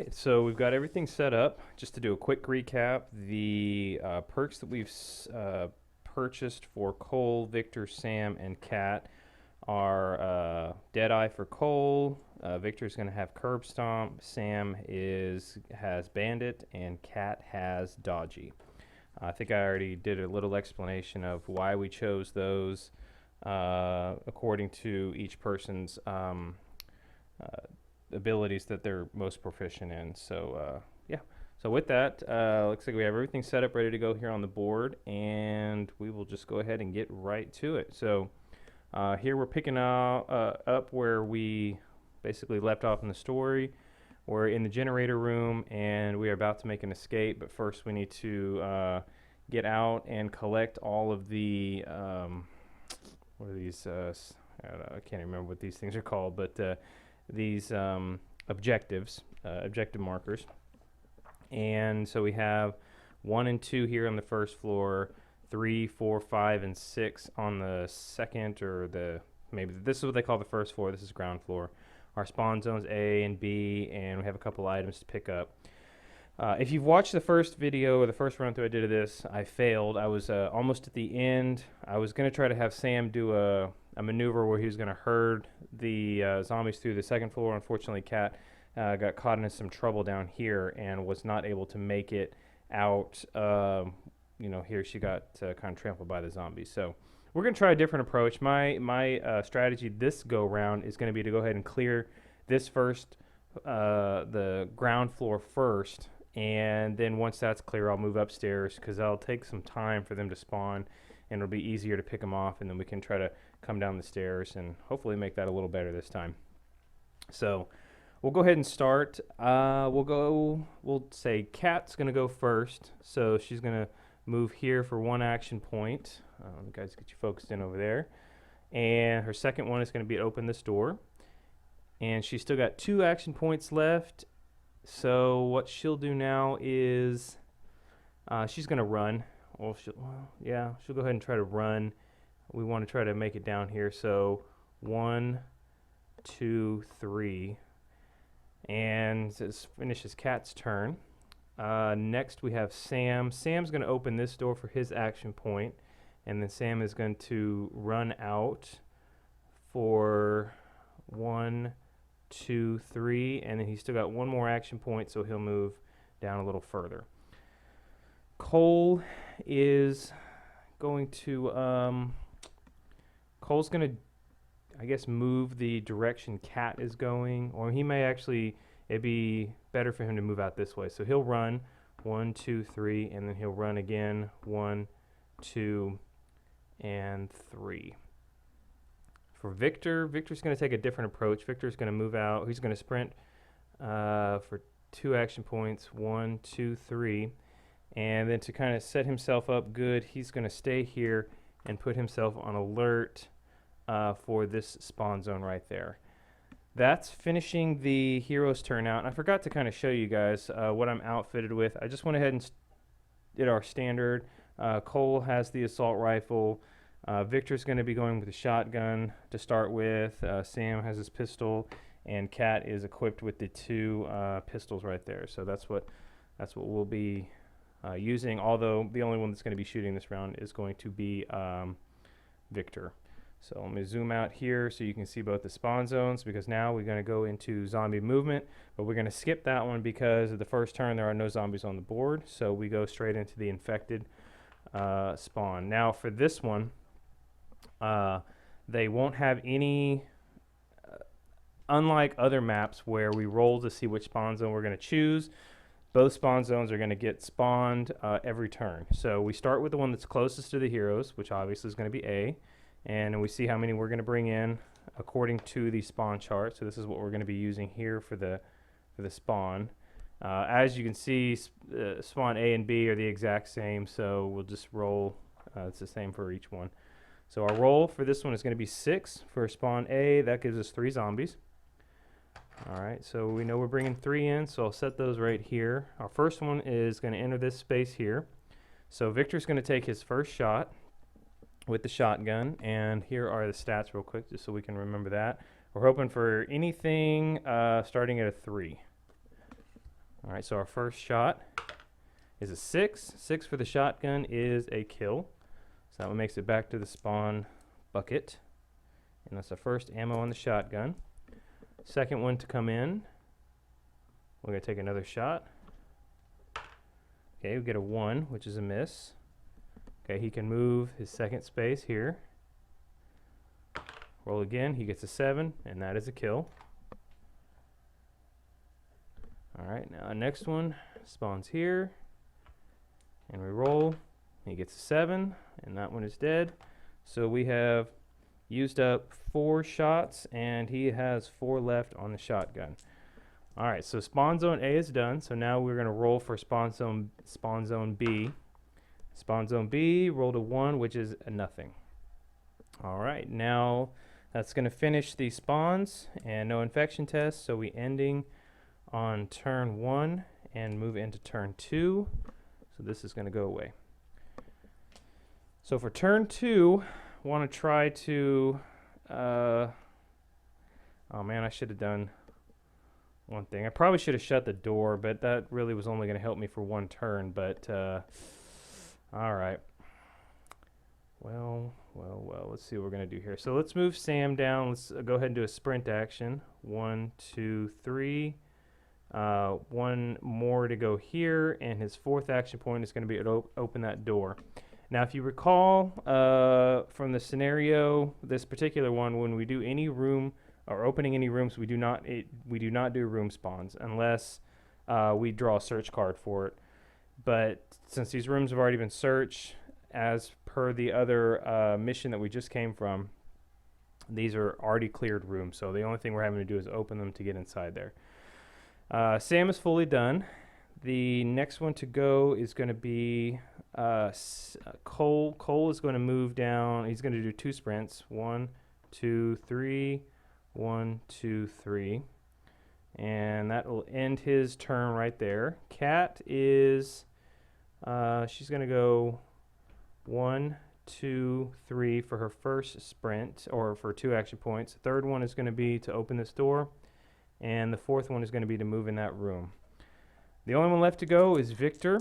right, so we've got everything set up. Just to do a quick recap, the perks that we've purchased for Cole, Victor, Sam, and Cat are Deadeye for Cole. Victor's going to have Curb Stomp. Sam has Bandit, and Cat has Dodgy. I think I already did a little explanation of why we chose those according to each person's abilities that they're most proficient in. So yeah. So with that, looks like we have everything set up ready to go here on the board, and we will just go ahead and get right to it. So here we're picking up where we basically left off in the story. We're in the generator room, and we are about to make an escape, but first we need to get out and collect all of the, what are these, I can't remember what these things are called, but these objective markers. And so we have 1 and 2 here on the first floor, 3, 4, 5, and 6 on the second, or maybe this is what they call the first floor. This is ground floor. Our spawn zones A and B, and we have a couple items to pick up. If you've watched the first video or the first run through I did of this, I failed. I was almost at the end. I was going to try to have Sam do a maneuver where he was going to herd the zombies through the second floor. Unfortunately, Cat got caught in some trouble down here and was not able to make it out. Here she got kind of trampled by the zombies. So we're going to try a different approach. My strategy this go round is going to be to go ahead and clear this first, the ground floor first, and then once that's clear, I'll move upstairs because that'll take some time for them to spawn, and it'll be easier to pick them off, and then we can try to come down the stairs and hopefully make that a little better this time. So we'll go ahead and start. We'll say Cat's going to go first, so she's going to move here for 1 action point. You guys get you focused in over there. And her second one is going to be to open this door. And she's still got 2 action points left. So what she'll do now is she's going to run. She'll go ahead and try to run. We want to try to make it down here. So 1, 2, 3. And this finishes Cat's turn. Next we have Sam. Sam's going to open this door for his action point, and then Sam is going to run out for 1, 2, 3, and then he's still got 1 more action point, so he'll move down a little further. Cole is going to Cole's going to, I guess, move the direction Cat is going, or he may actually, it'd be better for him to move out this way. So he'll run 1, 2, 3, and then he'll run again 1, 2, and 3. For Victor, Victor's going to take a different approach. Victor's going to move out. He's going to sprint for 2 action points, 1, 2, 3, and then to kind of set himself up good, he's going to stay here and put himself on alert for this spawn zone right there. That's finishing the hero's turn out. And I forgot to kind of show you guys what I'm outfitted with. I just went ahead and did our standard. Cole has the assault rifle. Victor's going to be going with the shotgun to start with. Sam has his pistol, and Cat is equipped with the 2 pistols right there. So that's what we'll be using. Although the only one that's going to be shooting this round is going to be Victor. So let me zoom out here so you can see both the spawn zones, because now we're going to go into zombie movement, but we're going to skip that one because of the first turn there are no zombies on the board, so we go straight into the infected spawn. Now for this one, they won't have any, unlike other maps where we roll to see which spawn zone we're going to choose, both spawn zones are going to get spawned every turn. So we start with the one that's closest to the heroes, which obviously is going to be A. And we see how many we're going to bring in according to the spawn chart. So this is what we're going to be using here for the spawn. As you can see, spawn A and B are the exact same, so we'll just roll. It's the same for each one. So our roll for this one is going to be 6 for spawn A. That gives us 3 zombies. All right, so we know we're bringing 3 in, so I'll set those right here. Our first one is going to enter this space here. So Victor's going to take his first shot with the shotgun, and here are the stats real quick just so we can remember that. We're hoping for anything starting at a 3. All right, so our first shot is a 6. 6 for the shotgun is a kill. So that one makes it back to the spawn bucket. And that's the first ammo on the shotgun. Second one to come in. We're going to take another shot. Okay, we get a 1, which is a miss. Okay, he can move his second space here. Roll again, he gets a 7, and that is a kill. Alright, now our next one spawns here. And we roll. He gets a 7, and that one is dead. So we have used up 4 shots, and he has 4 left on the shotgun. Alright, so spawn zone A is done. So now we're going to roll for spawn zone B. Spawn zone B, rolled a 1, which is a nothing. Alright, now that's going to finish the spawns and no infection tests. So we ending on turn 1 and move into turn 2. So this is going to go away. So for turn 2, I want to try to, oh man, I should have done one thing. I probably should have shut the door, but that really was only going to help me for 1 turn. But all right. Well, let's see what we're going to do here. So let's move Sam down. Let's go ahead and do a sprint action. 1, 2, 3. 1 more to go here, and his 4th action point is going to be to open that door. Now, if you recall from the scenario, this particular one, when we do any room or opening any rooms, we do not do room spawns unless we draw a search card for it. But since these rooms have already been searched, as per the other mission that we just came from, these are already cleared rooms. So the only thing we're having to do is open them to get inside there. Sam is fully done. The next one to go is going to be Cole. Cole is going to move down. He's going to do 2 sprints. 1, 2, 3. 1, 2, 3. And that will end his turn right there. Kat is, she's going to go 1, 2, 3 for her first sprint, or for 2 action points. The 3rd one is going to be to open this door. And the 4th one is going to be to move in that room. The only one left to go is Victor.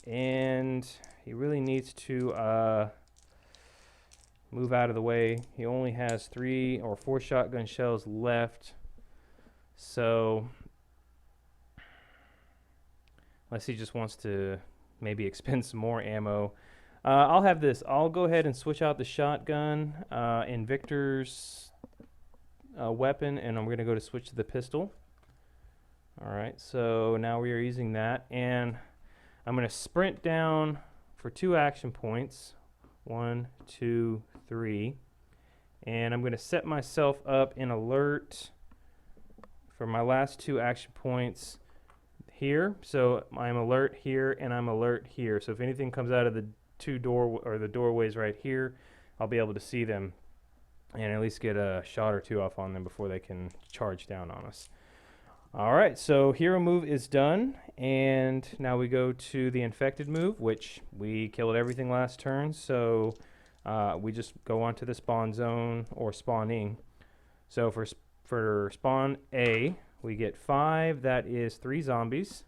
And he really needs to move out of the way. He only has 3 or 4 shotgun shells left. So, unless he just wants to maybe expend some more ammo. I'll have this. I'll go ahead and switch out the shotgun in Victor's weapon, and I'm going to go to switch to the pistol. Alright, so now we are using that, and I'm going to sprint down for 2 action points. 1, 2, 3. And I'm going to set myself up in alert for my last 2 action points here. So I'm alert here and I'm alert here. So if anything comes out of the the doorways right here, I'll be able to see them and at least get a shot or 2 off on them before they can charge down on us. Alright, so hero move is done, and now we go to the infected move, which we killed everything last turn, so we just go on to the spawn zone, or spawning. So for spawn A, we get 5, that is 3 zombies.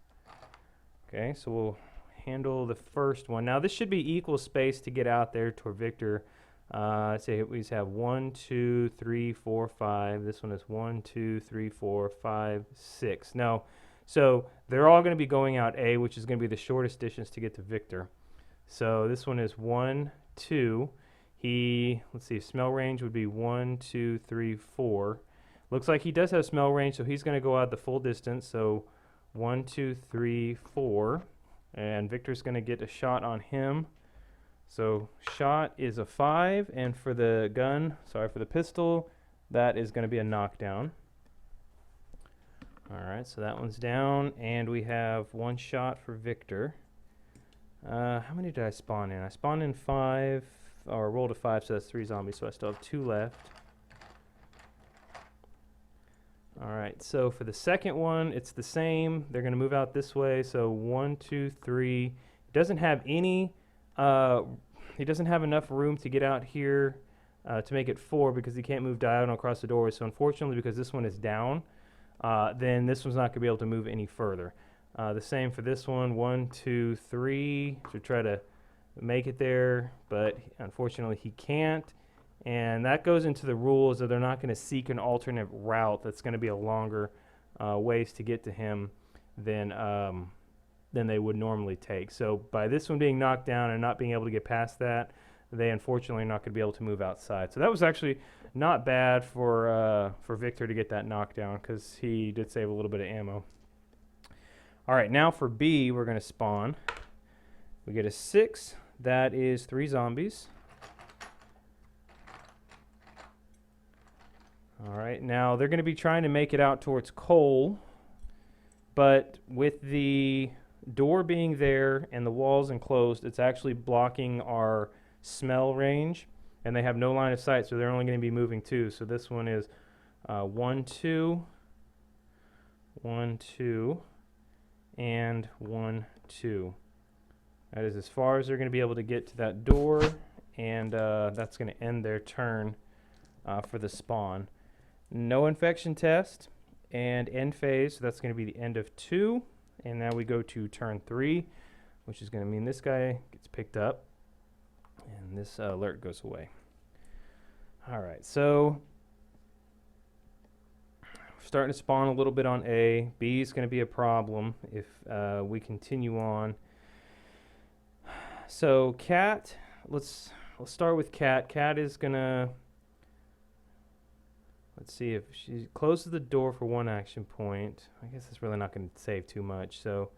Okay, so we'll handle the first one. Now this should be equal space to get out there toward Victor. Let's say we have 1, 2, 3, 4, 5. This one is 1, 2, 3, 4, 5, 6. No, so they're all going to be going out A, which is going to be the shortest distance to get to Victor. So this one is 1, 2. Let's see, smell range would be 1, 2, 3, 4. Looks like he does have smell range, so he's going to go out the full distance. So 1, 2, 3, 4. And Victor's going to get a shot on him. So shot is a 5, and for the pistol, that is going to be a knockdown. Alright, so that one's down, and we have 1 shot for Victor. How many did I spawn in? I spawned in 5, or rolled a 5, so that's 3 zombies, so I still have 2 left. Alright, so for the second one, it's the same. They're going to move out this way, so 1, 2, 3. It doesn't have any... he doesn't have enough room to get out here to make it 4 because he can't move diagonal across the doorway. So unfortunately, because this one is down, then this one's not going to be able to move any further. The same for this one, 1, 2, 3, to try to make it there, but unfortunately he can't. And that goes into the rules that they're not going to seek an alternate route that's going to be a longer ways to get to him than they would normally take. So by this one being knocked down and not being able to get past that, they unfortunately are not going to be able to move outside. So that was actually not bad for Victor to get that knockdown, because he did save a little bit of ammo. All right, now for B, we're going to spawn. We get a 6. That is 3 zombies. All right, now they're going to be trying to make it out towards Cole, but with the door being there and the walls enclosed, it's actually blocking our smell range, and they have no line of sight, so they're only going to be moving 2. So this one is 1, 2, 1, 2, and 1, 2. That is as far as they're going to be able to get to that door, and that's going to end their turn for the spawn. No infection test and end phase, so that's going to be the end of 2. And now we go to turn 3, which is going to mean this guy gets picked up and this alert goes away. All right, so we're starting to spawn a little bit on A. B is going to be a problem if we continue on. So Cat, let's start with Cat. Cat is going to, let's see, if she closes the door for 1 action point, I guess it's really not going to save too much. So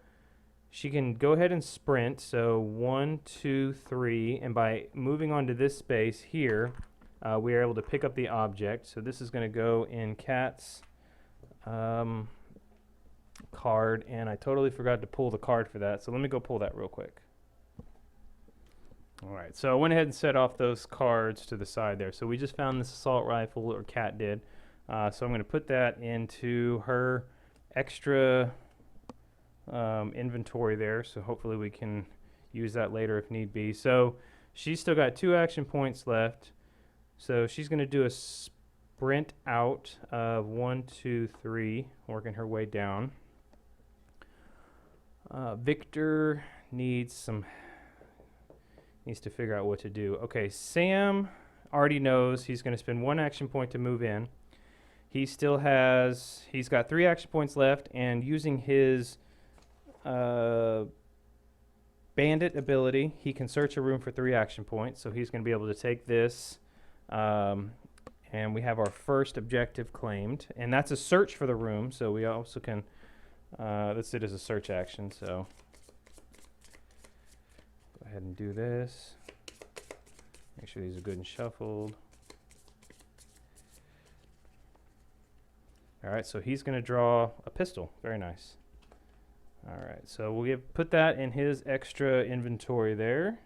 she can go ahead and sprint. So 1, 2, 3. And by moving onto this space here, we are able to pick up the object. So this is going to go in Cat's card. And I totally forgot to pull the card for that. So let me go pull that real quick. All right, so I went ahead and set off those cards to the side there. So we just found this assault rifle, or Cat did. So I'm going to put that into her extra inventory there. So hopefully we can use that later if need be. So she's still got 2 action points left. So she's going to do a sprint out of 1, 2, 3, working her way down. Victor needs to figure out what to do. Okay, Sam already knows he's going to spend 1 action point to move in. He's got 3 action points left, and using his bandit ability, he can search a room for 3 action points. So he's going to be able to take this, and we have our first objective claimed, and that's a search for the room. So we also can, that's it as a search action. So go ahead and do this. Make sure these are good and shuffled. All right, so he's going to draw a pistol. Very nice. All right, so we'll put that in his extra inventory there,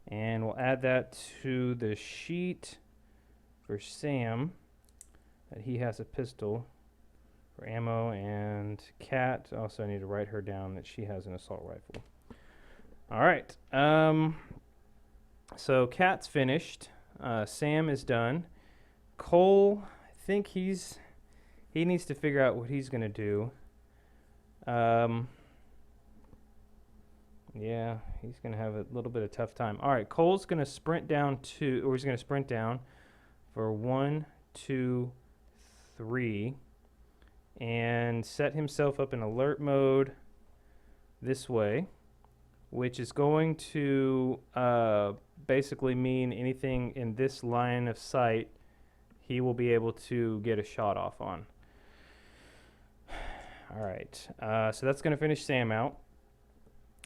and we'll add that to the sheet for Sam, that he has a pistol for ammo, and Cat, also I need to write her down that she has an assault rifle. All right, so Cat's finished. Sam is done. Cole, I think he needs to figure out what he's going to do. Yeah, he's going to have a little bit of tough time. All right, Cole's going to sprint down he's going to sprint down for 1, 2, 3, and set himself up in alert mode this way, which is going to basically mean anything in this line of sight he will be able to get a shot off on. All right, so that's going to finish Sam out.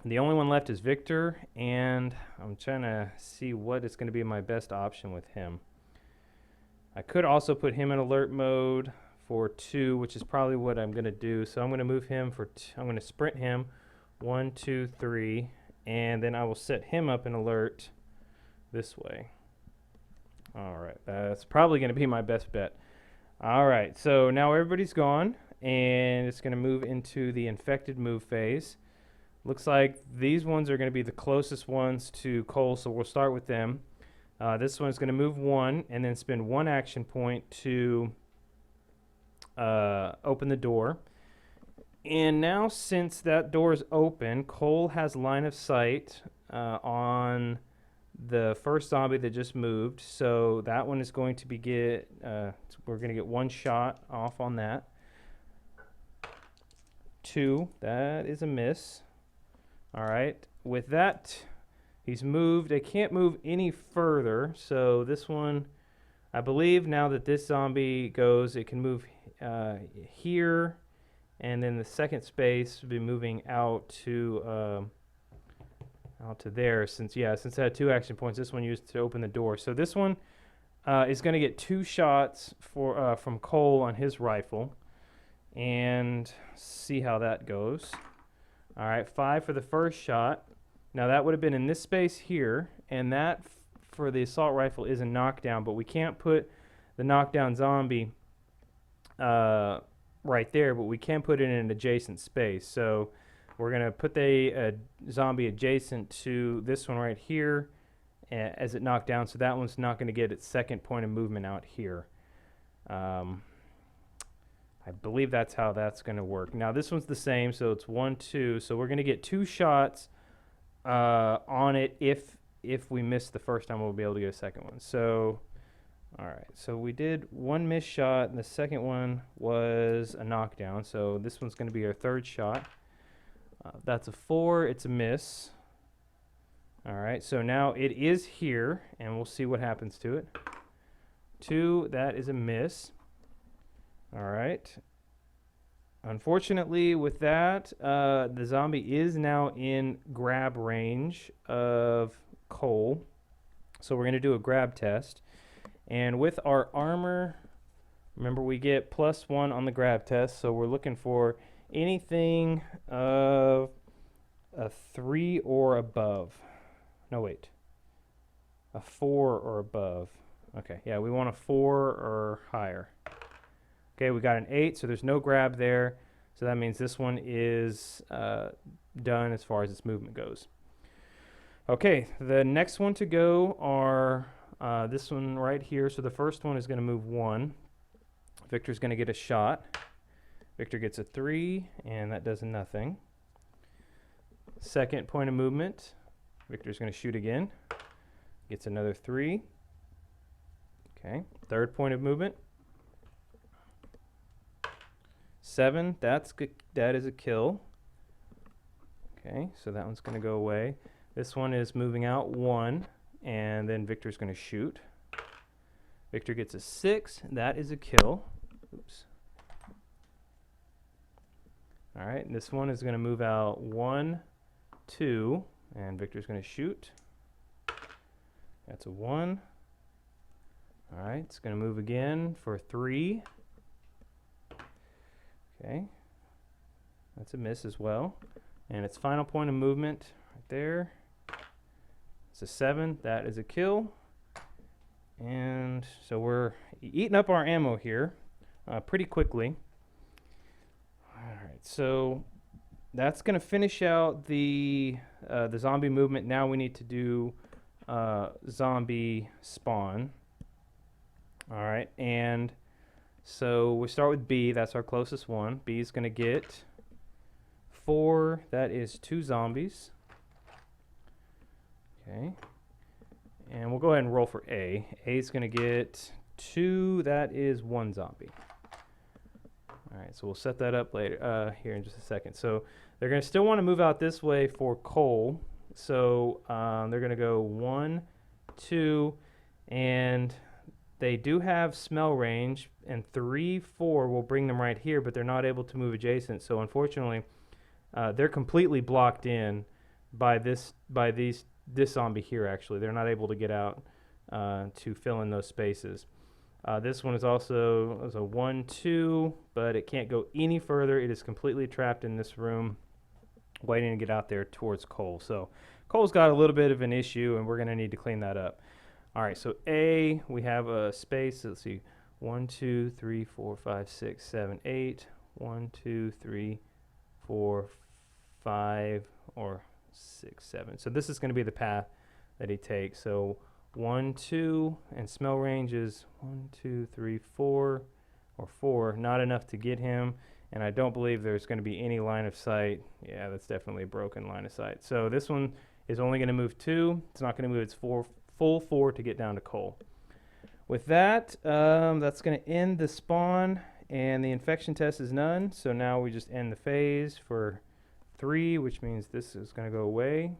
The only one left is Victor, and I'm trying to see what is going to be my best option with him. I could also put him in alert mode for 2, which is probably what I'm going to do. So I'm going to move him for I'm going to sprint him 1, 2, 3, and then I will set him up in alert this way. All right, that's probably going to be my best bet. All right, so now everybody's gone, and it's going to move into the infected move phase. Looks like these ones are going to be the closest ones to Cole, so we'll start with them. This one's going to move 1 and then spend 1 action point to open the door. And now, since that door is open, Cole has line of sight on the first zombie that just moved. So that one is going to be we're going to get 1 shot off on that. 2, that is a miss. All right. With that, he's moved. I can't move any further. So this one, I believe now that this zombie goes, it can move here. And then the second space will be moving out to there. Since it had 2 action points, this one used to open the door. So this one is going to get 2 shots from Cole on his rifle, and see how that goes. All right, 5 for the first shot. Now that would have been in this space here, and that for the assault rifle is a knockdown, but we can't put the knockdown zombie right there, but we can put it in an adjacent space. So we're going to put the zombie adjacent to this one right here as it knocked down, so that one's not going to get its second point of movement out here. I believe that's how that's going to work. Now this one's the same, so it's 1, 2. So we're going to get 2 shots on it. If we miss the first time, we'll be able to get a second one. So, all right. So we did 1 missed shot, and the second one was a knockdown. So this one's going to be our 3rd shot. That's a 4. It's a miss. All right. So now it is here, and we'll see what happens to it. 2. That is a miss. All right. Unfortunately, with that, the zombie is now in grab range of Cole. So we're going to do a grab test. And with our armor, remember we get +1 on the grab test. So we're looking for anything of a 3 or above. No, wait. A 4 or above. Okay, yeah, we want a 4 or higher. Okay, we got an 8, so there's no grab there. So that means this one is done as far as its movement goes. Okay, the next one to go are this one right here. So the first one is going to move 1. Victor's going to get a shot. Victor gets a 3, and that does nothing. Second point of movement, Victor's going to shoot again. Gets another 3. Okay, third point of movement. 7, that's good. That is a kill. Okay, so that one's going to go away. This one is moving out 1, and then Victor's going to shoot. Victor gets a 6. That is a kill. Oops. All right, and this one is going to move out 1, 2, and Victor's going to shoot. That's a 1. All right, it's going to move again for 3. Okay, that's a miss as well. And its final point of movement right there. It's a 7. That is a kill. And so we're eating up our ammo here pretty quickly. All right, so that's going to finish out the zombie movement. Now we need to do zombie spawn. All right, and so we start with B. That's our closest one. B is going to get 4. That is 2 zombies. Okay. And we'll go ahead and roll for A. A is going to get 2. That is 1 zombie. All right, so we'll set that up later here in just a second. So they're going to still want to move out this way for Cole. So they're going to go 1, 2, and they do have smell range, and 3, 4 will bring them right here, but they're not able to move adjacent. So unfortunately, they're completely blocked in by this zombie here. Actually, they're not able to get out to fill in those spaces. This one is also a 1, 2, but it can't go any further. It is completely trapped in this room, waiting to get out there towards Cole. So Cole's got a little bit of an issue, and we're going to need to clean that up. All right, so A, we have a space. Let's see, 1, 2, 3, 4, 5, 6, 7, 8. 1, 2, 3, 4, 5, or 6, 7. So this is going to be the path that he takes. So 1, 2, and smell range is 1, 2, 3, 4, or 4. Not enough to get him. And I don't believe there's going to be any line of sight. Yeah, that's definitely a broken line of sight. So this one is only going to move 2. It's not going to move its full 4 to get down to Cole. With that, that's going to end the spawn, and the infection test is none. So now we just end the phase for 3, which means this is going to go away,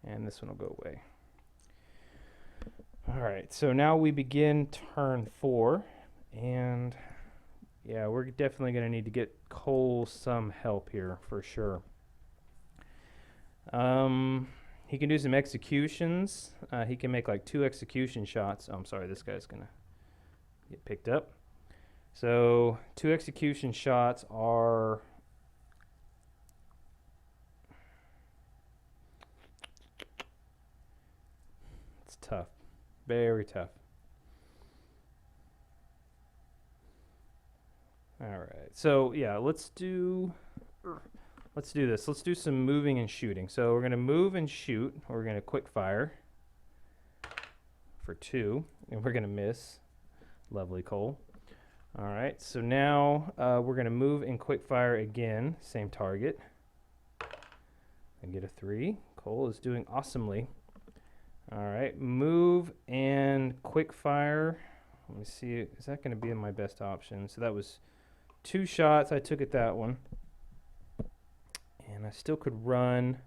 and this one will go away. All right, so now we begin turn 4, and yeah, we're definitely going to need to get Cole some help here for sure. He can do some executions. He can make like 2 execution shots. Oh, I'm sorry, this guy's going to get picked up. So 2 execution shots are... It's tough. Very tough. All right. So yeah, let's do this. Let's do some moving and shooting. So we're going to move and shoot. We're going to quick fire for 2, and we're going to miss. Lovely, Cole. All right. So now we're going to move and quick fire again. Same target. And get a 3. Cole is doing awesomely. All right. Move and quick fire. Let me see. Is that going to be my best option? So that was 2 shots. I took it that one. And I still could run.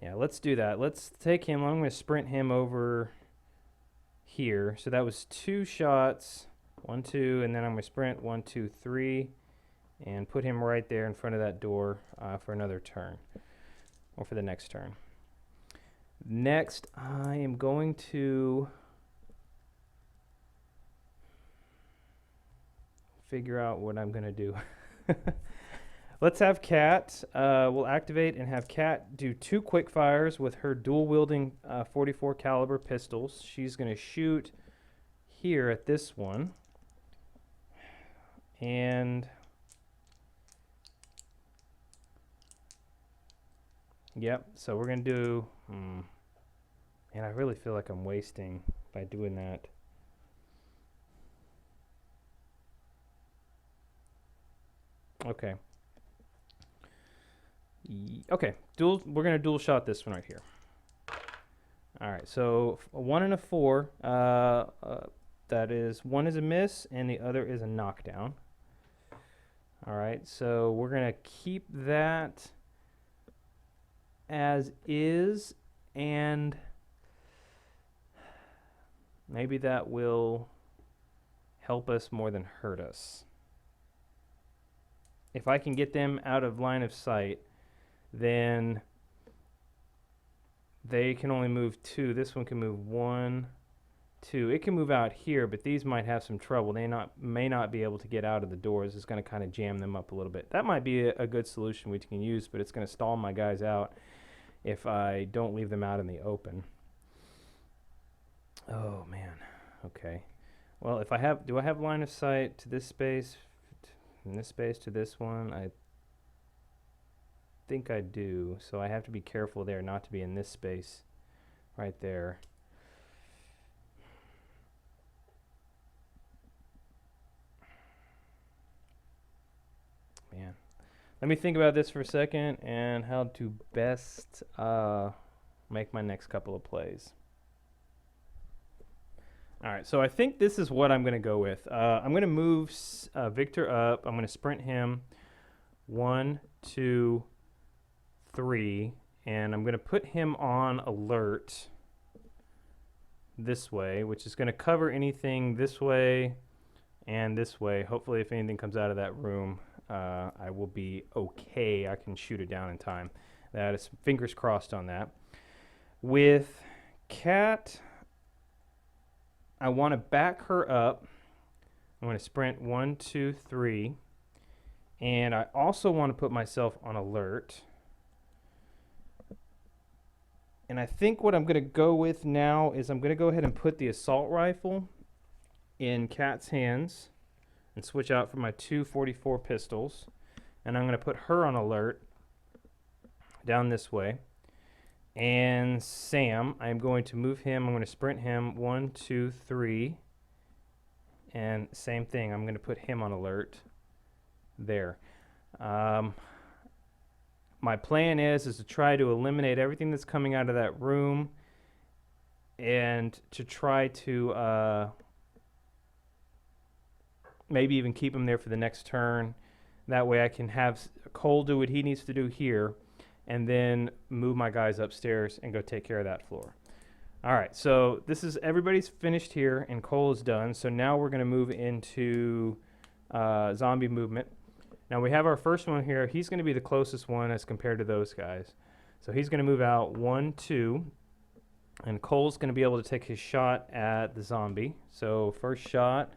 Yeah, let's do that. Let's take him. I'm going to sprint him over here. So that was 2 shots. 1, 2, and then I'm going to sprint 1, 2, 3. And put him right there in front of that door for another turn. Or for the next turn. Next, I am going to figure out what I'm going to do. Let's have Kat. We'll activate and have Kat do 2 quick fires with her dual-wielding 44 caliber pistols. She's going to shoot here at this one. And... Yep, so we're going to do... And I really feel like I'm wasting by doing that. Okay. Okay, we're going to dual shot this one right here. All right, so a 1 and a 4. That is, 1 is a miss and the other is a knockdown. All right, so we're going to keep that as is, and maybe that will help us more than hurt us. If I can get them out of line of sight, then they can only move 2. This one can move 1, 2. It can move out here, but these might have some trouble. They may not be able to get out of the doors. It's going to kind of jam them up a little bit. That might be a good solution we can use, but it's going to stall my guys out if I don't leave them out in the open. Oh, man. Okay. Well, if I have... Do I have line of sight to this space? From this space to this one? I think I do. So I have to be careful there not to be in this space right there. Man. Let me think about this for a second and how to best make my next couple of plays. All right, so I think this is what I'm going to go with. I'm going to move Victor up. I'm going to sprint him 1, 2, 3, and I'm going to put him on alert this way, which is going to cover anything this way and this way. Hopefully, if anything comes out of that room, I will be okay. I can shoot it down in time. That is fingers crossed on that. With Kat, I want to back her up. I'm going to sprint 1, 2, 3. And I also want to put myself on alert. And I think what I'm going to go with now is I'm going to go ahead and put the assault rifle in Kat's hands and switch out for my 2 44 pistols. And I'm going to put her on alert down this way. And Sam, I'm going to move him. I'm going to sprint him 1, 2, 3. And same thing, I'm going to put him on alert there. My plan is to try to eliminate everything that's coming out of that room and to try to maybe even keep him there for the next turn. That way I can have Cole do what he needs to do here and then move my guys upstairs and go take care of that floor. All right, so this is everybody's finished here and Cole is done. So now we're going to move into zombie movement. Now we have our first one here. He's going to be the closest one as compared to those guys. So he's going to move out 1, 2, and Cole's going to be able to take his shot at the zombie. So first shot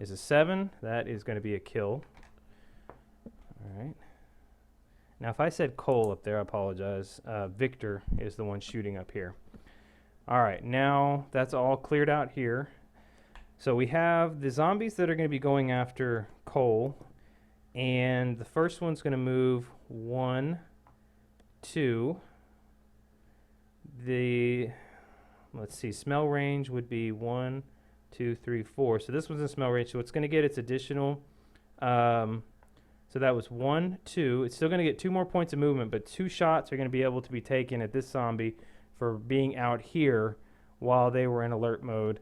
is a 7. That is going to be a kill. All right. Now, if I said Cole up there, I apologize. Victor is the one shooting up here. All right. Now, that's all cleared out here. So we have the zombies that are going to be going after Cole. And the first one's going to move 1, 2. Let's see, smell range would be 1, 2, 3, 4. So this one's in smell range, so it's going to get its additional. So that was 1, 2. It's still going to get 2 more points of movement, but 2 shots are going to be able to be taken at this zombie for being out here while they were in alert mode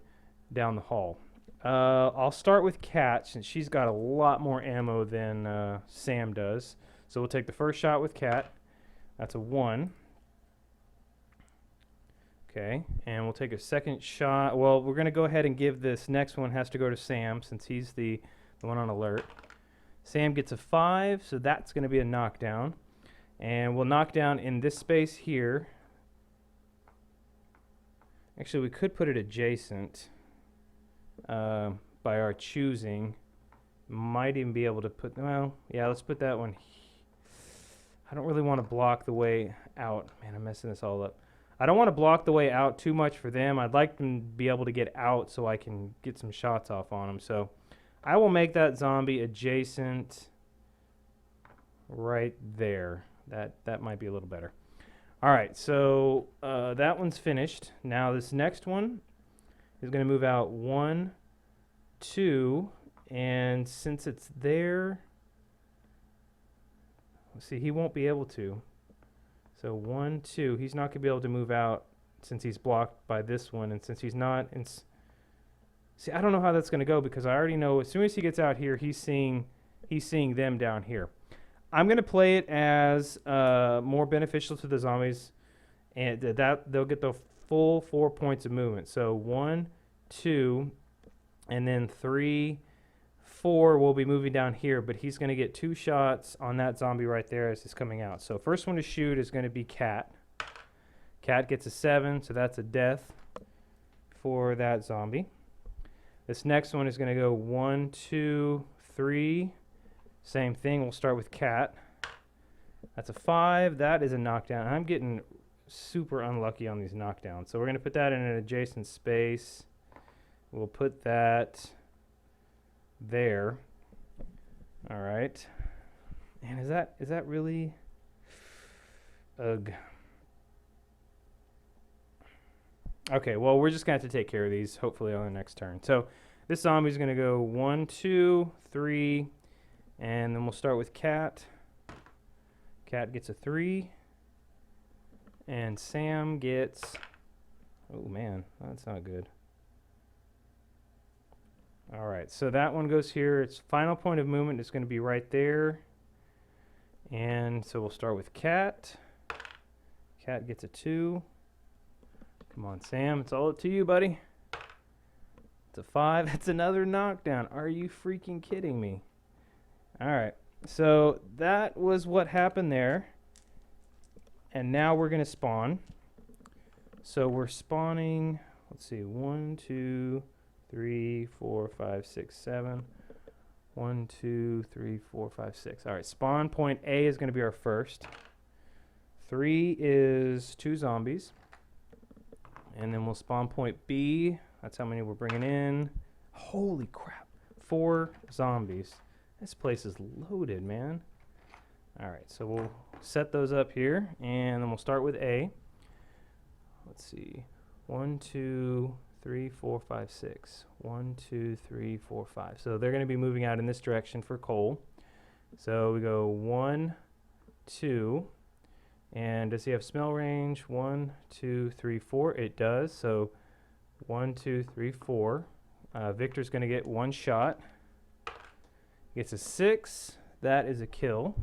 down the hall. I'll start with Kat, since she's got a lot more ammo than Sam does. So we'll take the first shot with Kat. That's a 1. Okay, and we'll take a second shot. Well, we're going to go ahead and give this next one has to go to Sam, since he's the one on alert. Sam gets a 5, so that's going to be a knockdown. And we'll knock down in this space here. Actually, we could put it adjacent by our choosing. Might even be able to put, well, yeah, let's put that one. I don't really want to block the way out. Man, I'm messing this all up. I don't want to block the way out too much for them. I'd like them to be able to get out so I can get some shots off on them. So I will make that zombie adjacent right there. That might be a little better. All right, so that one's finished. Now this next one is going to move out 1, 2, and since it's there, let's see, he won't be able to. So 1, 2, he's not going to be able to move out since he's blocked by this one, and since he's not in. See, I don't know how that's going to go because I already know as soon as he gets out here, he's seeing them down here. I'm going to play it as more beneficial to the zombies, and that they'll get the full 4 points of movement. So 1, 2, and then 3, 4 will be moving down here, but he's going to get 2 shots on that zombie right there as he's coming out. So first one to shoot is going to be Kat. Kat gets a 7, so that's a death for that zombie. This next one is going to go 1, 2, 3. Same thing. We'll start with Kat. That's a 5. That is a knockdown. I'm getting super unlucky on these knockdowns. So we're going to put that in an adjacent space. We'll put that there. All right. And is that really? Ugh. Okay, well, we're just going to have to take care of these, hopefully, on the next turn. So this zombie's going to go 1, 2, 3, and then we'll start with Kat. Kat gets a 3, and Sam gets, oh, man, that's not good. All right, so that one goes here. Its final point of movement is going to be right there. And so we'll start with Kat. Kat gets a 2. Come on, Sam. It's all up to you, buddy. It's a 5. That's another knockdown. Are you freaking kidding me? All right. So that was what happened there. And now we're going to spawn. So we're spawning, let's see, 1, 2, 3, 4, 5, 6, 7. 1, 2, 3, 4, 5, 6. All right. Spawn point A is going to be our first. 3 is 2 zombies. And then we'll spawn point B. That's how many we're bringing in. Holy crap. 4 zombies. This place is loaded, man. All right, so we'll set those up here, and then we'll start with A. Let's see. 1, 2, 3, 4, 5, 6. 1, 2, 3, 4, 5. So they're going to be moving out in this direction for Cole. So we go 1, 2. And does he have smell range? 1, 2, 3, 4. It does. So 1, 2, 3, 4. Victor's going to get one shot. Gets a 6. That is a kill.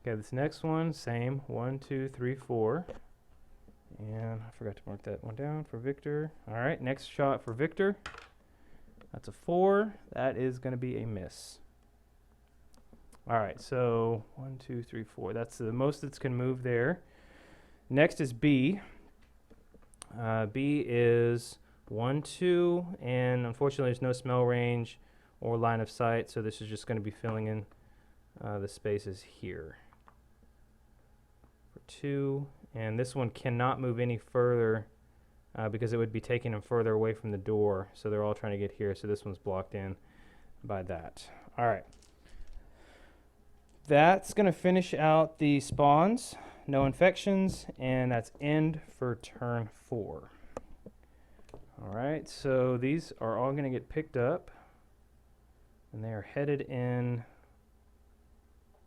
Okay, this next one, same. 1, 2, 3, 4. And I forgot to mark that one down for Victor. All right, next shot for Victor. That's a 4. That is going to be a miss. All right, so 1, 2, 3, 4. That's the most that's can move there. Next is B. B is 1, 2, and unfortunately there's no smell range or line of sight, so this is just going to be filling in the spaces here for 2. And this one cannot move any further because it would be taking them further away from the door, so they're all trying to get here, so this one's blocked in by that. All right. That's going to finish out the spawns. No infections, and that's end for turn 4. All right, so these are all going to get picked up, and they are headed in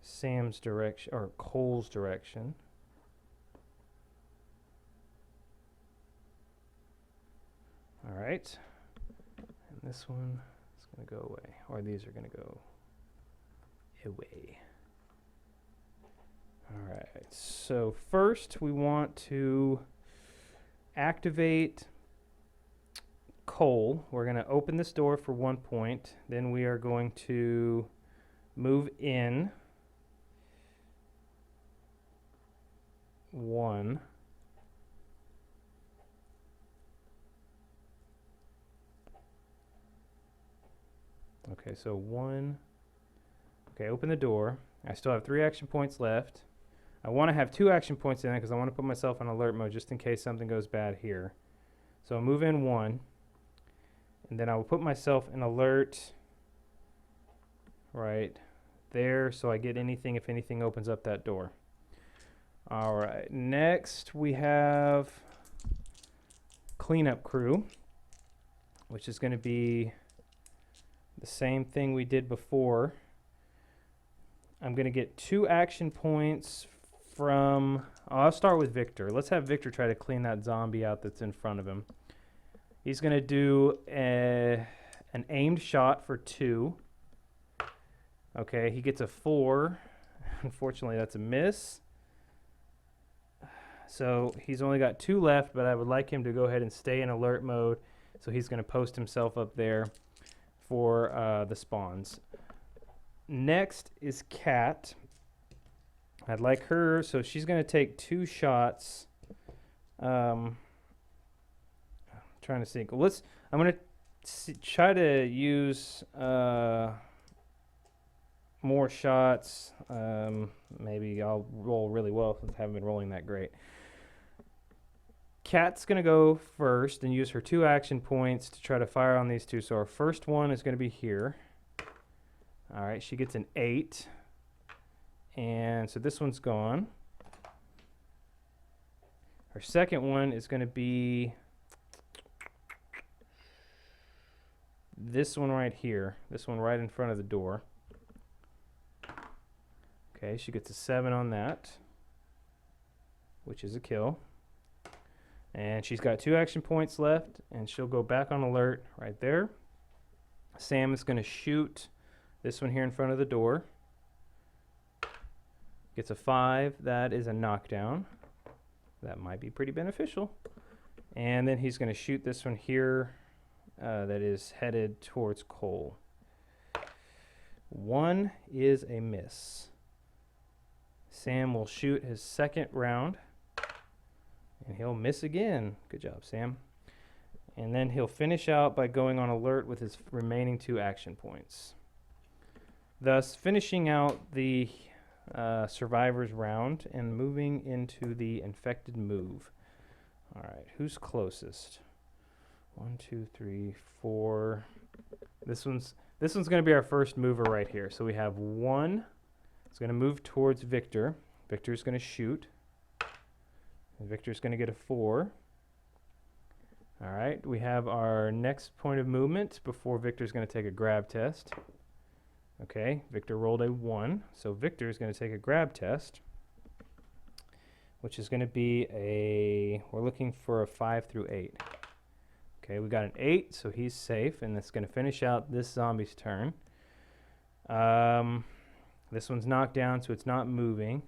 Sam's direction, or Cole's direction. All right, and this one is going to go away, or these are going to go away. All right, so first we want to activate Cole. We're going to open this door for 1 point. Then we are going to move in 1. Okay, so 1. Okay, open the door. I still have 3 action points left. I want to have 2 action points in there because I want to put myself in alert mode just in case something goes bad here. So I'll move in 1, and then I will put myself in alert right there so I get anything if anything opens up that door. All right, next we have cleanup crew, which is going to be the same thing we did before. I'm going to get 2 action points from, I'll start with Victor. Let's have Victor try to clean that zombie out that's in front of him. He's going to do an aimed shot for 2. Okay, he gets a 4. Unfortunately, that's a miss. So he's only got 2 left, but I would like him to go ahead and stay in alert mode. So he's going to post himself up there for the spawns. Next is Kat. I'd like her, so she's going to take 2 shots. I'm trying to think. I'm going to try to use more shots. Maybe I'll roll really well since I haven't been rolling that great. Kat's going to go first and use her 2 action points to try to fire on these 2. So our first one is going to be here. All right, she gets an 8. And so this one's gone. Her second one is going to be this one right here. This one right in front of the door. Okay, she gets a 7 on that, which is a kill. And she's got 2 action points left, and she'll go back on alert right there. Sam is going to shoot this one here in front of the door. Gets a 5. That is a knockdown. That might be pretty beneficial. And then he's going to shoot this one here that is headed towards Cole. 1 is a miss. Sam will shoot his second round, and he'll miss again. Good job, Sam. And then he'll finish out by going on alert with his remaining 2 action points, thus finishing out the survivor's round and moving into the infected move. All right, who's closest? 1, 2, 3, 4. This one's going to be our first mover right here. So we have 1. It's going to move towards Victor. Victor's going to shoot. And Victor's going to get a 4. All right, we have our next point of movement before Victor's going to take a grab test. Okay, Victor rolled a 1, so Victor is going to take a grab test, which is going to be we're looking for a 5 through 8. Okay, we got an 8, so he's safe, and that's going to finish out this zombie's turn. This one's knocked down, so it's not moving.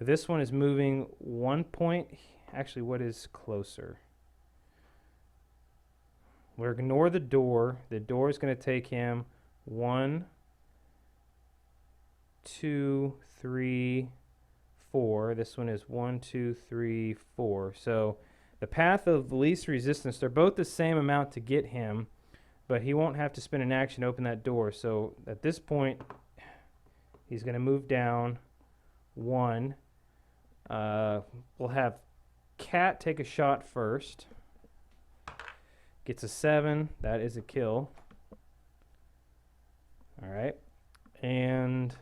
This one is moving 1 point. Actually, what is closer? We'll ignore the door. The door is going to take him 1, 2, 3, 4. This one is 1, 2, 3, 4. So the path of least resistance, they're both the same amount to get him, but he won't have to spend an action to open that door. So at this point, he's going to move down 1. We'll have Cat take a shot first. Gets a 7. That is a kill. All right. And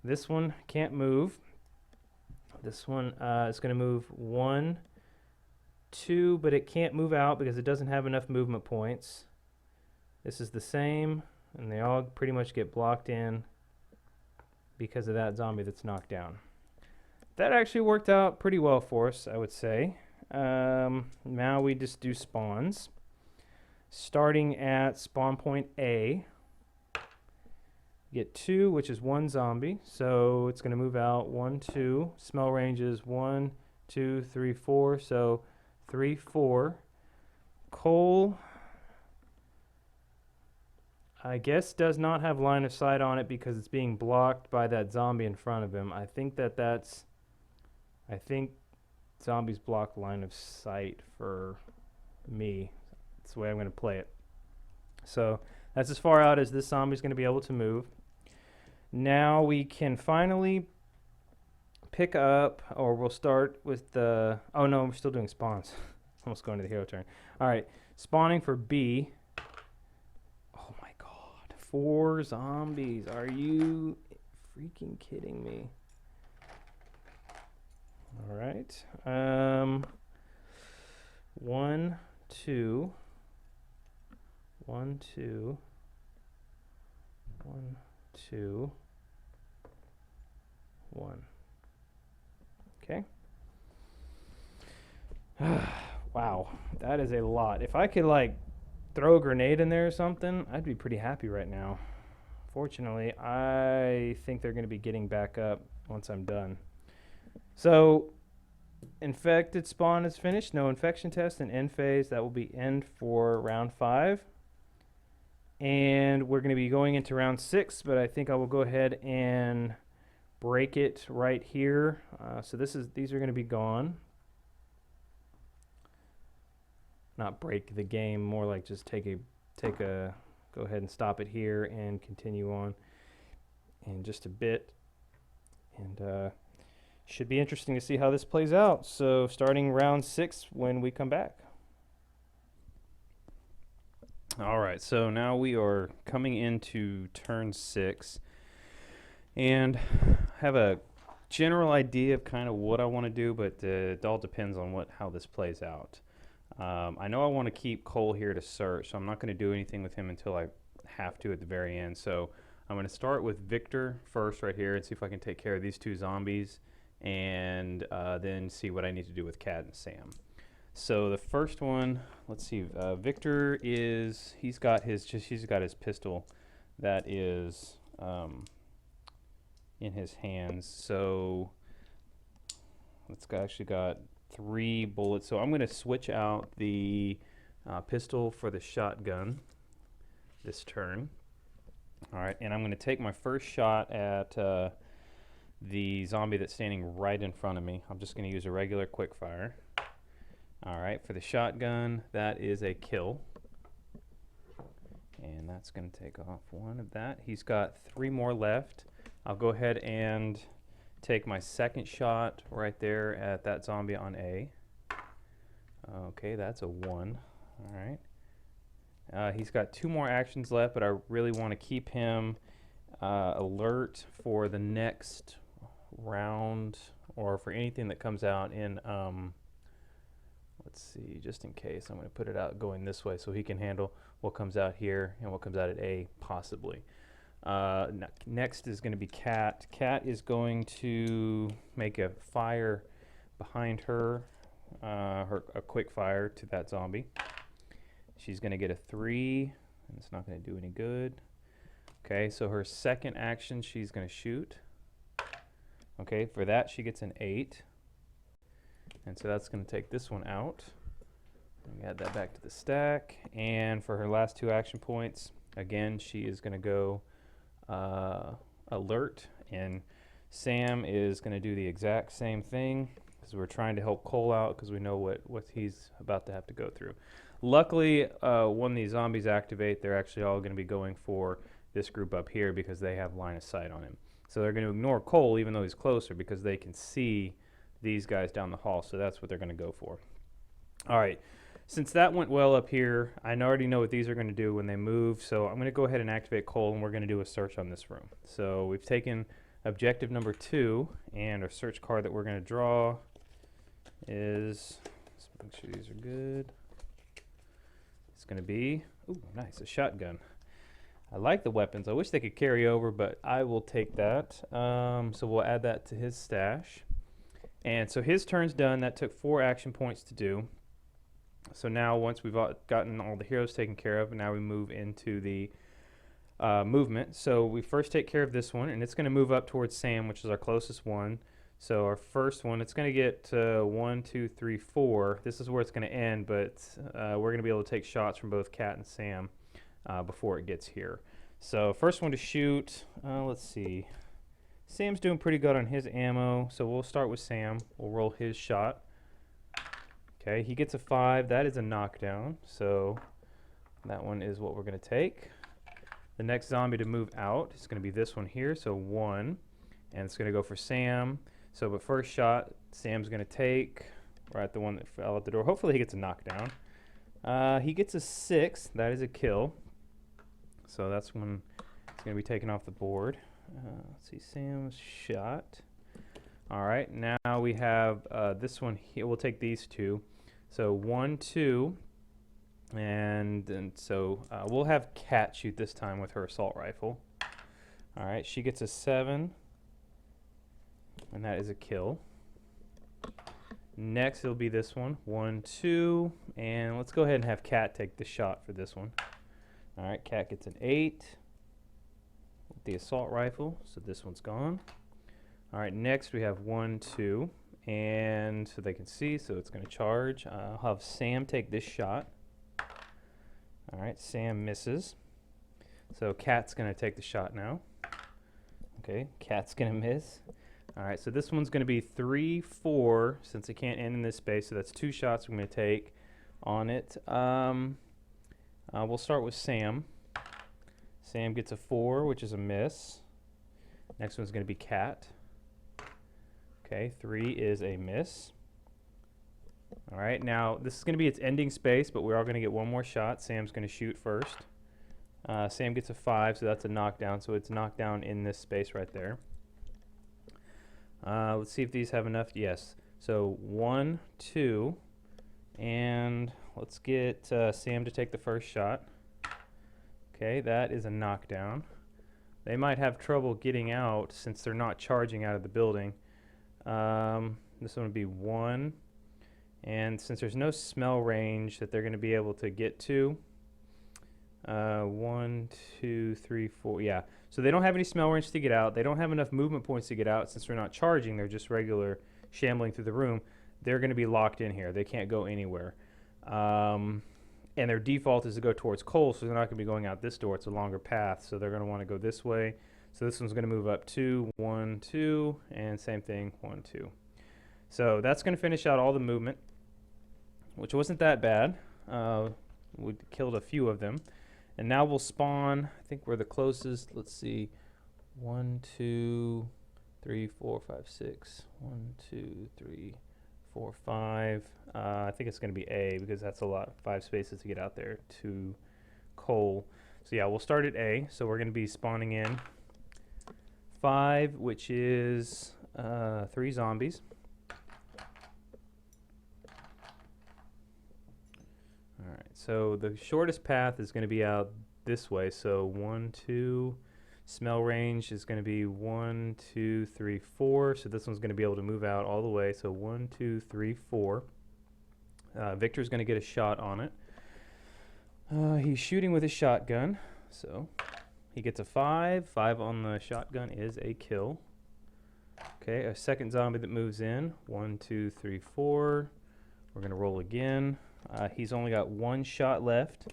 this one can't move. This one is going to move 1, 2, but it can't move out because it doesn't have enough movement points. This is the same, and they all pretty much get blocked in because of that zombie that's knocked down. That actually worked out pretty well for us, I would say. Now we just do spawns. Starting at spawn point A, get 2, which is 1 zombie. So it's going to move out 1, 2. Smell range is 1, 2, 3, 4. So 3, 4. Cole, I guess, does not have line of sight on it because it's being blocked by that zombie in front of him. I think zombies block line of sight for me. That's the way I'm going to play it. So that's as far out as this zombie's going to be able to move. Now we can finally pick up, or we'll start with the... Oh, no, we're still doing spawns. Almost going to the hero turn. All right, spawning for B. Oh, my God. 4 zombies. Are you freaking kidding me? All right. 1, 2. 1, 2. 1, 2. 1. Okay. Wow, that is a lot. If I could throw a grenade in there or something, I'd be pretty happy right now. Fortunately, I think they're going to be getting back up once I'm done. So, infected spawn is finished. No infection test and end phase. That will be end for round 5. And we're going to be going into round 6, but I think I will go ahead and break it right here. So these are going to be gone. Not break the game, more like just go ahead and stop it here and continue on in just a bit. And should be interesting to see how this plays out. So starting round 6 when we come back. All right, so now we are coming into turn 6, and I have a general idea of kind of what I want to do, but it all depends on how this plays out. I know I want to keep Cole here to search, so I'm not going to do anything with him until I have to at the very end. So I'm going to start with Victor first right here and see if I can take care of these 2 zombies, and then see what I need to do with Cat and Sam. So the first one, let's see. Victor he's got his pistol that is in his hands. So it's actually got 3 bullets. So I'm going to switch out the pistol for the shotgun this turn. All right, and I'm going to take my first shot at the zombie that's standing right in front of me. I'm just going to use a regular quickfire. All right, for the shotgun, that is a kill. And that's going to take off 1 of that. He's got 3 more left. I'll go ahead and take my second shot right there at that zombie on A. Okay, that's a 1. All right. He's got 2 more actions left, but I really want to keep him alert for the next round or for anything that comes out in... let's see, just in case, I'm going to put it out going this way so he can handle what comes out here and what comes out at A, possibly. Next is going to be Cat. Cat is going to make a fire behind her, a quick fire to that zombie. She's going to get a 3, and it's not going to do any good. Okay, so her second action, she's going to shoot. Okay, for that, she gets an 8. And so that's going to take this one out. Add that back to the stack. And for her last 2 action points, again, she is going to go alert. And Sam is going to do the exact same thing because we're trying to help Cole out because we know what he's about to have to go through. Luckily, when these zombies activate, they're actually all going to be going for this group up here because they have line of sight on him. So they're going to ignore Cole even though he's closer because they can see these guys down the hall. So that's what they're going to go for. All right. Since that went well up here, I already know what these are going to do when they move. So I'm going to go ahead and activate Cole, and we're going to do a search on this room. So we've taken objective number 2, and our search card that we're going to draw is, let's make sure these are good. It's going to be, ooh, nice, a shotgun. I like the weapons. I wish they could carry over, but I will take that. So we'll add that to his stash. And so his turn's done. That took 4 action points to do. So now once we've gotten all the heroes taken care of, now we move into the movement. So we first take care of this one, and it's going to move up towards Sam, which is our closest one. So our first one, it's going to get 1, 2, 3, 4. This is where it's going to end, but we're going to be able to take shots from both Cat and Sam before it gets here. So first one to shoot, let's see. Sam's doing pretty good on his ammo, so we'll start with Sam. We'll roll his shot. Okay, he gets a 5. That is a knockdown, so that one is what we're going to take. The next zombie to move out is going to be this one here, so 1. And it's going to go for Sam. So the first shot, Sam's going to take, right, the one that fell out the door. Hopefully he gets a knockdown. He gets a 6. That is a kill. So that's when it's going to be taken off the board. Let's see, Sam's shot. All right, now we have this one here. We'll take these 2. So 1, 2, and so we'll have Cat shoot this time with her assault rifle. All right, she gets a 7, and that is a kill. Next, it'll be this one, 1, 2, and let's go ahead and have Cat take the shot for this one. All right, Cat gets an 8 with the assault rifle, so this one's gone. All right, next we have 1, 2, and so they can see, so it's going to charge. I'll have Sam take this shot. All right, Sam misses. So Cat's going to take the shot now. Okay, Cat's going to miss. All right, so this one's going to be 3, 4, since it can't end in this space, so that's 2 shots I'm going to take on it. We'll start with Sam. Sam gets a 4, which is a miss. Next one's going to be Cat. Okay, 3 is a miss. All right, now this is going to be its ending space, but we're all going to get one more shot. Sam's going to shoot first. Sam gets a 5, so that's a knockdown, so it's knocked down in this space right there. Let's see if these have enough. Yes. So 1, 2, and let's get Sam to take the first shot. Okay, that is a knockdown. They might have trouble getting out since they're not charging out of the building. This one would be 1, and since there's no smell range that they're going to be able to get to, 1, 2, 3, 4, yeah. So they don't have any smell range to get out. They don't have enough movement points to get out since they're not charging. They're just regular shambling through the room. They're going to be locked in here. They can't go anywhere. And their default is to go towards Cole, so they're not going to be going out this door. It's a longer path, so they're going to want to go this way. So this one's going to move up 2, 1, 2, and same thing, 1, 2. So that's going to finish out all the movement, which wasn't that bad. We killed a few of them. And now we'll spawn, I think we're the closest. Let's see, 1, 2, 3, 4, 5, 6. 1, 2, 3, 4, 5. I think it's going to be A because that's a lot, 5 spaces to get out there to Cole. So yeah, we'll start at A. So we're going to be spawning in 5, which is 3 zombies. So the shortest path is going to be out this way. So 1, 2. Smell range is going to be 1, 2, 3, 4. So this one's going to be able to move out all the way. So 1, 2, 3, 4. Victor's going to get a shot on it. He's shooting with his shotgun. So he gets a 5. 5 on the shotgun is a kill. Okay, a second zombie that moves in. 1, 2, 3, 4. We're going to roll again. He's only got 1 shot left.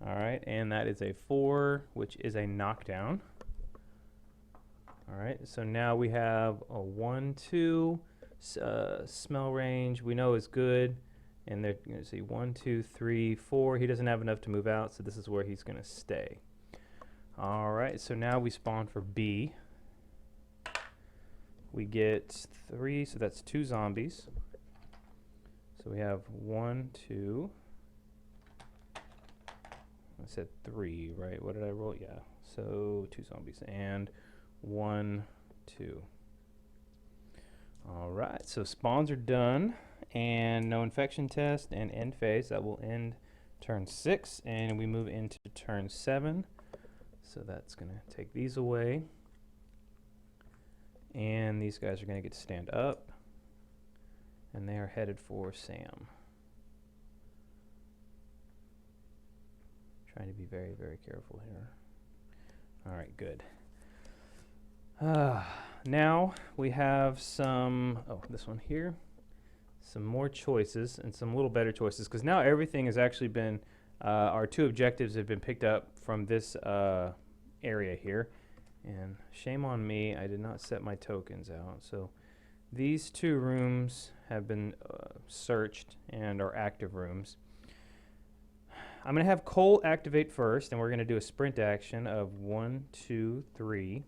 All right, and that is a 4, which is a knockdown. All right, so now we have a 1, 2. Smell range we know is good. And they're going to see 1, 2, 3, 4. He doesn't have enough to move out, so this is where he's going to stay. All right, so now we spawn for B. We get 3, so that's 2 zombies. So we have 1, 2. I said 3, right? What did I roll? Yeah. So 2 zombies and 1, 2. All right. So spawns are done and no infection test and end phase. That will end turn 6 and we move into turn 7. So that's going to take these away. And these guys are going to get to stand up. And they are headed for Sam. Trying to be very, very careful here. All right, good. Now we have some, this one here, some more choices and some little better choices because now everything has actually been, our 2 objectives have been picked up from this area here. And shame on me, I did not set my tokens out. So these 2 rooms have been searched and are active rooms. I'm going to have Cole activate first, and we're going to do a sprint action of 1, 2, 3.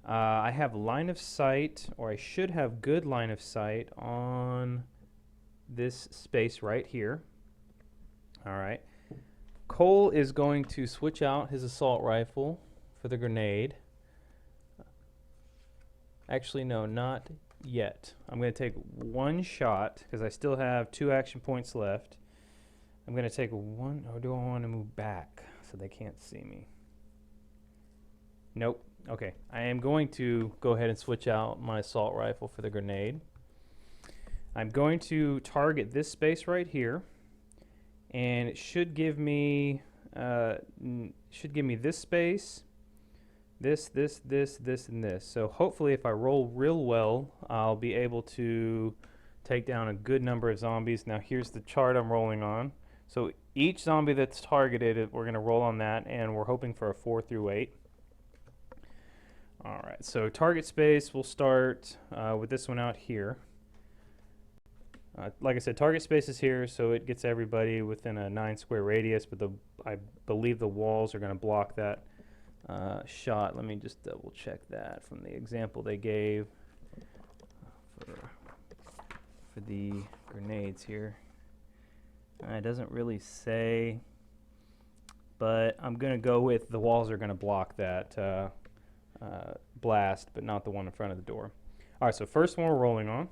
I have line of sight, or I should have good line of sight on this space right here. All right. Cole is going to switch out his assault rifle for the grenade. Actually, no, not yet. I'm going to take 1 shot because I still have 2 action points left. I'm going to take 1, or do I want to move back so they can't see me? Nope. Okay. I am going to go ahead and switch out my assault rifle for the grenade. I'm going to target this space right here, and it should give me this space, this, and this. So hopefully if I roll real well, I'll be able to take down a good number of zombies. Now here's the chart I'm rolling on. So each zombie that's targeted, we're going to roll on that, and we're hoping for a 4 through 8. All right, so target space, we'll start with this one out here. Like I said, target space is here, so it gets everybody within a 9 square radius, but I believe the walls are going to block that shot. Let me just double check that from the example they gave for the grenades here. It doesn't really say, but I'm going to go with the walls are going to block that blast, but not the one in front of the door. All right, so first one we're rolling on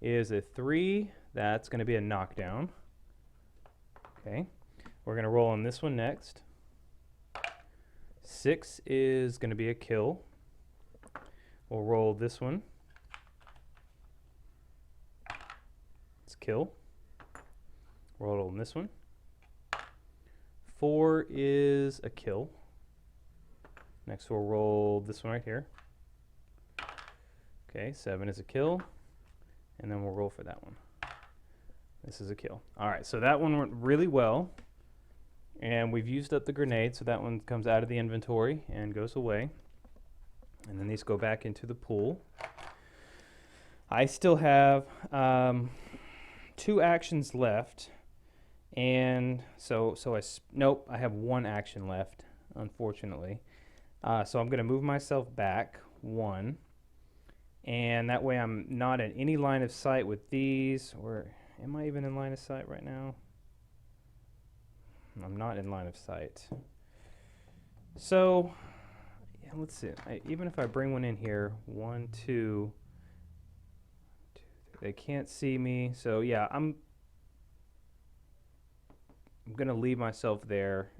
is a 3. That's going to be a knockdown. Okay, we're going to roll on this one next. 6 is going to be a kill. We'll roll this one. It's a kill. Roll on this one. 4 is a kill. Next we'll roll this one right here. Okay, 7 is a kill. And then we'll roll for that one. This is a kill. All right, so that one went really well. And we've used up the grenade, so that one comes out of the inventory and goes away. And then these go back into the pool. I still have 2 actions left. And so nope, I have 1 action left, unfortunately. So I'm going to move myself back 1. And that way I'm not in any line of sight with these. Or am I even in line of sight right now? I'm not in line of sight. So yeah, let's see. Even if I bring one in here, 1, 2, they can't see me. So yeah, I'm going to leave myself there.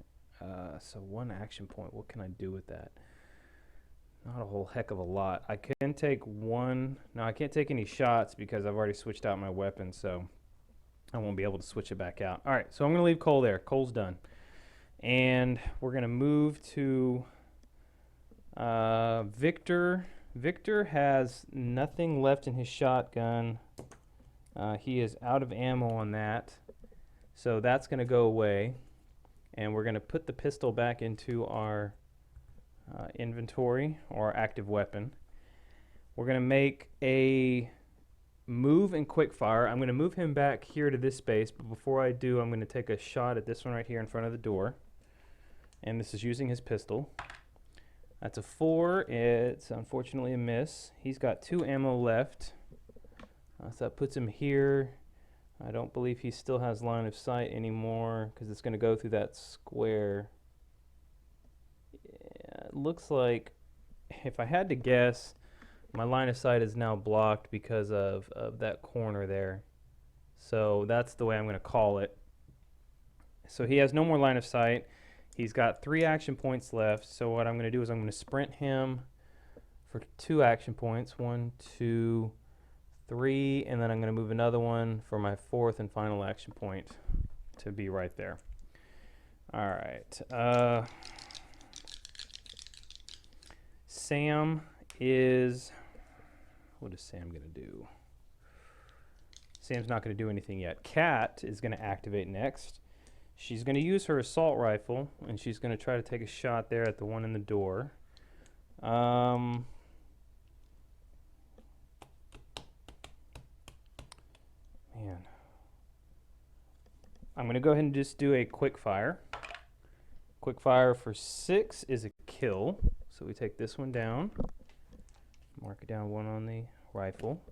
So 1 action point. What can I do with that? Not a whole heck of a lot. I can take 1. No, I can't take any shots because I've already switched out my weapon, so I won't be able to switch it back out. All right, so I'm going to leave Cole there. Cole's done. And we're going to move to Victor. Victor has nothing left in his shotgun. He is out of ammo on that. So that's going to go away. And we're going to put the pistol back into our inventory or active weapon. We're going to make a move and quick fire. I'm going to move him back here to this space, but before I do, I'm going to take a shot at this one right here in front of the door. And this is using his pistol. That's a 4. It's unfortunately a miss. He's got 2 ammo left. So that puts him here. I don't believe he still has line of sight anymore because it's going to go through that square. Yeah, it looks like, if I had to guess, my line of sight is now blocked because of that corner there. So that's the way I'm going to call it. So he has no more line of sight. He's got 3 action points left. So what I'm going to do is I'm going to sprint him for 2 action points. 1, 2, 3, and then I'm going to move another one for my 4th and final action point to be right there. All right. Sam is... What is Sam going to do? Sam's not going to do anything yet. Kat is going to activate next. She's going to use her assault rifle, and she's going to try to take a shot there at the one in the door. Man. I'm going to go ahead and just do a quick fire. Quick fire for 6 is a kill. So we take this one down. Mark it down 1 on the rifle.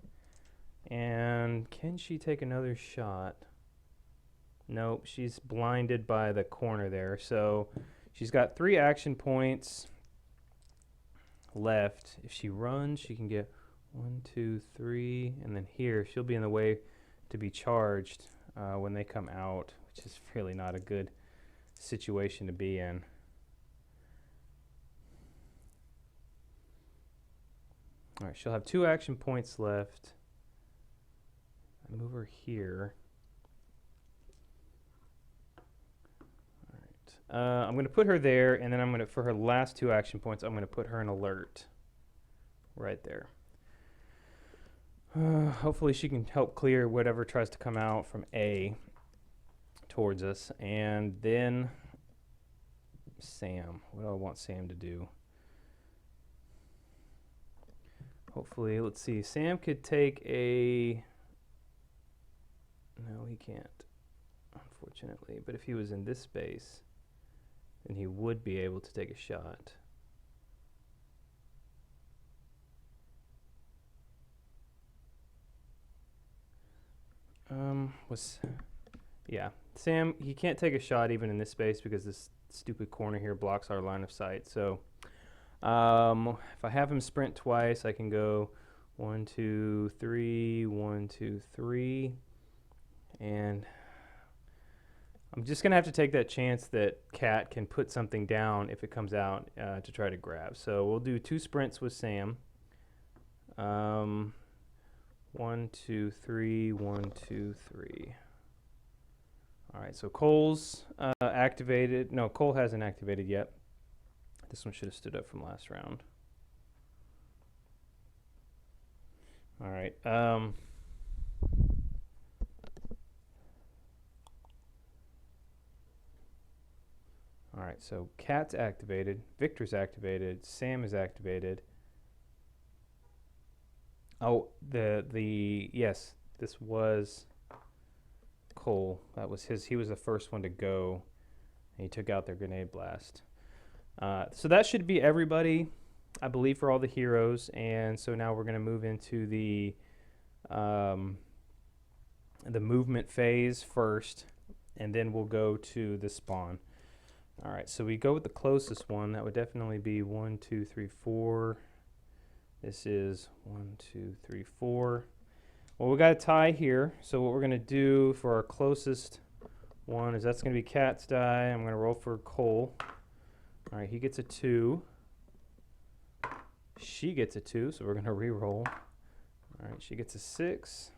And can she take another shot? Nope, she's blinded by the corner there. So she's got 3 action points left. If she runs, she can get 1, 2, 3, and then here she'll be in the way to be charged when they come out, which is really not a good situation to be in. All right, she'll have 2 action points left. I move her here. I'm going to put her there, and then I'm going to, for her last 2 action points, I'm going to put her in alert right there. Hopefully she can help clear whatever tries to come out from A towards us. And then Sam. What do I want Sam to do? Hopefully, let's see. Sam could take a... No, he can't, unfortunately. But if he was in this space, then he would be able to take a shot. Yeah, Sam, he can't take a shot even in this space because this stupid corner here blocks our line of sight. So if I have him sprint twice, I can go 1, 2, 3, 1, 2, 3, and I'm just gonna have to take that chance that Kat can put something down if it comes out to try to grab. So we'll do 2 sprints with Sam. 1, 2, 3, 1, 2, 3. All right, so Cole's activated. No, Cole hasn't activated yet. This one should have stood up from last round. All right. All right, so Kat's activated, Victor's activated, Sam is activated. Oh, yes, this was Cole. That was his. He was the first one to go, and he took out their grenade blast. So that should be everybody, I believe, for all the heroes. And so now we're going to move into the movement phase first, and then we'll go to the spawn. All right, so we go with the closest one. That would definitely be 1, 2, 3, 4. This is 1, 2, 3, 4. Well, we got a tie here. So what we're going to do for our closest 1 is that's going to be Cat's die. I'm going to roll for Cole. All right, he gets a 2. She gets a 2, so we're going to re-roll. All right, she gets a 6,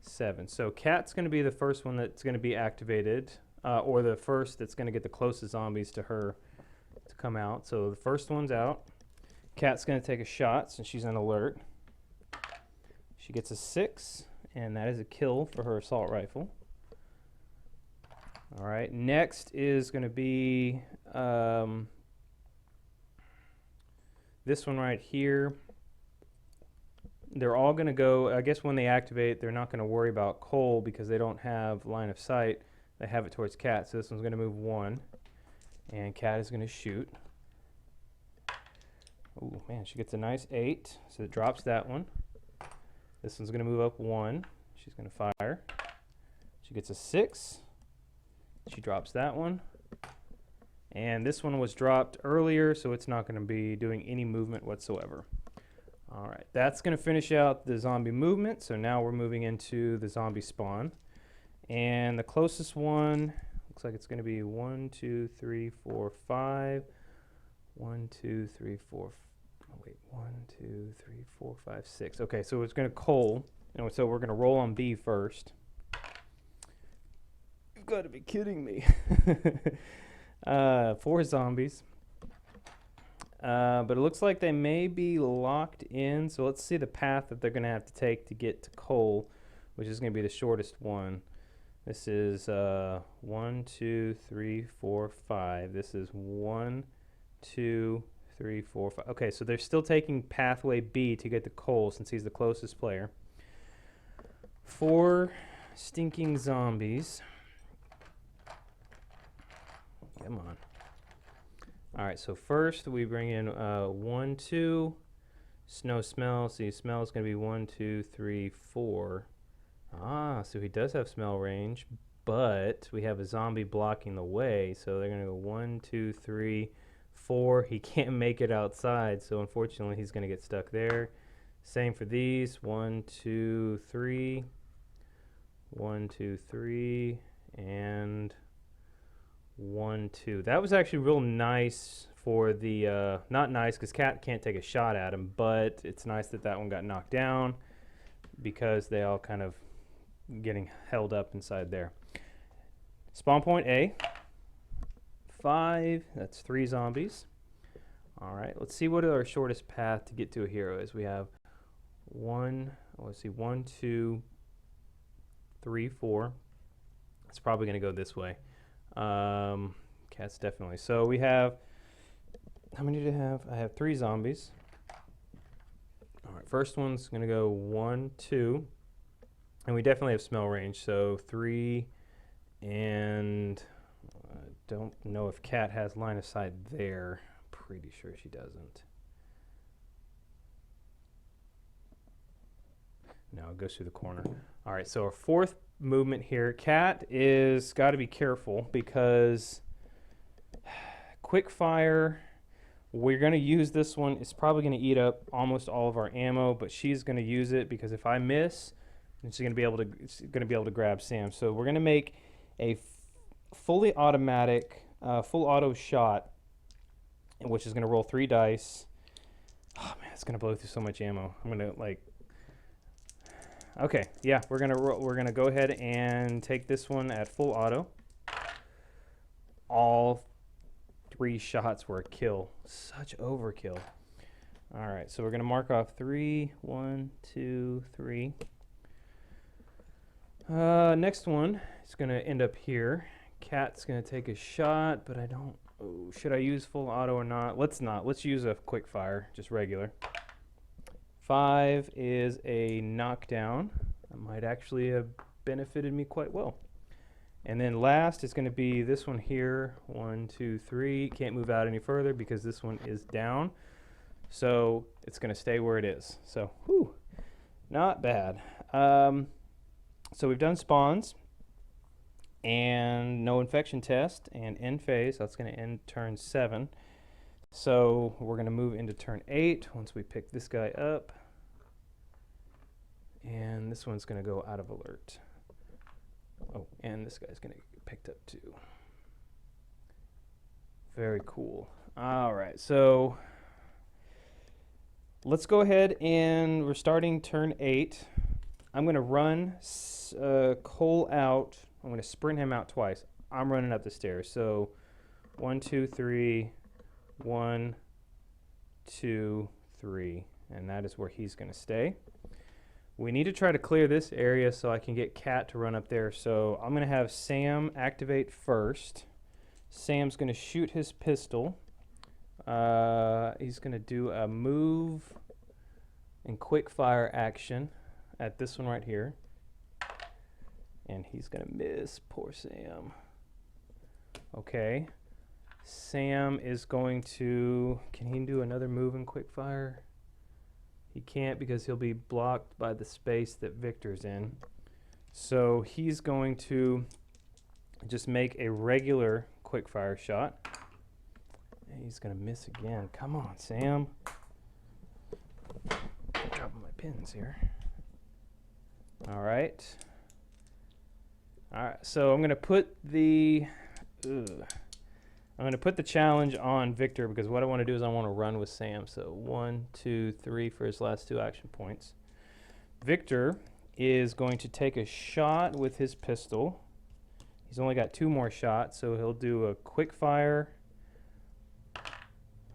7. So Cat's going to be the first one that's going to be activated, or the first that's going to get the closest zombies to her to come out. So the first one's out. Cat's going to take a shot since she's on alert. She gets a 6, and that is a kill for her assault rifle. All right, next is going to be this one right here. They're all going to go, I guess when they activate, they're not going to worry about Cole because they don't have line of sight. They have it towards Cat, so this one's going to move 1, and Cat is going to shoot. Oh man, she gets a nice 8, so it drops that one. This one's going to move up 1. She's going to fire. She gets a 6. She drops that one. And this one was dropped earlier, so it's not going to be doing any movement whatsoever. All right, that's going to finish out the zombie movement. So now we're moving into the zombie spawn. And the closest one looks like it's going to be 1, 2, 3, 4, 5. 1, 2, 3, 4. Oh, wait, 1, 2, 3, 4, 5, 6. Okay, so it's going to Cole. And so we're going to roll on B first. You've got to be kidding me. 4 zombies. But it looks like they may be locked in. So let's see the path that they're going to have to take to get to Cole, which is going to be the shortest one. This is 1, 2, 3, 4, 5. This is 1, 2, 3, 4, 5. Okay, so they're still taking pathway B to get to Cole since he's the closest player. 4 stinking zombies. Come on. All right, so first we bring in 1, 2. Snow smell. See, smell is going to be 1, 2, 3, 4. Ah, so he does have smell range, but we have a zombie blocking the way, so they're going to go 1, 2, 3, 4. He can't make it outside, so unfortunately he's going to get stuck there. Same for these. 1, 2, 3. 1, 2, 3, and 1, 2. That was actually real nice for the, not nice because Cat can't take a shot at him, but it's nice that that one got knocked down because they all kind of getting held up inside there. Spawn point A. 5, that's 3 zombies. All right, let's see what our shortest path to get to a hero is. We have 1, let's see, 1, 2, 3, 4. It's probably going to go this way. Cats definitely. So we have, how many do I have? I have 3 zombies. All right, first one's going to go 1, 2. And we definitely have smell range. So 3, and I don't know if Cat has line of sight there. Pretty sure she doesn't. No, it goes through the corner. All right, so our 4th movement here. Cat is got to be careful because quick fire, we're going to use this one. It's probably going to eat up almost all of our ammo, but she's going to use it because if I miss, then she's going to be able to grab Sam. So we're going to make a fully automatic, full auto shot, which is going to roll 3 dice. Oh man, it's going to blow through so much ammo. I'm going to like. Okay, yeah, we're gonna go ahead and take this one at full auto. All 3 shots were a kill. Such overkill. All right, so we're gonna mark off 3. 1, 2, 3. Next one is gonna end up here. Cat's gonna take a shot, but I don't. Oh, should I use full auto or not? Let's not. Let's use a quick fire, just regular. 5 is a knockdown. That might actually have benefited me quite well. And then last is going to be this one here. 1, 2, 3. Can't move out any further because this one is down. So it's going to stay where it is. So, whew, not bad. So we've done spawns and no infection test and end phase. That's going to end turn 7. So we're going to move into turn 8 once we pick this guy up. And this one's going to go out of alert. Oh, and this guy's gonna get picked up too. Very cool. All right, so let's go ahead and we're starting turn 8. I'm gonna run Cole out. I'm gonna sprint him out twice. I'm running up the stairs. So 1, 2, 3, 1, 2, 3, and that is where he's gonna stay. We need to try to clear this area so I can get Cat to run up there. So I'm going to have Sam activate first. Sam's going to shoot his pistol. He's going to do a move and quick fire action at this one right here. And he's going to miss. Poor Sam. Okay. Sam is going to... Can he do another move and quick fire? He can't because he'll be blocked by the space that Victor's in. So he's going to just make a regular quick fire shot. And he's going to miss again. Come on, Sam. I'm dropping my pins here. All right. All right, so I'm going to put the... I'm going to put the challenge on Victor because what I want to do is I want to run with Sam. So 1, 2, 3 for his last 2 action points. Victor is going to take a shot with his pistol. He's only got 2 more shots, so he'll do a quick fire.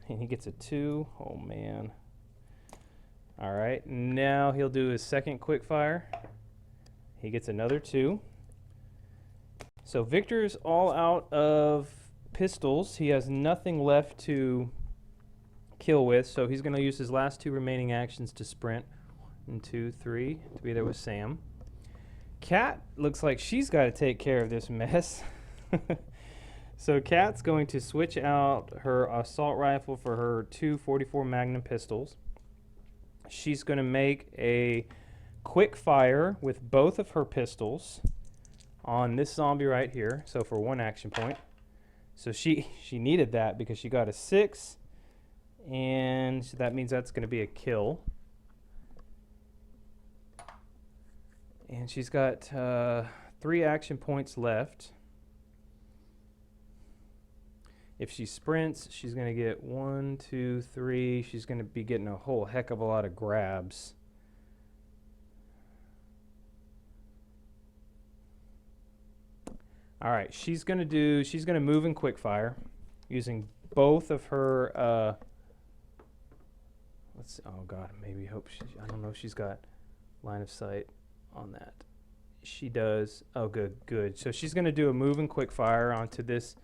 And he gets a 2. Oh, man. All right, now he'll do his second quick fire. He gets another 2. So Victor's all out of pistols. He has nothing left to kill with, so he's going to use his last 2 remaining actions to sprint. 1, 2, 3 to be there with Sam. Cat looks like she's got to take care of this mess. So Cat's going to switch out her assault rifle for her 2 44 Magnum pistols. She's going to make a quick fire with both of her pistols on this zombie right here, so for 1 action point. So she needed that because she got a 6, and that means that's going to be a kill. And she's got 3 action points left. If she sprints, she's going to get 1, 2, 3. She's going to be getting a whole heck of a lot of grabs. All right, she's going to move in quick fire using both of her, oh God, maybe hope I don't know if she's got line of sight on that. She does. Oh, good. So she's going to do a move and quick fire onto this,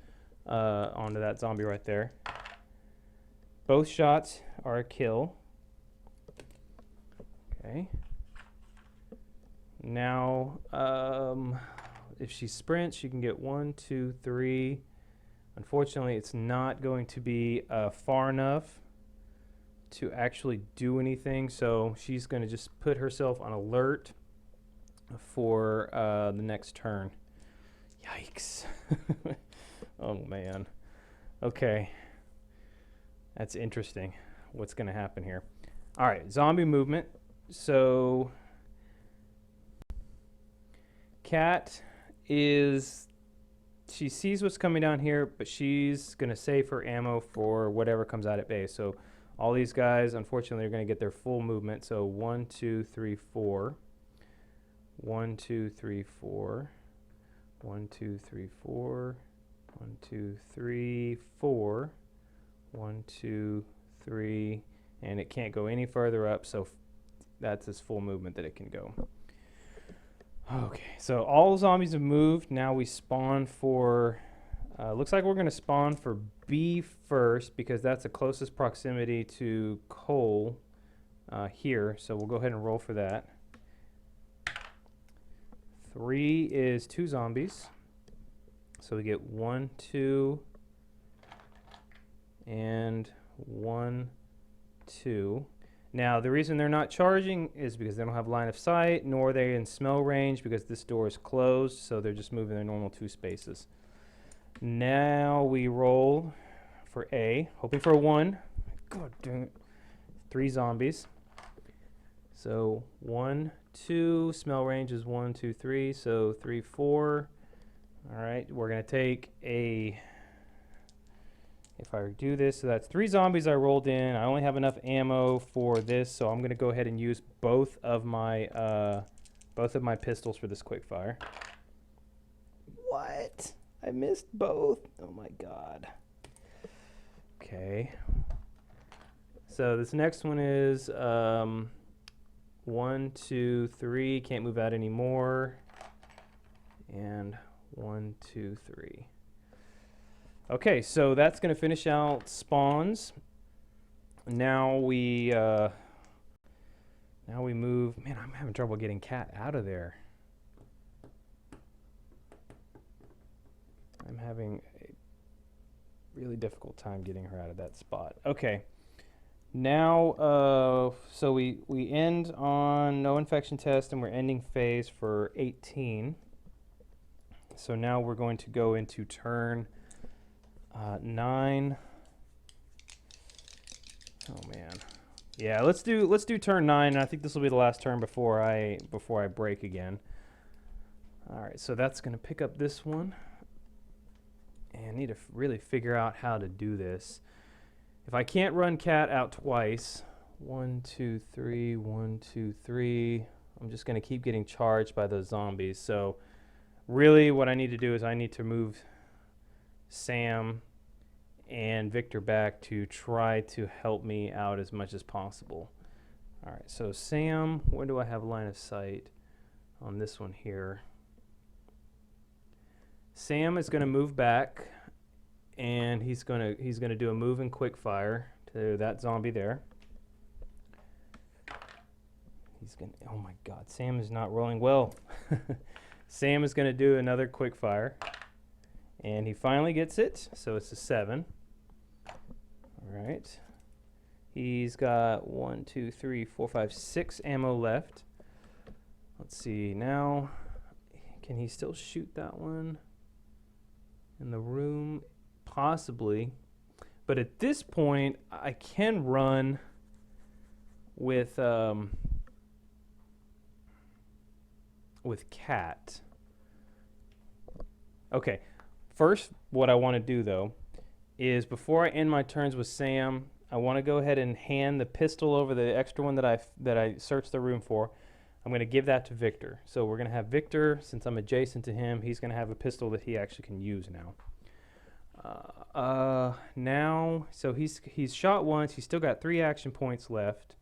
onto that zombie right there. Both shots are a kill. Okay. Now, if she sprints, she can get 1, 2, 3. Unfortunately, it's not going to be far enough to actually do anything, so she's going to just put herself on alert for the next turn. Yikes. Oh, man. Okay. That's interesting. What's going to happen here? All right, zombie movement. So Cat she sees what's coming down here, but she's going to save her ammo for whatever comes out at base. So all these guys, unfortunately, are going to get their full movement. So 1, 2, 3, 4. 1, 2, 3, 4. 1, 2, 3, 4. 1, 2, 3, 4. 1, 2, 3. And it can't go any further up, so that's its full movement that it can go. Okay, so all zombies have moved. Now we spawn for, looks like we're going to spawn for B first because that's the closest proximity to Cole here. So we'll go ahead and roll for that. 3 is 2 zombies. So we get 1, 2, and 1, 2. Now, the reason they're not charging is because they don't have line of sight, nor are they in smell range because this door is closed, so they're just moving their normal 2 spaces. Now we roll for A, hoping for a 1. God dang it. 3 zombies. So 1, 2. Smell range is 1, 2, 3. So 3, 4. All right, we're going to take a... If I do this, so that's 3 zombies I rolled in. I only have enough ammo for this, so I'm going to go ahead and use both of my pistols for this quick fire. What? I missed both. Oh my god. Okay. So this next one is 1, 2, 3. Can't move out anymore. And 1, 2, 3. Okay, so that's going to finish out spawns. Now we move. Man, I'm having trouble getting Cat out of there. I'm having a really difficult time getting her out of that spot. Okay. Now, so we end on no infection test, and we're ending phase for 18. So now we're going to go into turn 9. Oh man, yeah. Let's do turn 9. And I think this will be the last turn before I break again. All right, so that's gonna pick up this one, and I need to really figure out how to do this. If I can't run Cat out twice, 1, 2, 3, 1, 2, 3. I'm just gonna keep getting charged by those zombies. So really, what I need to do is I need to move Sam and Victor back to try to help me out as much as possible. All right, so Sam, where do I have line of sight on this one here? Sam is going to move back, and he's going to do a move and quick fire to that zombie there. He's going to, oh my god, Sam is not rolling well. Sam is going to do another quick fire, and he finally gets it, so it's a 7. All right. He's got 1, 2, 3, 4, 5, 6 ammo left. Let's see. Now, can he still shoot that one in the room? Possibly. But at this point, I can run with Cat. Okay. First, what I want to do though is before I end my turns with Sam, I want to go ahead and hand the pistol over, the extra one that I searched the room for. I'm going to give that to Victor. So we're going to have Victor, since I'm adjacent to him, he's going to have a pistol that he actually can use now. Now, so he's shot once. He's still got 3 action points left.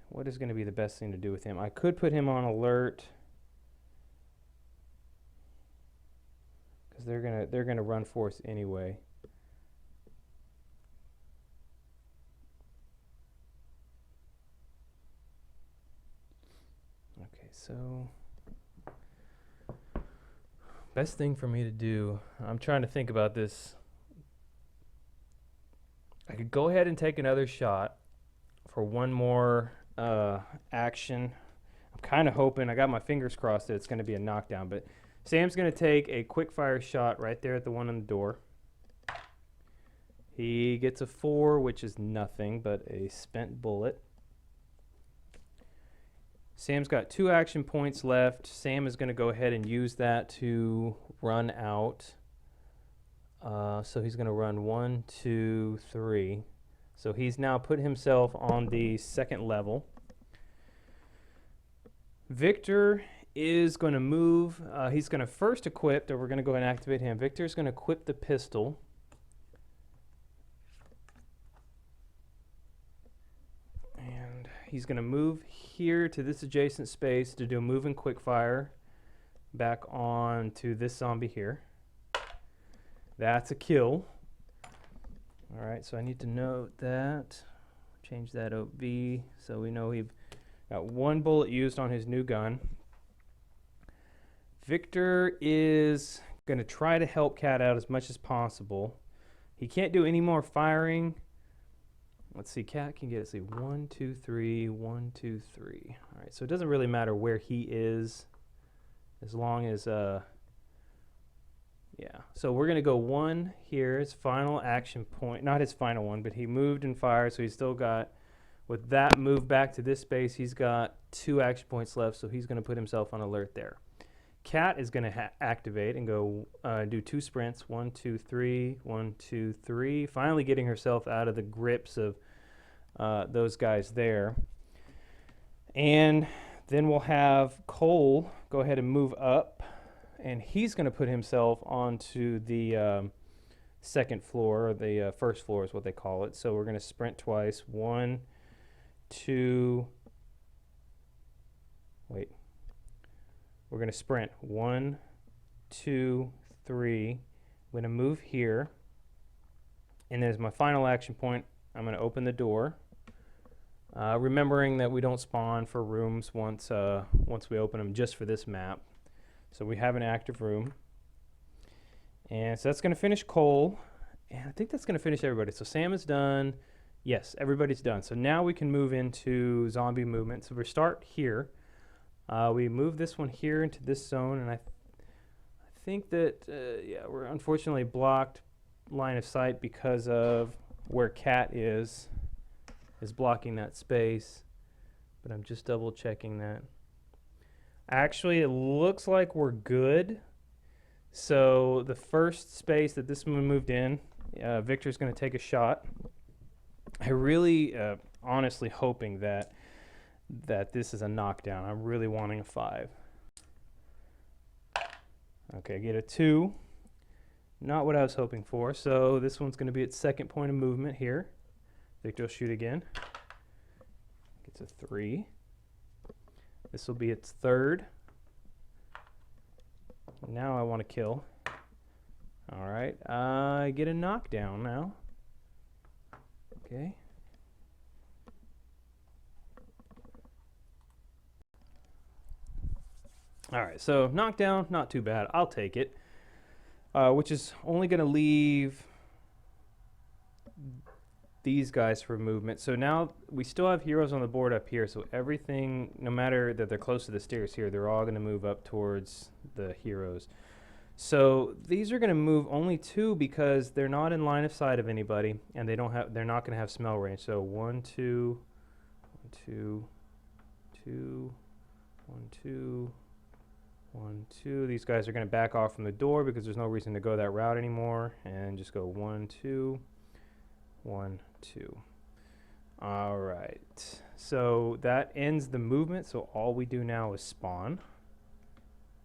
What is going to be the best thing to do with him? I could put him on alert, because they're gonna run for us anyway. Okay, so best thing for me to do, I'm trying to think about this. I could go ahead and take another shot for one more action. I'm kind of hoping, I got my fingers crossed that it's going to be a knockdown, but Sam's going to take a quick fire shot right there at the one on the door. He gets a 4, which is nothing but a spent bullet. Sam's got 2 action points left. Sam is going to go ahead and use that to run out. So he's going to run 1, 2, 3. So he's now put himself on the 2nd level. Victor is going to move. He's going to first equip, or we're going to go ahead and activate him. Victor's going to equip the pistol. And he's going to move here to this adjacent space to do a move and quick fire back on to this zombie here. That's a kill. All right, so I need to note that. Change that OB so we know we've got 1 bullet used on his new gun. Victor is going to try to help Cat out as much as possible. He can't do any more firing. Let's see, Cat can get, let's see, 1, 2, 3, 1, 2, 3. All right, so it doesn't really matter where he is as long as, yeah. So we're going to go 1 here, his final action point. Not his final one, but he moved and fired, so he's still got with that move back to this space, he's got 2 action points left, so he's going to put himself on alert there. Cat is going to activate and go do 2 sprints. 1, 2, 3. 1, 2, 3. Finally getting herself out of the grips of those guys there. And then we'll have Cole go ahead and move up, and he's going to put himself onto the second floor, or the first floor is what they call it. So we're going to sprint twice. 1, 2. Wait. We're going to sprint 1, 2, 3. I'm going to move here, and as my final action point, I'm going to open the door. Remembering that we don't spawn for rooms once we open them, just for this map. So we have an active room. And so that's going to finish Cole. And I think that's going to finish everybody. So Sam is done. Yes, everybody's done. So now we can move into zombie movement. So we start here. We move this one here into this zone. And I think that, yeah, we're unfortunately blocked line of sight because of where Cat is blocking that space, but I'm just double checking that. Actually, it looks like we're good. So the first space that this one moved in, Victor's going to take a shot. I really, honestly hoping that this is a knockdown. I'm really wanting a 5. Okay, get a 2. Not what I was hoping for. So this one's going to be its second point of movement here. Victor will shoot again. Gets a 3. This will be its third. Now I want to kill. All right, I get a knockdown now. Okay. All right, so knockdown, not too bad. I'll take it. Which is only going to leave these guys for movement. So now we still have heroes on the board up here, so everything, no matter that they're close to the stairs here, they're all going to move up towards the heroes. So these are going to move only 2 because they're not in line of sight of anybody, and they're not going to have smell range. So 1, 2, 1, 2, 2, 1, 2, 1, 2. These guys are going to back off from the door because there's no reason to go that route anymore, and just go 1, 2, 1, 2. All right, so that ends the movement. So all we do now is spawn.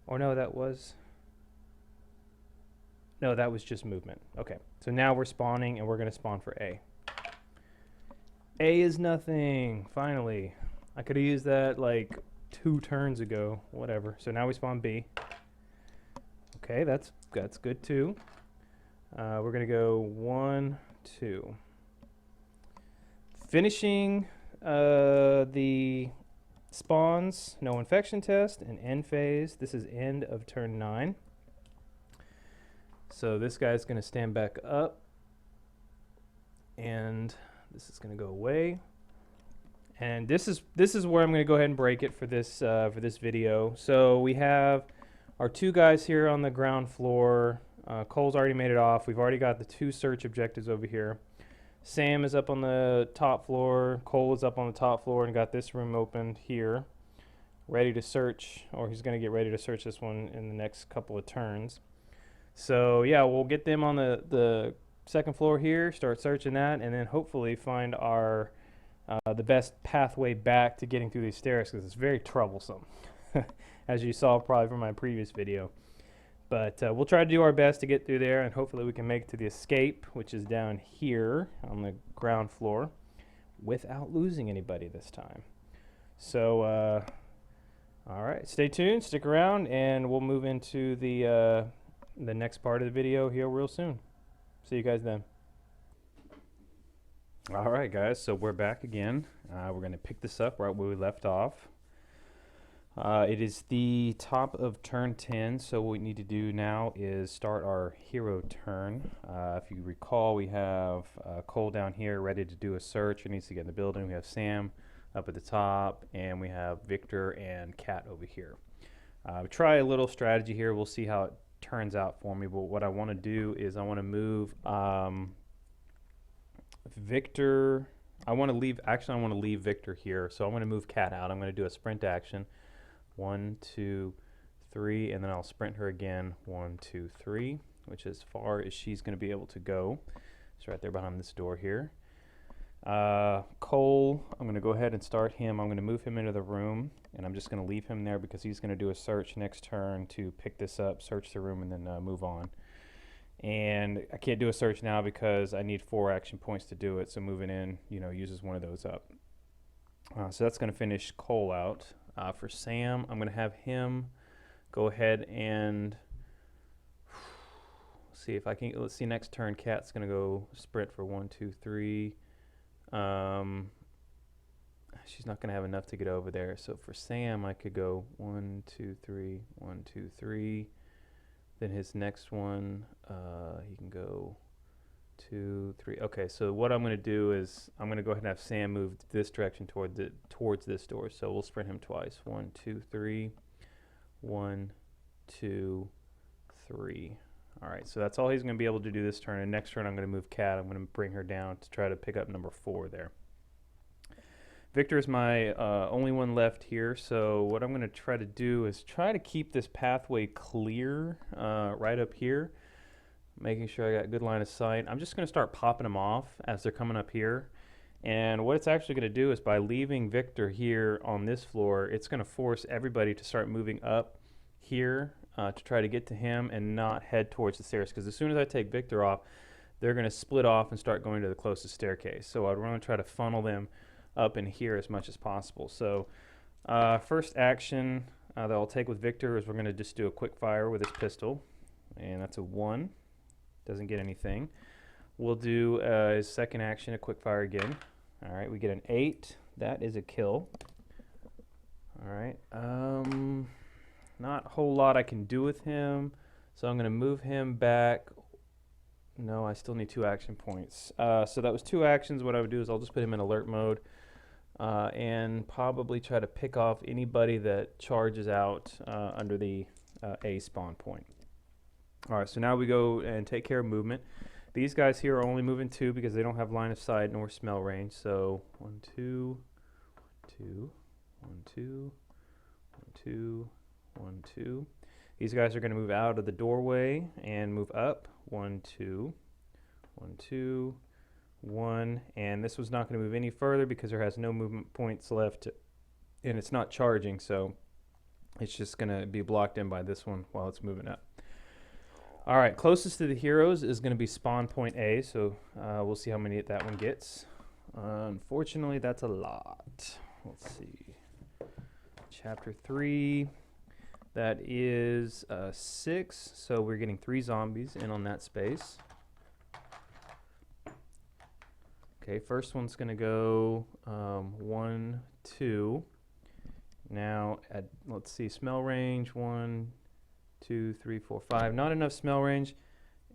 Or no, that was just movement. Okay, so now we're spawning, and we're going to spawn for A. A is nothing. Finally, I could have used that like 2 turns ago. Whatever. So now we spawn B. Okay, that's good too. We're going to go 1, 2. Finishing the spawns, no infection test, and end phase. This is end of turn 9. So this guy's going to stand back up, and this is going to go away. And this is where I'm going to go ahead and break it for this video. So we have our 2 guys here on the ground floor. Cole's already made it off. We've already got the 2 search objectives over here. Sam is up on the top floor. Cole is up on the top floor and got this room opened here, ready to search, or he's going to get ready to search this one in the next couple of turns. So yeah, we'll get them on the second floor here, start searching that, and then hopefully find our the best pathway back to getting through these stairs, because it's very troublesome, as you saw probably from my previous video. But we'll try to do our best to get through there, and hopefully we can make it to the escape, which is down here on the ground floor, without losing anybody this time. So, all right, stay tuned, stick around, and we'll move into the next part of the video here real soon. See you guys then. All right, guys, so we're back again. We're going to pick this up right where we left off. It is the top of turn 10, so what we need to do now is start our hero turn. If you recall, we have Cole down here ready to do a search. He needs to get in the building. We have Sam up at the top, and we have Victor and Kat over here. Try a little strategy here. We'll see how it turns out for me, but what I want to do is I want to move Victor I want to leave, actually I want to leave Victor here, so I'm going to move Cat out. I'm going to do a sprint action. 1, 2, 3, and then I'll sprint her again. 1, 2, 3, which is as far as she's going to be able to go. It's right there behind this door here. Cole, I'm going to go ahead and start him. I'm going to move him into the room, and I'm just going to leave him there because he's going to do a search next turn to pick this up, search the room, and then move on. And I can't do a search now because I need 4 action points to do it, so moving in, uses one of those up. So that's going to finish Cole out. For Sam, I'm going to have him go ahead and see if I can. Let's see, next turn, Cat's going to go sprint for 1, 2, 3. She's not going to have enough to get over there. So for Sam, I could go 1, 2, 3, 1, 2, 3. Then his next one, he can go 2, 3. Okay, so what I'm going to do is I'm going to go ahead and have Sam move this direction towards this door. So we'll sprint him twice. 1, 2, 3. 1, 2, 3. All right, so that's all he's going to be able to do this turn. And next turn, I'm going to move Cat. I'm going to bring her down to try to pick up number 4 there. Victor is my only one left here, so what I'm going to try to do is try to keep this pathway clear right up here, making sure I got good line of sight. I'm just going to start popping them off as they're coming up here. And what it's actually going to do is by leaving Victor here on this floor, it's going to force everybody to start moving up here to try to get to him and not head towards the stairs. Because as soon as I take Victor off, they're going to split off and start going to the closest staircase. So I'd want to try to funnel them up in here as much as possible. So first action that I'll take with Victor is we're going to just do a quick fire with his pistol. And that's a 1. Doesn't get anything. We'll do his second action, a quick fire again. All right, we get an 8. That is a kill. All right. Not a whole lot I can do with him, so I'm going to move him back. No, I still need 2 action points. So that was 2 actions. What I would do is I'll just put him in alert mode and probably try to pick off anybody that charges out under the A spawn point. All right, so now we go and take care of movement. These guys here are only moving 2 because they don't have line of sight nor smell range. So 1, 2, 2, 1, 2, 1, 2, 1, 2. These guys are going to move out of the doorway and move up. 1, 2, 1, 2, 1. And this was not going to move any further because there has no movement points left, and it's not charging, so it's just going to be blocked in by this one while it's moving up. All right, closest to the heroes is going to be spawn point A, so we'll see how many that one gets. Unfortunately, that's a lot. Let's see. Chapter 3, that is 6, so we're getting 3 zombies in on that space. Okay, first one's going to go 1, 2. Now, let's see, smell range 1, 2, 3, 4, 5. Not enough smell range.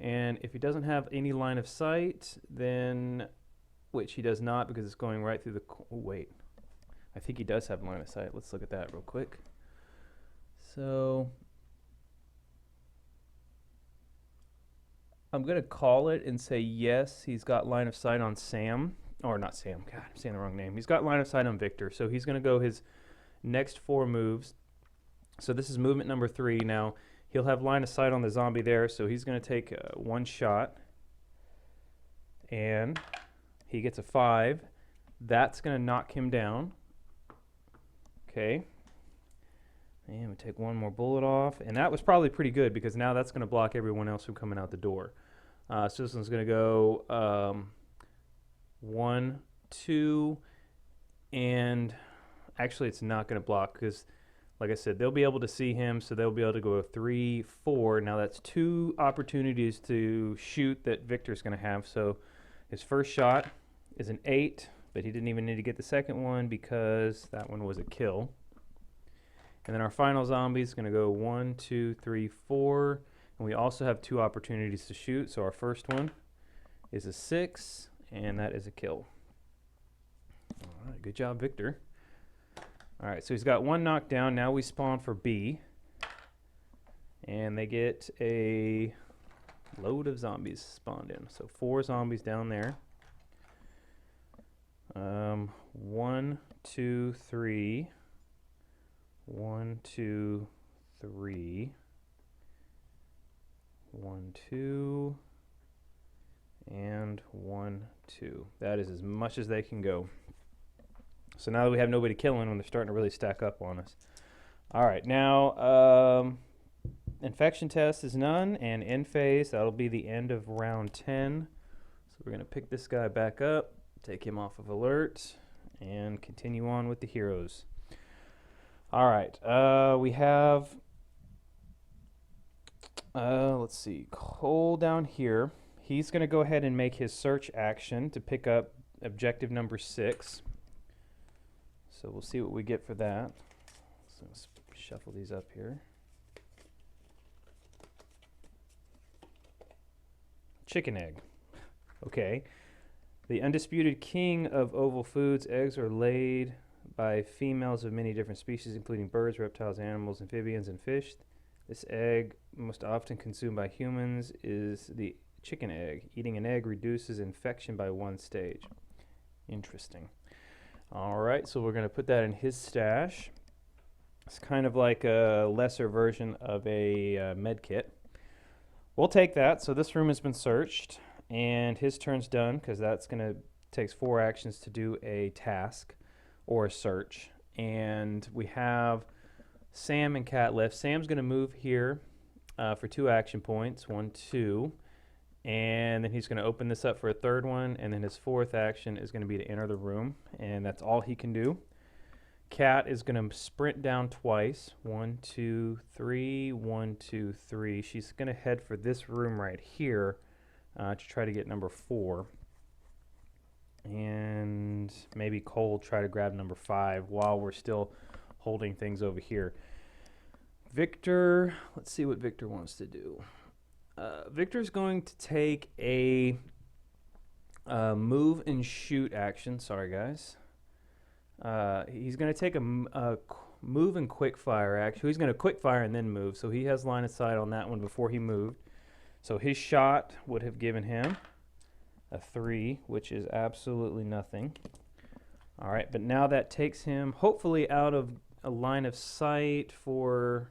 And if he doesn't have any line of sight, then, which he does not because it's going right through the, oh, wait. I think he does have line of sight. Let's look at that real quick. So, I'm going to call it and say yes, he's got line of sight on Sam. Or not Sam, God, I'm saying the wrong name. He's got line of sight on Victor. So he's going to go his next 4 moves. So this is movement number 3. Now, he'll have line of sight on the zombie there, so he's going to take 1 shot. And he gets a 5. That's going to knock him down. Okay. And we take 1 more bullet off. And that was probably pretty good because now that's going to block everyone else from coming out the door. So this one's going to go 1, 2, and actually it's not going to block because, like I said, they'll be able to see him, so they'll be able to go 3, 4. Now that's 2 opportunities to shoot that Victor's going to have. So his first shot is an 8, but he didn't even need to get the second one because that one was a kill. And then our final zombie is going to go 1, 2, 3, 4. And we also have 2 opportunities to shoot. So our first one is a 6, and that is a kill. All right, good job, Victor. All right, so he's got 1 knockdown. Now we spawn for B. And they get a load of zombies spawned in. So 4 zombies down there. 1, 2, 3. 1, 2, 3. 1, 2. And 1, 2. That is as much as they can go. So now that we have nobody killing them, they're starting to really stack up on us. All right, now infection test is none, and end phase, that'll be the end of round 10. So we're going to pick this guy back up, take him off of alert, and continue on with the heroes. All right, we have, let's see, Cole down here. He's going to go ahead and make his search action to pick up objective number 6. So we'll see what we get for that. So let's shuffle these up here. Chicken egg. Okay. The undisputed king of oval foods, eggs are laid by females of many different species, including birds, reptiles, animals, amphibians, and fish. This egg, most often consumed by humans, is the chicken egg. Eating an egg reduces infection by 1 stage. Interesting. All right, so we're going to put that in his stash. It's kind of like a lesser version of a med kit. We'll take that. So this room has been searched, and his turn's done because that's going to takes 4 actions to do a task or a search. And we have Sam and Kat left. Sam's going to move here for 2 action points, 1, 2. And then he's going to open this up for a 3rd one, and then his 4th action is going to be to enter the room, and that's all he can do. Cat is going to sprint down twice. 1, 2, 3, 1, 2, 3. She's going to head for this room right here to try to get number 4. And maybe Cole will try to grab number 5 while we're still holding things over here. Victor, let's see what Victor wants to do. Victor's going to take a move and shoot action. Sorry, guys. He's going to take a move and quick fire action. He's going to quick fire and then move. So he has line of sight on that one before he moved. So his shot would have given him a 3, which is absolutely nothing. All right, but now that takes him hopefully out of a line of sight for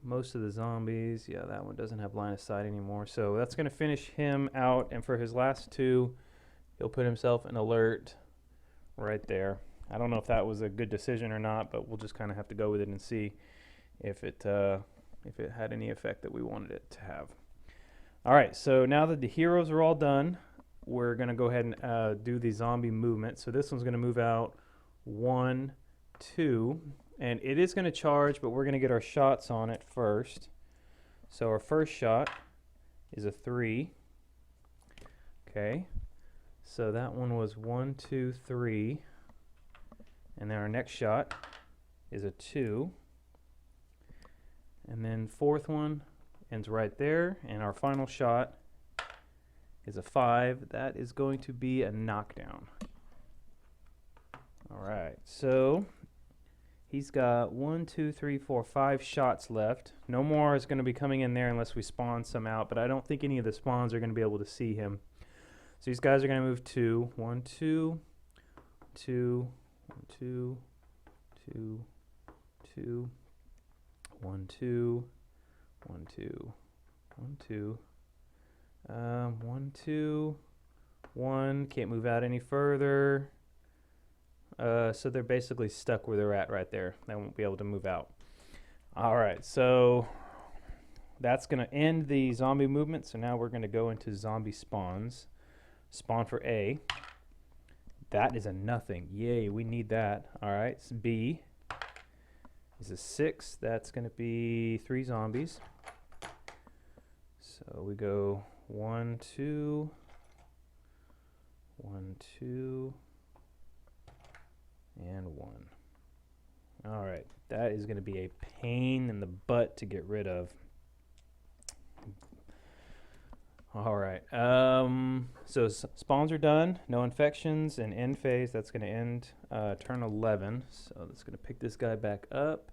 most of the zombies. Yeah, that one doesn't have line of sight anymore. So that's going to finish him out. And for his last 2, he'll put himself in alert right there. I don't know if that was a good decision or not, but we'll just kind of have to go with it and see if it had any effect that we wanted it to have. All right, so now that the heroes are all done, we're going to go ahead and do the zombie movement. So this one's going to move out 1, 2. And it is going to charge, but we're going to get our shots on it first. So our first shot is a 3. Okay. So that one was 1, 2, 3. And then our next shot is a 2. And then 4th one ends right there. And our final shot is a 5. That is going to be a knockdown. All right. So he's got 1, 2, 3, 4, 5 shots left. No more is going to be coming in there unless we spawn some out, but I don't think any of the spawns are going to be able to see him. So these guys are going to move 2. 1, 2, 2, 2, 2, 2, 1, 2, 1, 2, 1, 2, 1, 2, 1. Can't move out any further. So they're basically stuck where they're at right there. They won't be able to move out. All right, so that's going to end the zombie movement. So now we're going to go into zombie spawns. Spawn for A. That is a nothing. Yay, we need that. All right, so B is a 6. That's going to be 3 zombies. So we go 1, 2, 1, 2. And 1. All right, that is going to be a pain in the butt to get rid of. All right, so spawns are done, no infections, and end phase, that's going to end turn 11. So that's going to pick this guy back up.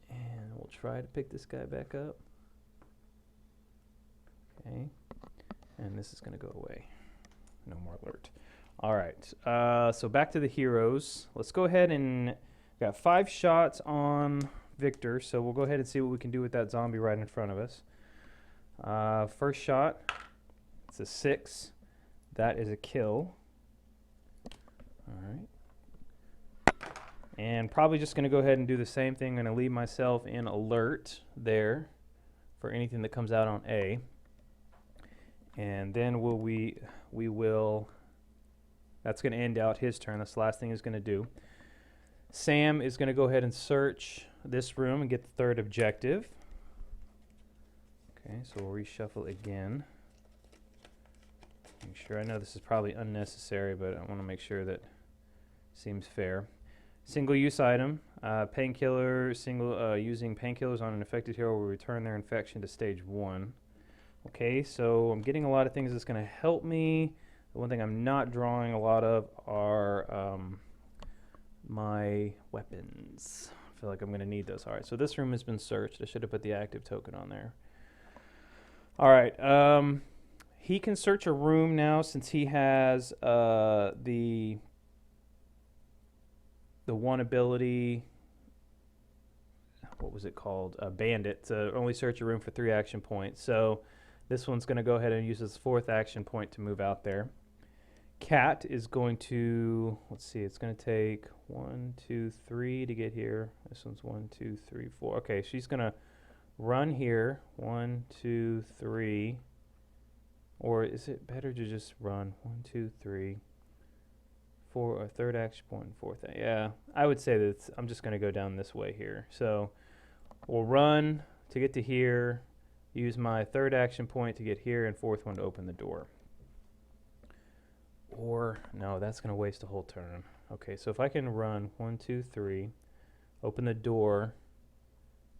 And we'll try to pick this guy back up. Okay, and this is going to go away. No more alert. All right. So back to the heroes. Let's go ahead and got 5 shots on Victor. So we'll go ahead and see what we can do with that zombie right in front of us. First shot. It's a 6. That is a kill. All right. And probably just going to go ahead and do the same thing. I'm going to leave myself in alert there for anything that comes out on A. And then we will, that's going to end out his turn. That's the last thing he's going to do. Sam is going to go ahead and search this room and get the third objective. Okay, so we'll reshuffle again. Make sure, I know this is probably unnecessary, but I want to make sure that seems fair. Single use item, painkiller, using painkillers on an affected hero will return their infection to stage 1. Okay, so I'm getting a lot of things that's going to help me. The one thing I'm not drawing a lot of are my weapons. I feel like I'm going to need those. All right, so this room has been searched. I should have put the active token on there. All right, he can search a room now since he has the one ability. What was it called? Bandit, to only search a room for 3 action points. So this one's going to go ahead and use his 4th action point to move out there. Cat is going to, let's see, it's going to take 1, 2, 3 to get here. This one's 1, 2, 3, 4. Okay, she's going to run here. 1, 2, 3. Or is it better to just run? 1, 2, 3, 4, a 3rd action point, 4th. Yeah, I would say that I'm just going to go down this way here. So we'll run to get to here, use my 3rd action point to get here, and 4th one to open the door. Or, no, that's going to waste a whole turn. Okay, so if I can run 1, 2, 3, open the door,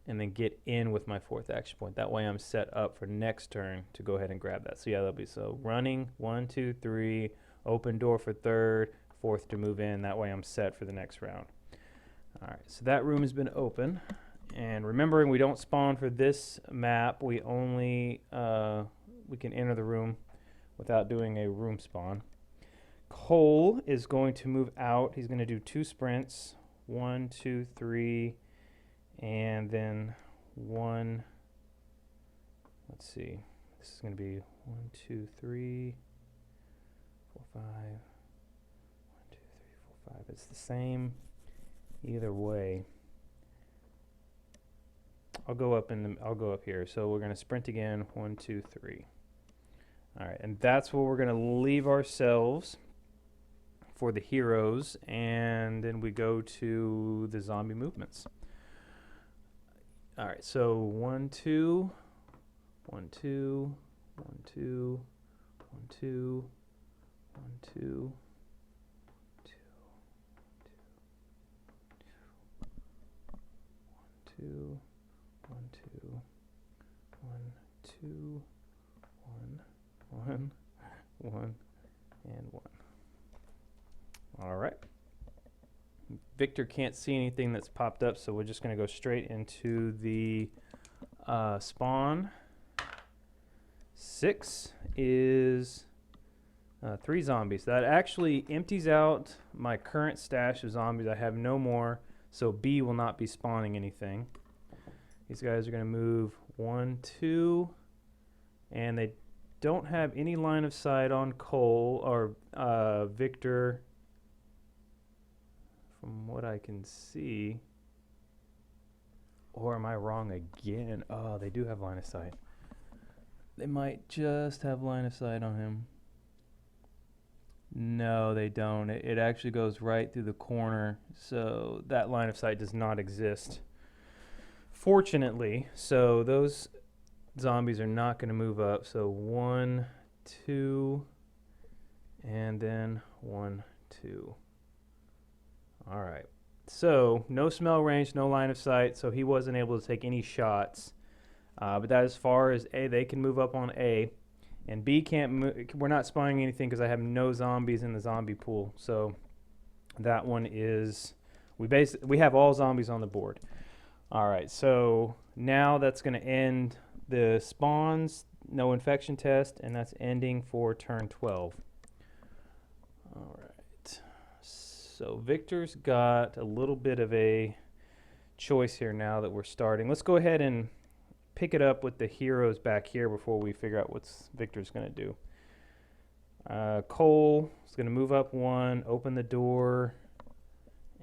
and then get in with my 4th action point. That way I'm set up for next turn to go ahead and grab that. So yeah, that'll be so running, 1, 2, 3, open door for 3rd, 4th to move in. That way I'm set for the next round. All right, so that room has been open. And remembering we don't spawn for this map, we only, we can enter the room without doing a room spawn. Cole is going to move out. He's going to do 2 sprints, 1, 2, 3, and then 1. Let's see. This is going to be 1, 2, 3, 4, 5. 1, 2, 3, 4, 5. It's the same either way. I'll go up here. So we're going to sprint again. 1, 2, 3. All right, and that's where we're going to leave ourselves for the heroes, and then we go to the zombie movements. All right, so 1, 2, 1, 2, 1, 2, 1, 2, 1, 2, 2, 1, 2, 1, 2, 1, 1, and 1. All right. Victor can't see anything that's popped up, so we're just going to go straight into the spawn. 6 is 3 zombies. That actually empties out my current stash of zombies. I have no more, so B will not be spawning anything. These guys are going to move 1, 2, and they don't have any line of sight on Cole or Victor. From what I can see, or am I wrong again? Oh, they do have line of sight. They might just have line of sight on him. No, they don't. It actually goes right through the corner, so that line of sight does not exist. Fortunately, so those zombies are not going to move up. So 1, 2, and then 1, 2. All right, so no smell range, no line of sight, so he wasn't able to take any shots. But that as far as A, they can move up on A, and B can't move. We're not spawning anything because I have no zombies in the zombie pool. So that one is, we have all zombies on the board. All right, so now that's going to end the spawns, no infection test, and that's ending for turn 12. All right. So Victor's got a little bit of a choice here now that we're starting. Let's go ahead and pick it up with the heroes back here before we figure out what Victor's going to do. Cole is going to move up one, open the door,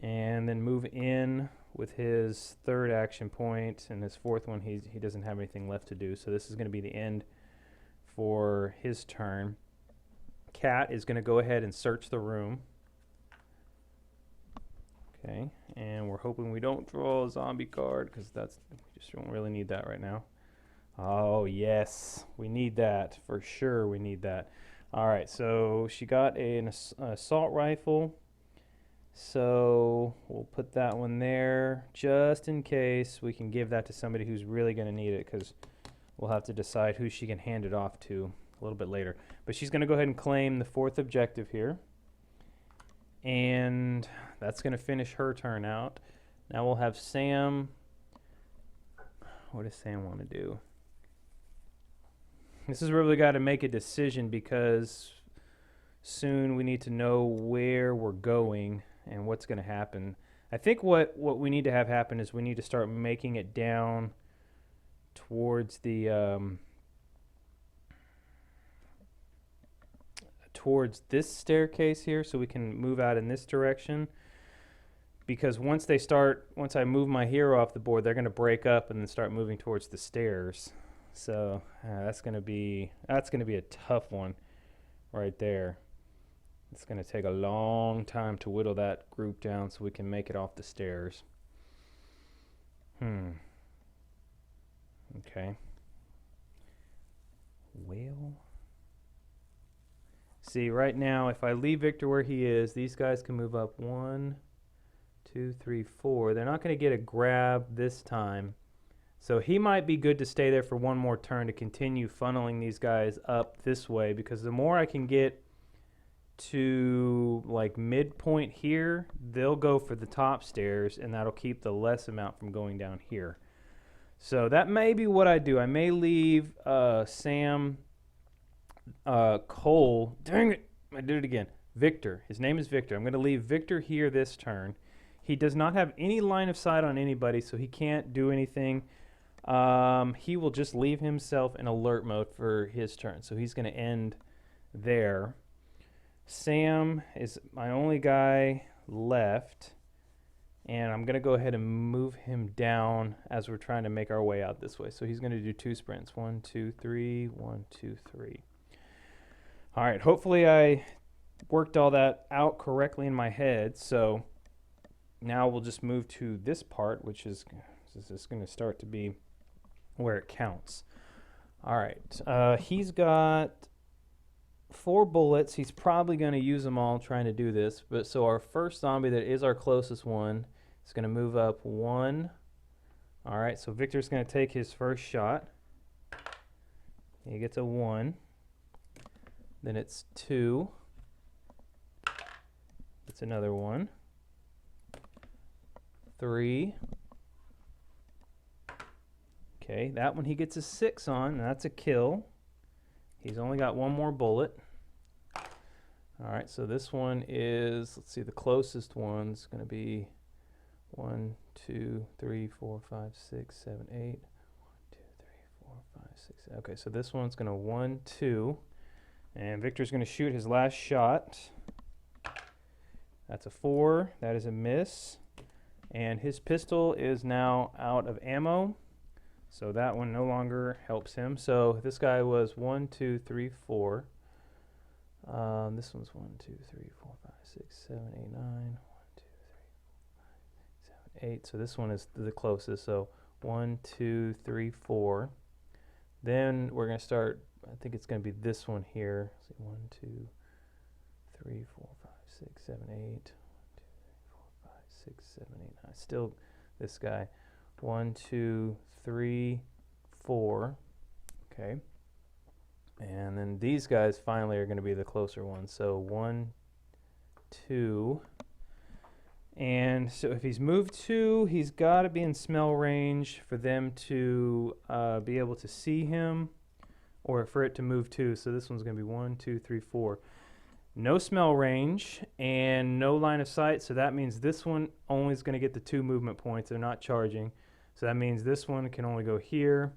and then move in with his third action point, and his fourth one he doesn't have anything left to do, so this is going to be the end for his turn. Cat is going to go ahead and search the room. Okay, and we're hoping we don't draw a zombie card because we just don't really need that right now. Oh yes, we need that for sure. We need that. All right, so she got an assault rifle. So we'll put that one there just in case we can give that to somebody who's really going to need it, because we'll have to decide who she can hand it off to a little bit later. But she's going to go ahead and claim the fourth objective here. And that's going to finish her turn out. Now we'll have Sam. What does Sam want to do? This is where we got to make a decision, because soon we need to know where we're going and what's going to happen. I think what we need to have happen is we need to start making it down towards the towards this staircase here, so we can move out in this direction. Because once I move my hero off the board, they're going to break up and then start moving towards the stairs. So that's going to be a tough one right there. It's going to take a long time to whittle that group down so we can make it off the stairs. Okay. Well, see, right now, if I leave Victor where he is, these guys can move up 1, 2, 3, 4. They're not going to get a grab this time. So he might be good to stay there for one more turn to continue funneling these guys up this way, because the more I can get to like midpoint here, they'll go for the top stairs, and that'll keep the less amount from going down here. So that may be what I do. I may leave Sam, Cole, dang it, I did it again, Victor. His name is Victor. I'm going to leave Victor here this turn. He does not have any line of sight on anybody, so he can't do anything. He will just leave himself in alert mode for his turn, so he's going to end there. Sam is my only guy left, and I'm going to go ahead and move him down as we're trying to make our way out this way. So he's going to do 2 sprints. 1, 2, 3, 1, 2, 3. All right, hopefully I worked all that out correctly in my head. So now we'll just move to this part, which is going to start to be where it counts. All right, he's got 4 bullets. He's probably going to use them all trying to do this. But so our first zombie that is our closest one is going to move up 1. All right, so Victor's going to take his first shot. He gets a 1. Then it's 2. It's another 1. 3. Okay, that one he gets a 6 on, and that's a kill. He's only got 1 more bullet. All right, so this one is, let's see, the closest one's going to be 1, 2, 3, 4, 5, 6, 7, 8. 1, 2, 3, 4, 5, 6. Okay, so this one's going to 1, 2. And Victor's going to shoot his last shot. That's a 4. That is a miss. And his pistol is now out of ammo. So that one no longer helps him. So this guy was 1, 2, 3, 4. This one's 1, 2, 3, 4, 5, 6, 7, 8, 9. 1, 2, 3, 4, 5, 7, 8. So this one is the closest. So 1, 2, 3, 4. Then we're going to start, I think it's going to be this one here. Let's see, 1, 2, 3, 4, 5, 6, 7, 8. 1, 2, 3, 4, 5, 6, 7, 8, 9. Still this guy. 1, 2, 3, 4. Okay. And then these guys finally are going to be the closer ones. So 1, 2. And so if he's moved 2, he's got to be in smell range for them to be able to see him, or for it to move 2. So this one's going to be 1, 2, 3, 4. no smell range, and no line of sight. So that means this one only is going to get the 2 movement points. They're not charging. So that means this one can only go here,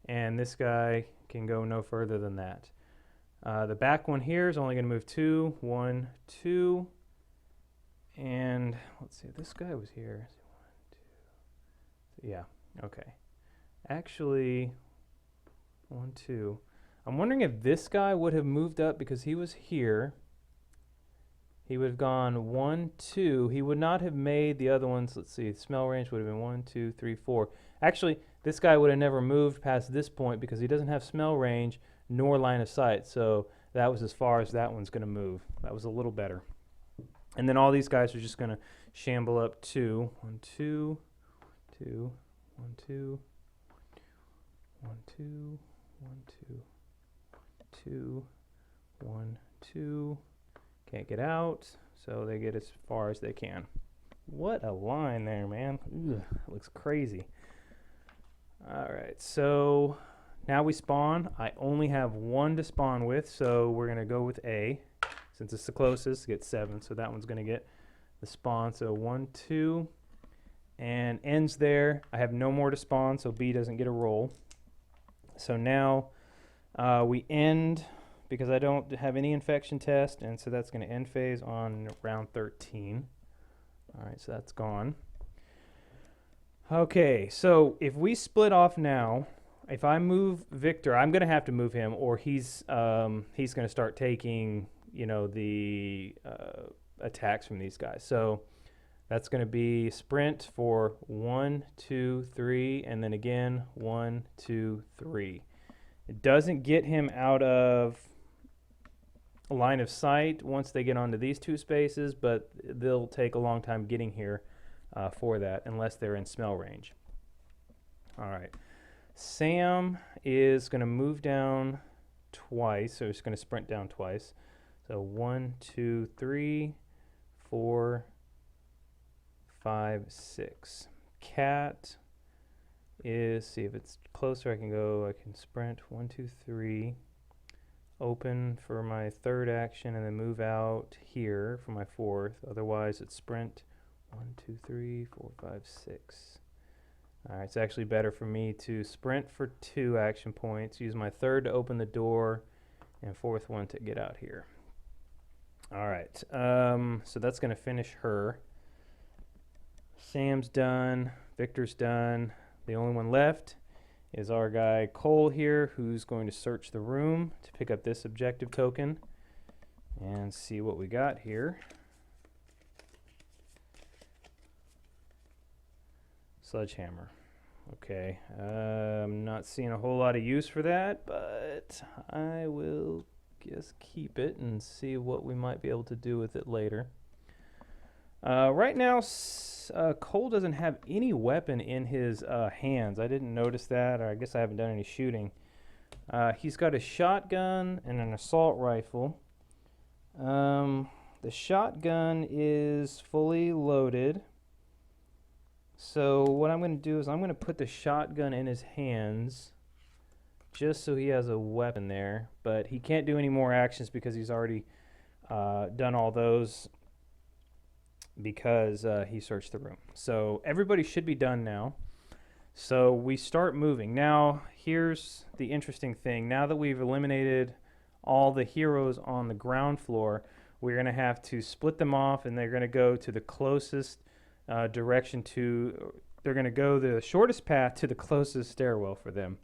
and this guy can go no further than that. The back one here is only going to move 2. 1, 2. And let's see, this guy was here. 1, 2. Yeah, okay. Actually, 1, 2. I'm wondering if this guy would have moved up because he was here. He would have gone 1, 2. He would not have made the other ones. Let's see, smell range would have been 1, 2, 3, 4. Actually, this guy would have never moved past this point because he doesn't have smell range nor line of sight. So that was as far as that one's going to move. That was a little better. And then all these guys are just going to shamble up 2. 1, 2, 2, 1, 2, 1, 2, 1, 2, 2, 1, 2. Can't get out, so they get as far as they can. What a line there, man. Ugh, it looks crazy. All right, so now we spawn. I only have 1 to spawn with, so we're going to go with A. Since it's the closest, get 7, so that one's going to get the spawn. So 1, 2, and ends there. I have no more to spawn, so B doesn't get a roll. So now we end because I don't have any infection test, and so that's going to end phase on round 13. All right, so that's gone. Okay, so if we split off now, if I move Victor, I'm going to have to move him, or he's going to start taking, you know, the attacks from these guys. So that's going to be sprint for 1, 2, 3, and then again 1, 2, 3. It doesn't get him out of a line of sight once they get onto these 2 spaces, but they'll take a long time getting here for that unless they're in smell range. All right. Sam is going to move down twice, so he's going to sprint down twice. So 1, 2, 3, 4, 5, 6. Cat is, see if it's closer, I can sprint 1, 2, 3, open for my 3rd action, and then move out here for my 4th. Otherwise, it's sprint 1, 2, 3, 4, 5, 6. All right, it's actually better for me to sprint for 2 action points, use my 3rd to open the door, and 4th one to get out here. All right, so that's going to finish her. Sam's done. Victor's done. The only one left is our guy Cole here, who's going to search the room to pick up this objective token and see what we got here. Sledgehammer. Okay, I'm not seeing a whole lot of use for that, but I will just keep it and see what we might be able to do with it later. Right now, Cole doesn't have any weapon in his hands. I didn't notice that, or I guess I haven't done any shooting. He's got a shotgun and an assault rifle. The shotgun is fully loaded. So what I'm going to do is I'm going to put the shotgun in his hands just so he has a weapon there. But he can't do any more actions because he's already done all those because he searched the room. So everybody should be done now. So we start moving. Now here's the interesting thing. Now that we've eliminated all the heroes on the ground floor, we're going to have to split them off, and they're going to go to the closest direction to, they're going to go the shortest path to the closest stairwell for them.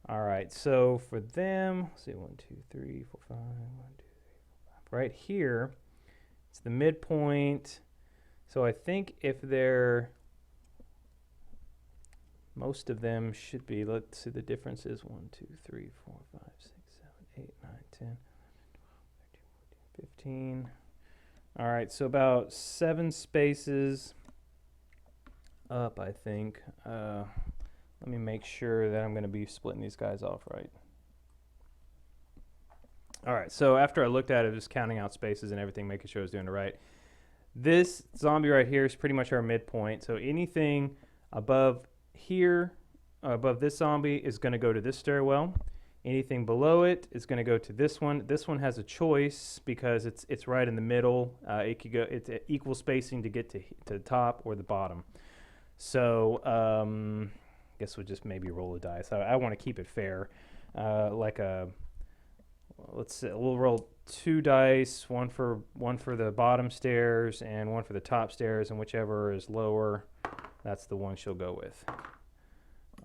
All right, so for them, let's see, 1, 2, 3, 4, 5, 1, 2, 3, 4, 5. Right here, it's the midpoint. So I think if they're, most of them should be, let's see, the difference is 1, 2, 3, 4, 5, 6, 7, 8, 9, 10, 11, 12, 13, 14, 15. All right, so about 7 spaces up, I think. Let me make sure that I'm going to be splitting these guys off right. All right, so after I looked at it, just counting out spaces and everything, making sure I was doing it right. This zombie right here is pretty much our midpoint. So anything above here, above this zombie, is going to go to this stairwell. Anything below it is going to go to this one. This one has a choice because it's right in the middle. It could go. It's equal spacing to get to the top or the bottom. So I guess we'll just maybe roll a dice. I want to keep it fair. Like a let's say we'll roll 2 dice, one for the bottom stairs and one for the top stairs, and whichever is lower, that's the one she'll go with.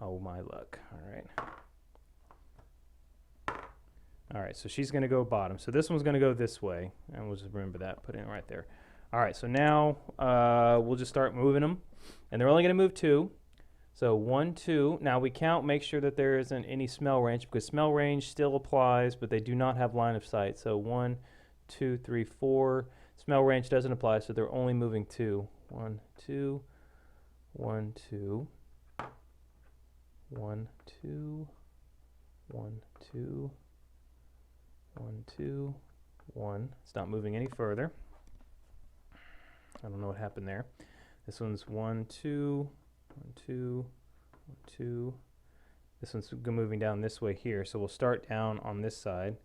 Oh my luck! All right, so she's going to go bottom. So this one's going to go this way, and we'll just remember that, put it right there. All right, so now we'll just start moving them, and they're only going to move 2. So 1, 2. Now we count, make sure that there isn't any smell range, because smell range still applies, but they do not have line of sight. So 1, 2, 3, 4. Smell range doesn't apply, so they're only moving 2. 1, 2, 1, 2, 1, 2, 1, 2. 1, 2, 1. It's not moving any further. I don't know what happened there. This one's 1, 2, 1, 2, 1, 2. This one's moving down this way here, so we'll start down on this side.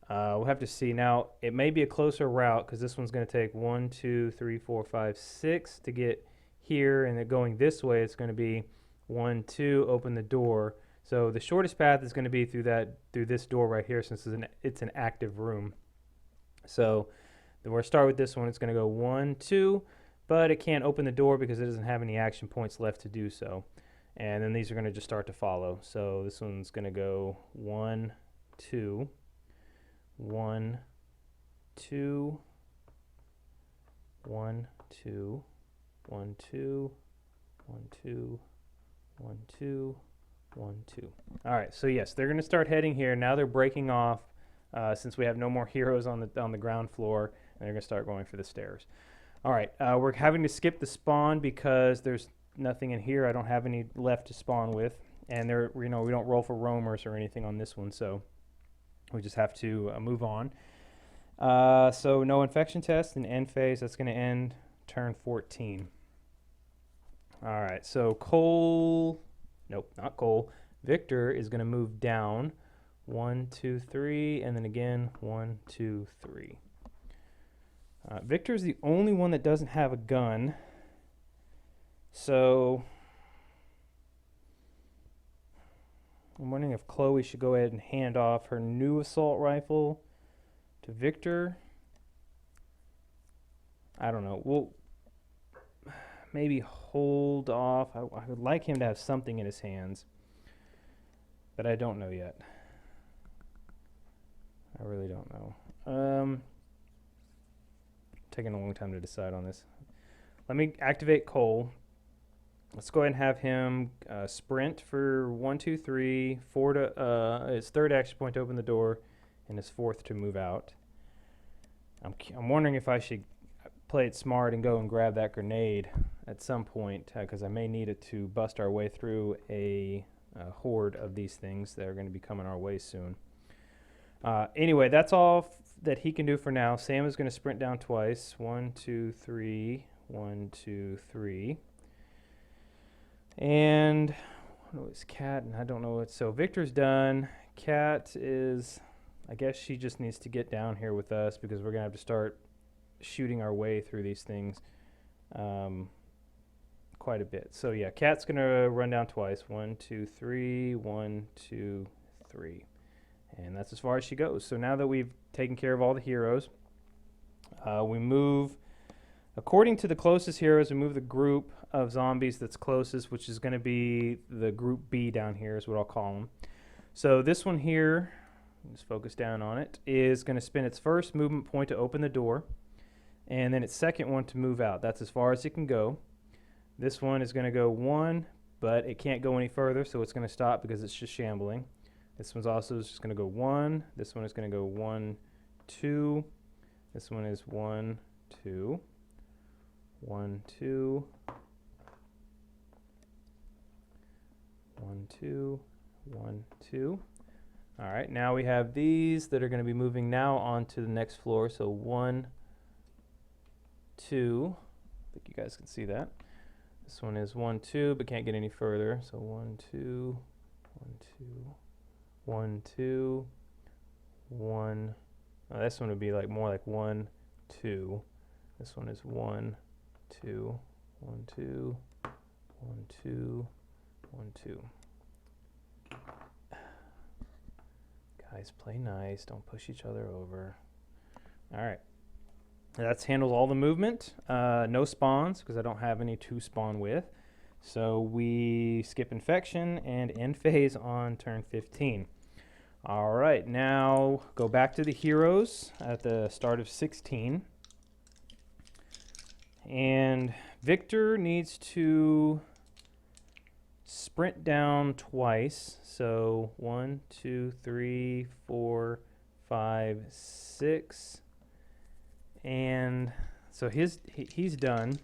We'll have to see. Now, it may be a closer route because this one's going to take 1, 2, 3, 4, 5, 6 to get here, and then going this way, it's going to be 1, 2, open the door. So the shortest path is going to be through this door right here, since it's an active room. So then we'll start with this one. It's going to go 1, 2, but it can't open the door because it doesn't have any action points left to do so. And then these are going to just start to follow. So this one's going to go 1, 2, 1, 2, 1, 2, 1, 2, 1, 2, 1, 2. 1, 2. All right, so yes, they're going to start heading here. Now they're breaking off since we have no more heroes on the ground floor, and they're going to start going for the stairs. All right, we're having to skip the spawn because there's nothing in here. I don't have any left to spawn with, and we don't roll for roamers or anything on this one, so we just have to move on. So no infection test in end phase. That's going to end turn 14. All right, so Cole. Nope, not Cole. Victor is going to move down 1, 2, 3, and then again 1, 2, 3. Victor is the only one that doesn't have a gun. So I'm wondering if Chloe should go ahead and hand off her new assault rifle to Victor. I don't know. We'll maybe hold off. I would like him to have something in his hands, but I don't know yet. I really don't know. Taking a long time to decide on this. Let me activate Cole. Let's go ahead and have him sprint for 1, 2, 3, 4 to his 3rd action point to open the door, and his 4th to move out. I'm wondering if I should play it smart and go and grab that grenade at some point, because I may need it to bust our way through a horde of these things that are going to be coming our way soon. Anyway, that's all that he can do for now. Sam is going to sprint down twice. 1, 2, 3. 1, 2, 3. And what was Cat? And I don't know what. So Victor's done. Cat is, I guess she just needs to get down here with us because we're going to have to start shooting our way through these things quite a bit. So yeah, Cat's going to run down twice. 1, 2, 3. 1, 2, 3. And that's as far as she goes. So now that we've taken care of all the heroes, we move, according to the closest heroes, we move the group of zombies that's closest, which is going to be the group B down here is what I'll call them. So this one here, just focus down on it, is going to spend its first movement point to open the door, and then its second one to move out. That's as far as it can go. This one is going to go 1, but it can't go any further, so it's going to stop because it's just shambling. This one's also just going to go 1. This one is going to go 1, 2. This one is 1, 2. 1, 2. 1, 2. 1, 2. All right, now we have these that are going to be moving now on to the next floor. So 1, 2. I think you guys can see that. This one is 1, 2, but can't get any further. So 1, 2, 1, 2, 1, 2, 1. This one would be like more like 1, 2. This one is 1, 2, 1, 2, 1, 2, 1, 2. Guys, play nice. Don't push each other over. All right. That handles all the movement. No spawns because I don't have any to spawn with. So we skip infection and end phase on turn 15. All right, now go back to the heroes at the start of 16. And Victor needs to sprint down twice. So 1, 2, 3, 4, 5, 6. And so he's done.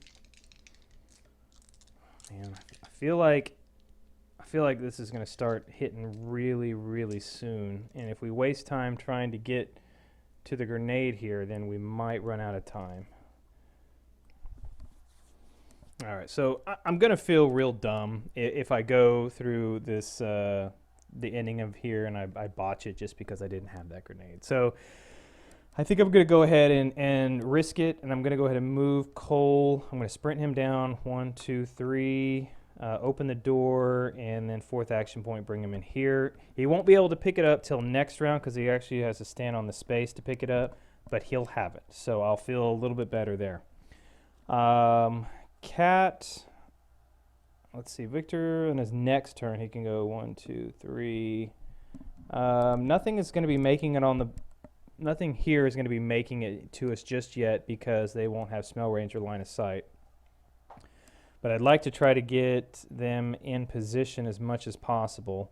Man, I feel like this is going to start hitting really, really soon. And if we waste time trying to get to the grenade here, then we might run out of time. All right, so I'm going to feel real dumb if I go through this, the ending of here, and I botch it just because I didn't have that grenade. So I think I'm going to go ahead and risk it, and I'm going to go ahead and move Cole. I'm going to sprint him down, 1, 2, 3, open the door, and then fourth action point, bring him in here. He won't be able to pick it up till next round because he actually has to stand on the space to pick it up, but he'll have it. So I'll feel a little bit better there. Cat, let's see, Victor on his next turn, he can go 1, 2, 3. Nothing is going to be making it on the... Nothing here is going to be making it to us just yet because they won't have smell range or line of sight. But I'd like to try to get them in position as much as possible.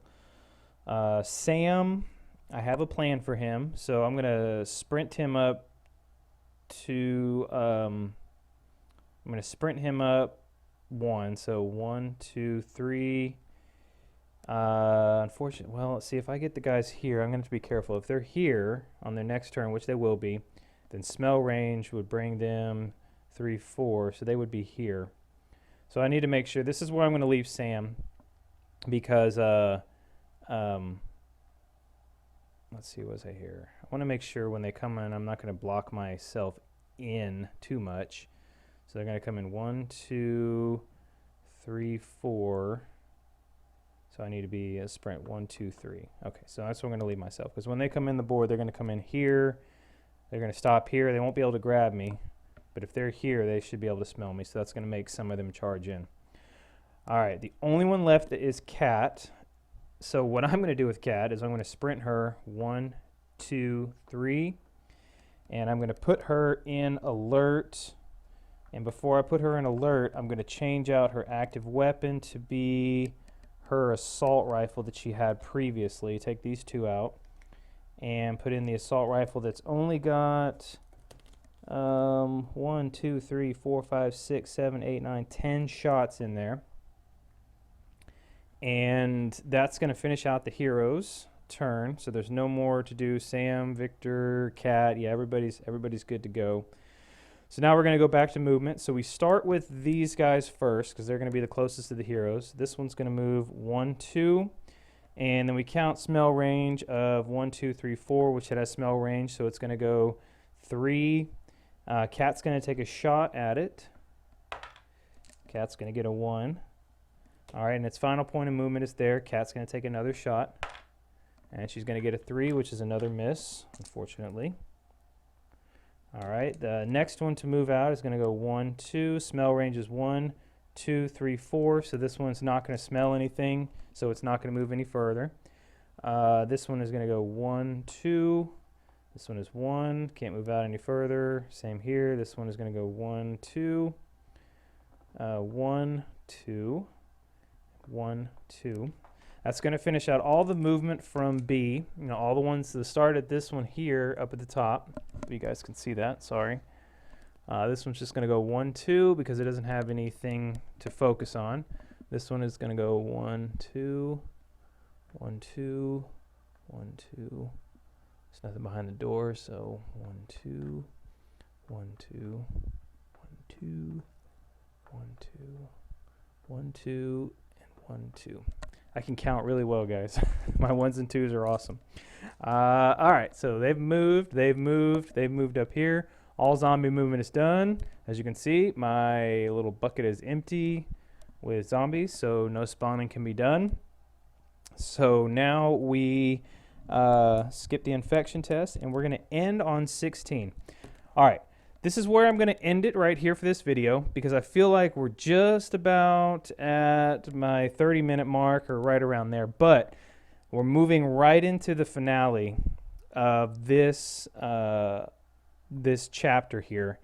Sam, I have a plan for him, so I'm going to sprint him up to... I'm going to sprint him up 1. So 1, 2, 3... unfortunately, well, let's see, if I get the guys here, I'm going to have to be careful. If they're here on their next turn, which they will be, then smell range would bring them 3, 4, so they would be here. So I need to make sure, this is where I'm going to leave Sam, because, let's see, was I here? I want to make sure when they come in, I'm not going to block myself in too much. So they're going to come in 1, 2, 3, 4. So I need to be a sprint 1, 2, 3. Okay, so that's what I'm going to leave myself. Because when they come in the board, they're going to come in here. They're going to stop here. They won't be able to grab me. But if they're here, they should be able to smell me. So that's going to make some of them charge in. All right, the only one left is Cat. So what I'm going to do with Cat is I'm going to sprint her 1, 2, 3. And I'm going to put her in alert. And before I put her in alert, I'm going to change out her active weapon to be her assault rifle that she had previously. Take these two out and put in the assault rifle that's only got 1, 2, 3, 4, 5, 6, 7, 8, 9, 10 shots in there. And that's going to finish out the hero's turn. So there's no more to do. Sam, Victor, Cat, yeah, everybody's good to go. So now we're going to go back to movement. So we start with these guys first because they're going to be the closest to the heroes. This one's going to move 1, 2. And then we count smell range of 1, 2, 3, 4, which it has smell range. So it's going to go 3. Cat's going to take a shot at it. Cat's going to get a 1. All right, and its final point of movement is there. Cat's going to take another shot. And she's going to get a 3, which is another miss, unfortunately. All right, the next one to move out is going to go 1, 2. Smell range is 1, 2, 3, 4. So this one's not going to smell anything, so it's not going to move any further. This one is going to go 1, 2. This one is 1. Can't move out any further. Same here. This one is going to go 1, 2. 1, 2. 1, 2. That's going to finish out all the movement from B. You know, all the ones that started this one here up at the top. You guys can see that. Sorry. This one's just going to go 1, 2 because it doesn't have anything to focus on. This one is going to go 1, 2, 1, 2, 1, 2. There's nothing behind the door, so 1, 2, 1, 2, 1, 2, 1, 2, 1, 2, and 1, 2. I can count really well, guys. My ones and twos are awesome. All right, so they've moved up here. All zombie movement is done. As you can see, my little bucket is empty with zombies, so no spawning can be done. So now we skip the infection test, and we're going to end on 16. All right, this is where I'm going to end it right here for this video, because I feel like we're just about at my 30-minute mark or right around there. But we're moving right into the finale of this this chapter here,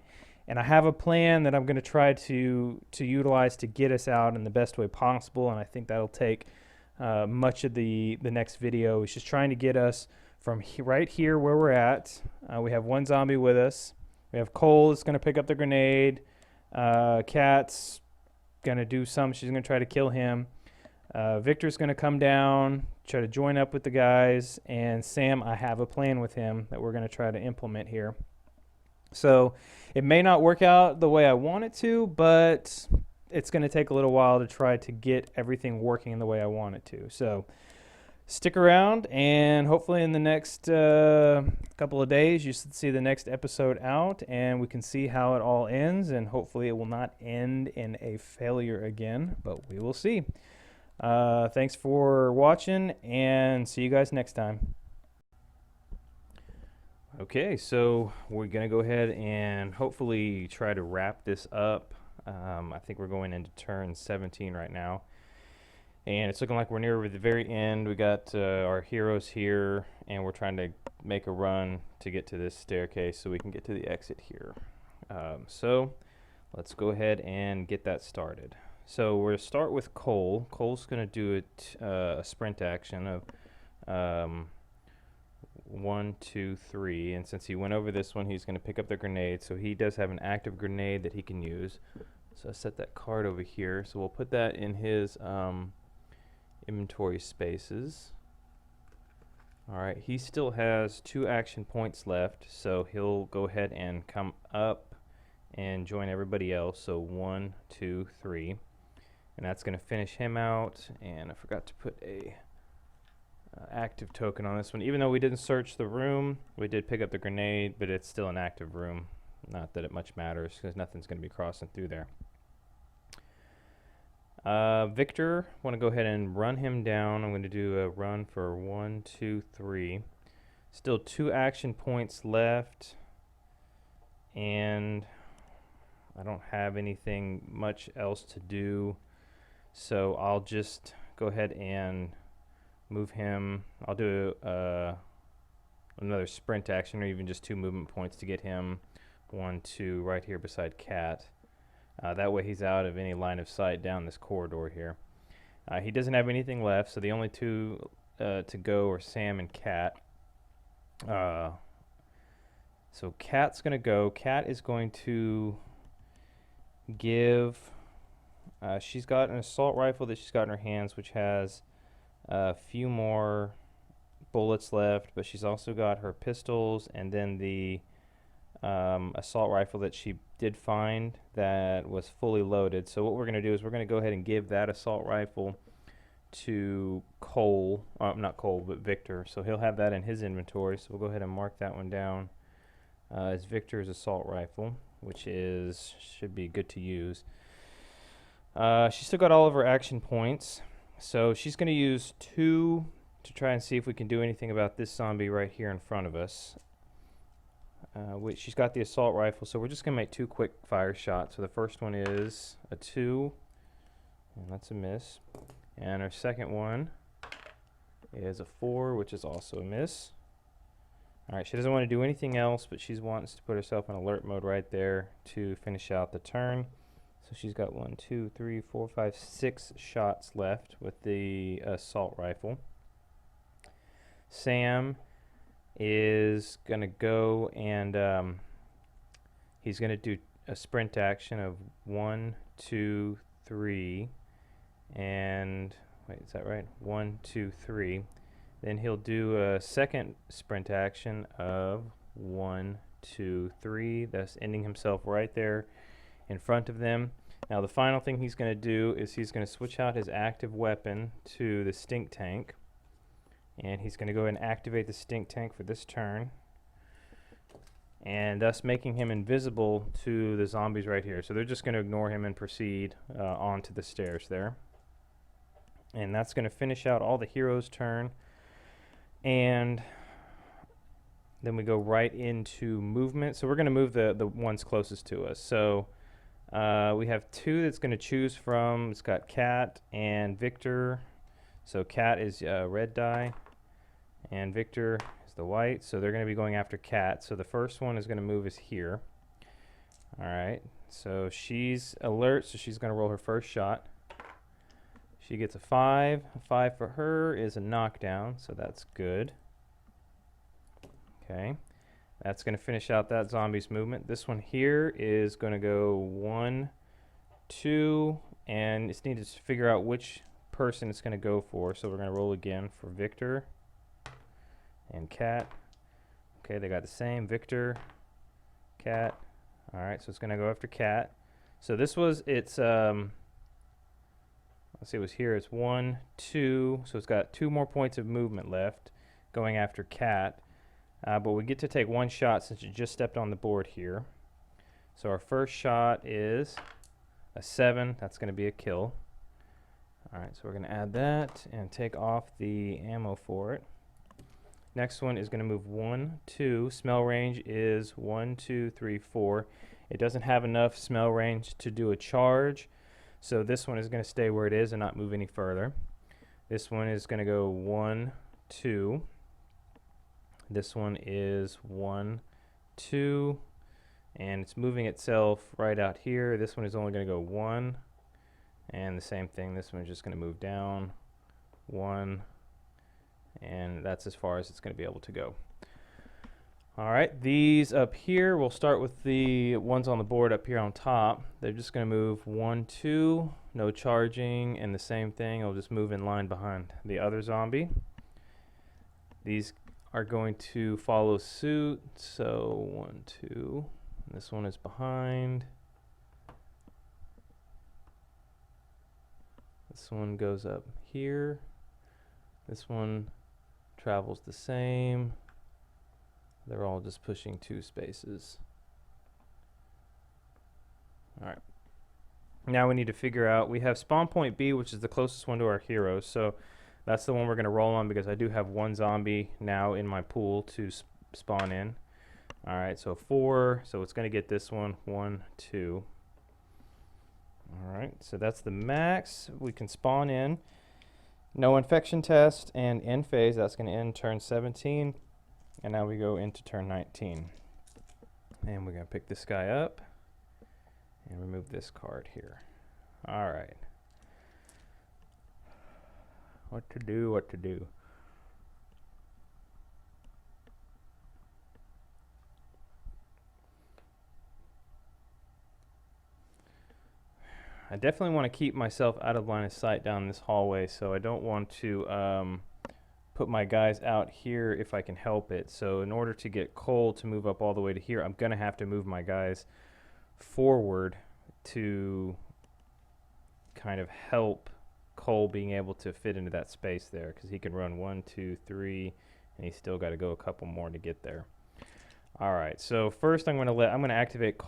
and I have a plan that I'm going to try to utilize to get us out in the best way possible. And I think that'll take much of the next video. It's just trying to get us from right here where we're at. We have one zombie with us. We have Cole that's going to pick up the grenade. Kat's going to do some. She's going to try to kill him. Victor's going to come down, try to join up with the guys. And Sam, I have a plan with him that we're going to try to implement here. So it may not work out the way I want it to, but it's going to take a little while to try to get everything working the way I want it to. So stick around, and hopefully in the next couple of days you should see the next episode out, and we can see how it all ends, and hopefully it will not end in a failure again, but we will see. Thanks for watching, and see you guys next time. Okay, so we're going to go ahead and hopefully try to wrap this up. I think we're going into turn 17 right now. And it's looking like we're near the very end. We got our heroes here, and we're trying to make a run to get to this staircase so we can get to the exit here. So let's go ahead and get that started. So we're going to start with Cole. Cole's going to do a sprint action of 1, 2, 3, and since he went over this one, he's going to pick up the grenade. So he does have an active grenade that he can use. So I set that card over here. So we'll put that in his inventory spaces. All right, he still has 2 action points left, so he'll go ahead and come up and join everybody else. So 1, 2, 3, and that's going to finish him out. And I forgot to put a active token on this one. Even though we didn't search the room, we did pick up the grenade, but it's still an active room. Not that it much matters, because nothing's going to be crossing through there. Victor, I want to go ahead and run him down. I'm going to do a run for 1, 2, 3. Still 2 action points left, and I don't have anything much else to do, so I'll just go ahead and move him. I'll do another sprint action, or even just 2 movement points to get him 1, 2 right here beside Cat. That way he's out of any line of sight down this corridor here. He doesn't have anything left, so the only 2 to go are Sam and Cat. So Cat's going to go. Cat is going to give... she's got an assault rifle that she's got in her hands, which has a few more bullets left, but she's also got her pistols and then the assault rifle that she did find that was fully loaded. So what we're going to do is we're going to go ahead and give that assault rifle to Cole, not Cole, but Victor. So he'll have that in his inventory. So we'll go ahead and mark that one down as Victor's assault rifle, which should be good to use. She's still got all of her action points. So she's going to use 2 to try and see if we can do anything about this zombie right here in front of us. She's got the assault rifle, so we're just going to make 2 quick fire shots. So the first one is a 2, and that's a miss. And our second one is a 4, which is also a miss. All right, she doesn't want to do anything else, but she wants to put herself in alert mode right there to finish out the turn. So she's got 1, 2, 3, 4, 5, 6 shots left with the assault rifle. Sam is going to go and he's going to do a sprint action of 1, 2, 3, and wait, is that right? 1, 2, 3. Then he'll do a second sprint action of 1, 2, 3. Thus ending himself right there in front of them. Now the final thing he's going to do is he's going to switch out his active weapon to the stink tank. And he's going to go ahead and activate the stink tank for this turn. And thus making him invisible to the zombies right here. So they're just going to ignore him and proceed onto the stairs there. And that's going to finish out all the heroes' turn. And then we go right into movement. So we're going to move the ones closest to us. So we have two that's going to choose from. It's got Cat and Victor. So Cat is red die, and Victor is the white. So they're going to be going after Cat. So the first one is going to move is here. All right. So she's alert, so she's going to roll her first shot. She gets a 5. A 5 for her is a knockdown, so that's good. Okay. That's going to finish out that zombie's movement. This one here is going to go 1, 2, and it's needed to figure out which person it's going to go for. So we're going to roll again for Victor and Cat. Okay, they got the same. Victor, Cat. All right, so it's going to go after Cat. So this was its, let's see, it was here. It's 1, 2. So it's got 2 more points of movement left going after Cat. But we get to take 1 shot since it just stepped on the board here. So our first shot is a 7. That's going to be a kill. All right, so we're going to add that and take off the ammo for it. Next one is going to move 1, 2. Smell range is 1, 2, 3, 4. It doesn't have enough smell range to do a charge. So this one is going to stay where it is and not move any further. This one is going to go 1, 2. This one is 1, 2, and it's moving itself right out here. This one is only going to go 1, and the same thing. This one is just going to move down 1, and that's as far as it's going to be able to go. All right, these up here, we'll start with the ones on the board up here on top. They're just going to move 1, 2, no charging, and the same thing. It'll just move in line behind the other zombie. These are going to follow suit. So 1, 2. This one is behind. This one goes up here. This one travels the same. They're all just pushing 2 spaces. All right. Now we need to figure out, we have spawn point B, which is the closest one to our heroes. So that's the one we're going to roll on because I do have 1 zombie now in my pool to spawn in. All right, so 4. So it's going to get this one, 1, 2. All right, so that's the max we can spawn in. No infection test and end phase. That's going to end turn 17. And now we go into turn 19. And we're going to pick this guy up and remove this card here. All right. What to do, what to do. I definitely want to keep myself out of line of sight down this hallway, so I don't want to put my guys out here if I can help it. So in order to get Cole to move up all the way to here, I'm going to have to move my guys forward to kind of help Cole being able to fit into that space there, because he can run 1, 2, 3, and he's still got to go a couple more to get there. All right, so first I'm going to activate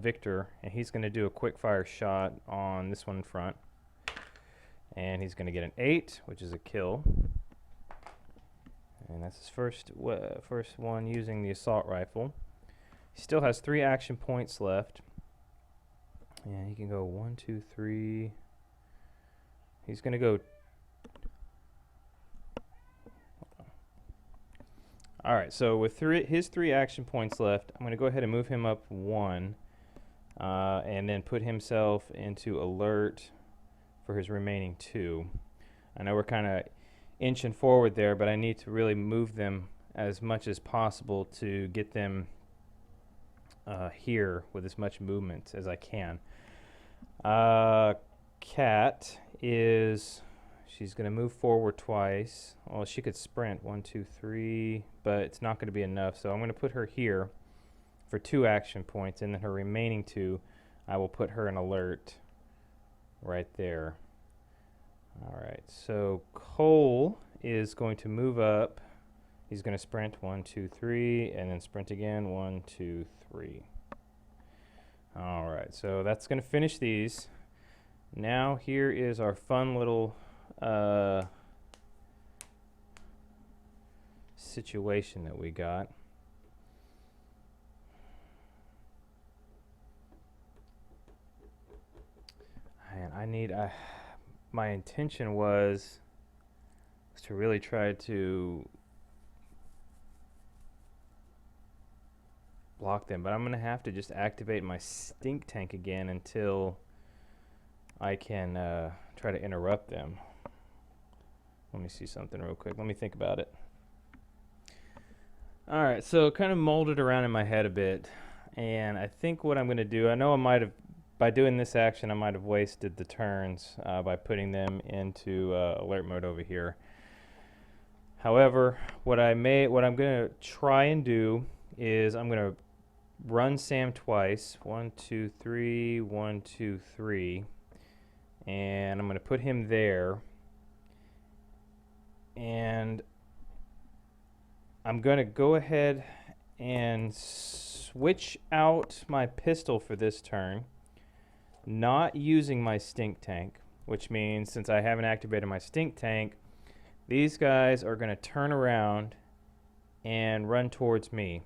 Victor, and he's going to do a quick fire shot on this one in front, and he's going to get an 8, which is a kill, and that's his first one using the assault rifle. He still has 3 action points left, and he can go 1, 2, 3. He's going to go. All right, so with his 3 action points left, I'm going to go ahead and move him up 1, and then put himself into alert for his remaining 2. I know we're kind of inching forward there, but I need to really move them as much as possible to get them here with as much movement as I can. Cat is, she's going to move forward twice. Well, she could sprint 1, 2, 3, but it's not going to be enough. So I'm going to put her here for 2 action points, and then her remaining 2, I will put her in alert right there. All right, so Cole is going to move up. He's going to sprint 1, 2, 3, and then sprint again 1, 2, 3. All right, so that's going to finish these. Now here is our fun little situation that we got. And I need, my intention was to really try to block them, but I'm gonna have to just activate my stink tank again until I can try to interrupt them. Let me see something real quick. Let me think about it. All right, so kind of molded around in my head a bit, and I think what I'm gonna do, I know I might have, by doing this action, I might have wasted the turns by putting them into alert mode over here. However, what I'm gonna try and do is I'm gonna run Sam twice, 1, 2, 3, 1, 2, 3, and I'm gonna put him there, and I'm gonna go ahead and switch out my pistol for this turn, not using my stink tank, which means since I haven't activated my stink tank, these guys are gonna turn around and run towards me.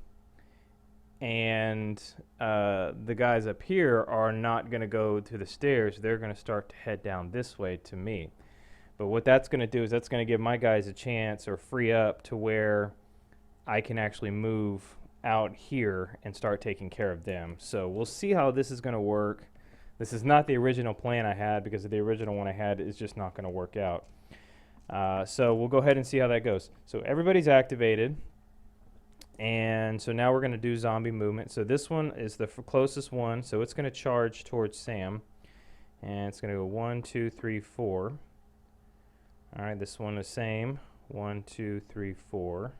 And the guys up here are not going to go to the stairs. They're going to start to head down this way to me. But what that's going to do is that's going to give my guys a chance or free up to where I can actually move out here and start taking care of them. So we'll see how this is going to work. This is not the original plan I had, because the original one I had is just not going to work out. So we'll go ahead and see how that goes. So everybody's activated. And so now we're going to do zombie movement. So this one is the closest one, so it's going to charge towards Sam. And it's going to go 1, 2, 3, 4. All right, this one is same. 1, 2, 3, 4.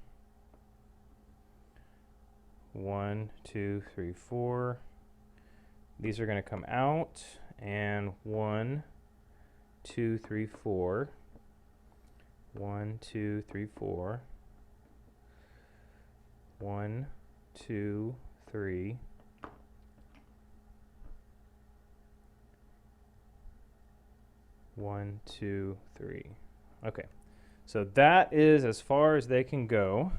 1, 2, 3, 4. These are going to come out. And 1, 2, 3, 4. 1, 2, 3, 4. 1, 2, 3. 1, 2, 3. Okay, so that is as far as they can go.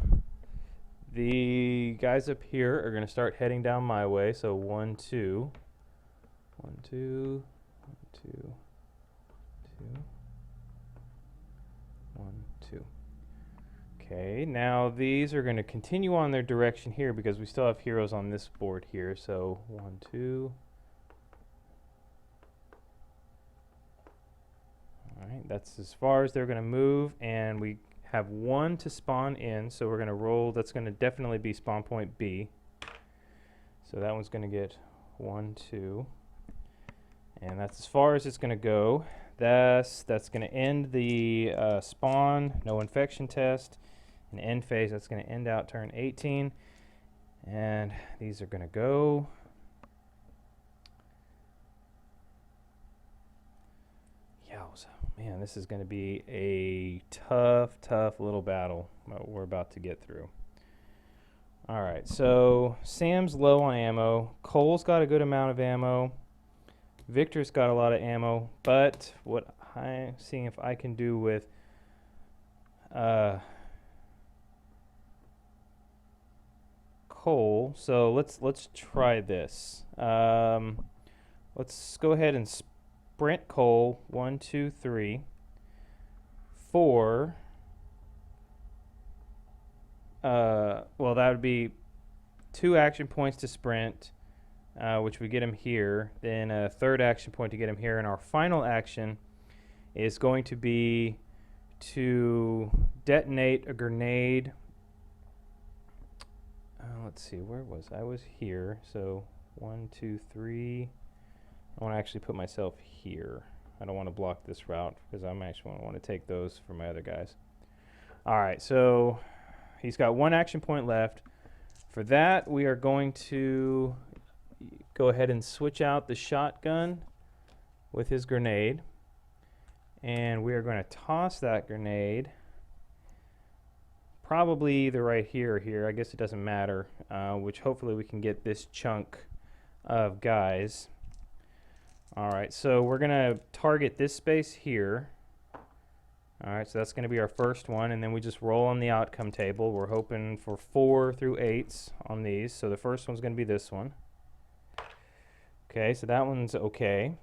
The guys up here are going to start heading down my way. So 1, 2. 1, 2. 1, 2. 2. 1, 2. Okay, now these are going to continue on their direction here because we still have heroes on this board here. So 1, 2. All right, that's as far as they're going to move, and we have 1 to spawn in, so we're going to roll. That's going to definitely be spawn point B. So that one's going to get 1, 2. And that's as far as it's going to go. That's going to end the spawn, no infection test. And end phase, that's going to end out turn 18. And these are going to go. Yowza. Man, this is going to be a tough little battle that we're about to get through. All right, so Sam's low on ammo. Cole's got a good amount of ammo. Victor's got a lot of ammo. But what I'm seeing if I can do with Cole. So let's try this. Let's go ahead and sprint Cole. 1, 2, 3, 4. Well, that would be 2 action points to sprint, which would get him here. Then a 3rd action point to get him here, and our final action is going to be to detonate a grenade. Let's see, where was I? Was here. So 1, 2, 3. I want to actually put myself here. I don't want to block this route because I'm actually want to take those for my other guys. All right, so he's got 1 action point left. For that, we are going to go ahead and switch out the shotgun with his grenade. And we are going to toss that grenade probably either right here or here. I guess it doesn't matter, which hopefully we can get this chunk of guys. All right, so we're going to target this space here. All right, so that's going to be our first one, and then we just roll on the outcome table. We're hoping for 4 through 8s on these. So the first one's going to be this one. Okay, so that one's okay.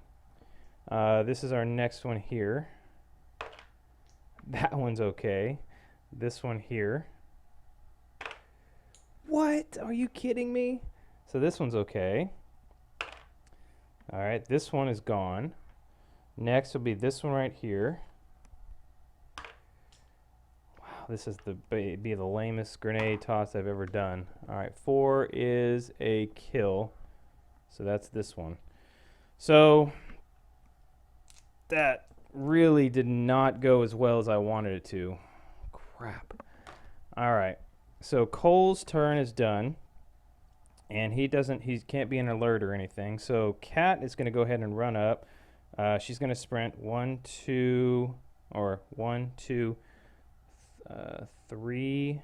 This is our next one here. That one's okay. This one here. What? Are you kidding me? So this one's okay. All right, this one is gone. Next will be this one right here. Wow, this is be the lamest grenade toss I've ever done. All right, 4 is a kill. So that's this one. So that really did not go as well as I wanted it to. Crap. All right. So Cole's turn is done. And he can't be an alert or anything. So Cat is going to go ahead and run up. She's going to sprint 1, 2, 3.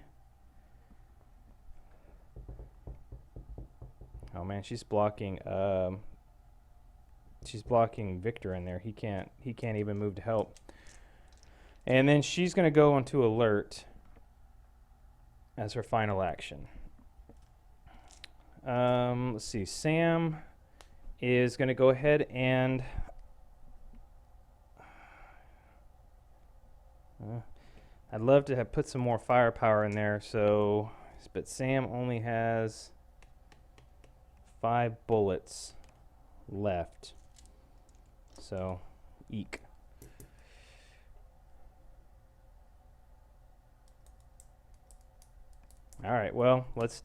Oh man, she's blocking Victor in there. He can't even move to help. And then she's going to go onto alert as her final action. Let's see. Sam is going to go ahead and I'd love to have put some more firepower in there. So, but Sam only has 5 bullets left. So, eek. All right, well, let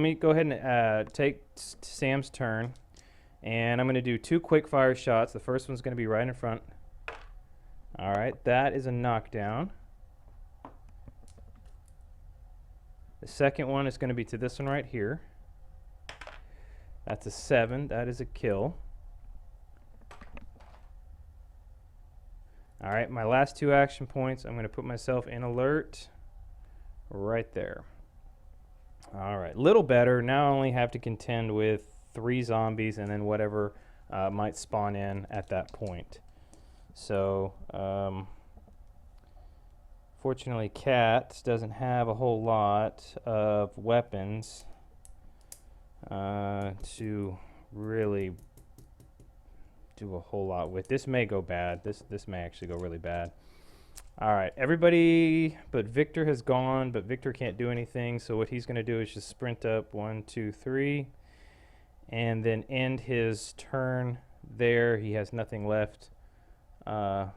me go ahead and take Sam's turn. And I'm going to do 2 quick fire shots. The first one's going to be right in front. All right, that is a knockdown. The second one is going to be to this one right here. That's a 7. That is a kill. All right, my last 2 action points, I'm going to put myself in alert right there. All right, little better. Now I only have to contend with 3 zombies and then whatever might spawn in at that point. So, fortunately, Cat doesn't have a whole lot of weapons to really do a whole lot with. This may go bad. This may actually go really bad. All right, everybody but Victor has gone, but Victor can't do anything. So what he's going to do is just sprint up 1, 2, 3, and then end his turn there. He has nothing left to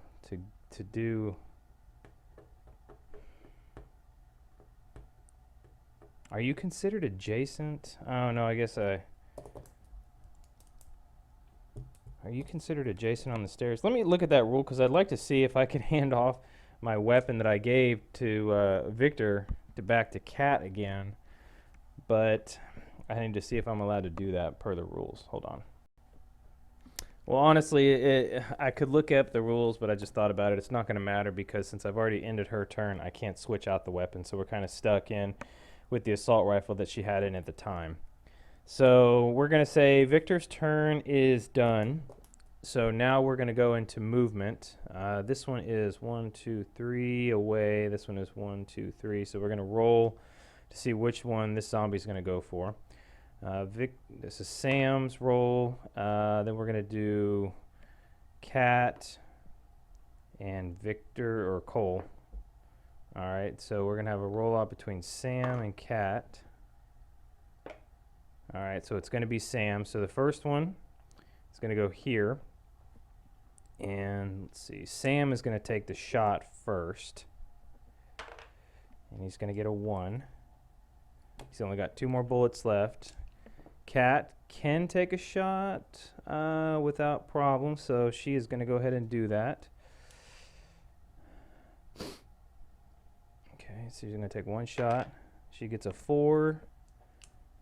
do. Are you considered adjacent? Oh no, I guess Are you considered adjacent on the stairs? Let me look at that rule because I'd like to see if I can hand off my weapon that I gave to Victor back to Cat again. But I need to see if I'm allowed to do that per the rules. Hold on. Well, honestly, I could look up the rules, but I just thought about it. It's not going to matter because since I've already ended her turn, I can't switch out the weapon. So we're kind of stuck in with the assault rifle that she had in at the time. So we're going to say Victor's turn is done. So now we're going to go into movement. This one is 1, 2, 3 away. This one is 1, 2, 3. So we're going to roll to see which one this zombie is going to go for. This is Sam's roll. Then we're going to do Cat and Victor or Cole. All right, so we're going to have a roll out between Sam and Cat. All right, so it's going to be Sam. So the first one is going to go here. And let's see, Sam is going to take the shot first. And he's going to get a 1. He's only got 2 more bullets left. Cat can take a shot without problem, so she is going to go ahead and do that. Okay, so she's going to take 1 shot. She gets a 4.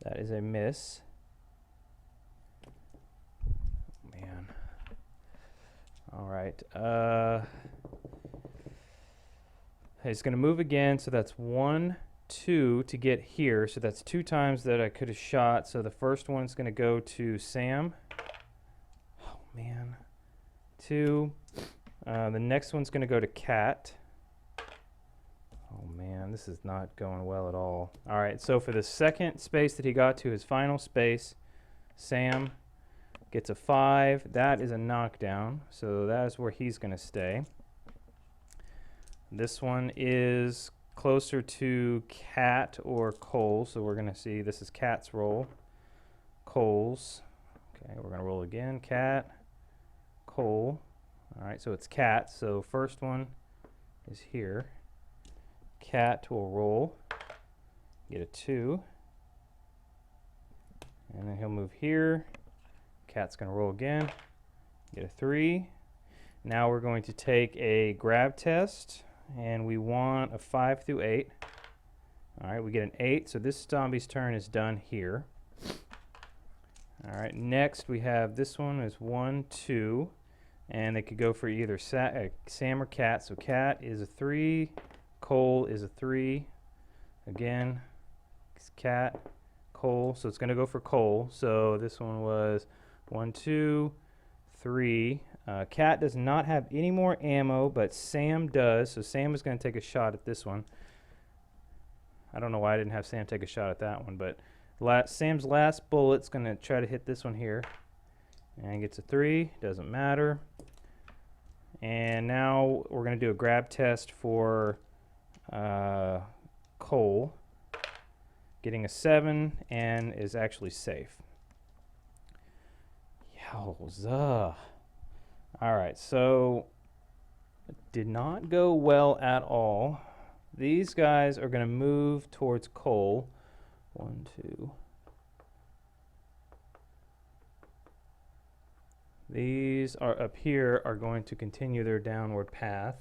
That is a miss. All right. He's going to move again, so that's 1, 2 to get here. So that's 2 times that I could have shot. So the first one's going to go to Sam. Oh, man. 2. The next one's going to go to Cat. Oh, man, this is not going well at all. All right, so for the second space that he got to, his final space, Sam gets a 5. That is a knockdown, so that is where he's going to stay. This one is closer to Cat or Cole, so we're going to see this is Cat's roll. Cole's. Okay, we're going to roll again. Cat, Cole. All right, so it's Cat. So first one is here. Cat will roll, get a 2. And then he'll move here. Cat's going to roll again, get a 3. Now we're going to take a grab test, and we want a 5 through 8. All right, we get an 8, so this zombie's turn is done here. All right, next we have this one is 1, 2, and they could go for either Sam or Cat. So Cat is a 3, Cole is a 3. Again, it's Cat, Cole, so it's going to go for Cole. So this one was 1, 2, 3. Cat does not have any more ammo, but Sam does. So Sam is going to take a shot at this one. I don't know why I didn't have Sam take a shot at that one, but Sam's last bullet's going to try to hit this one here. And he gets a 3. Doesn't matter. And now we're going to do a grab test for Cole. Getting a 7 and is actually safe. Yowza. Alright, so it did not go well at all. These guys are going to move towards Cole. 1, 2. These are up here are going to continue their downward path.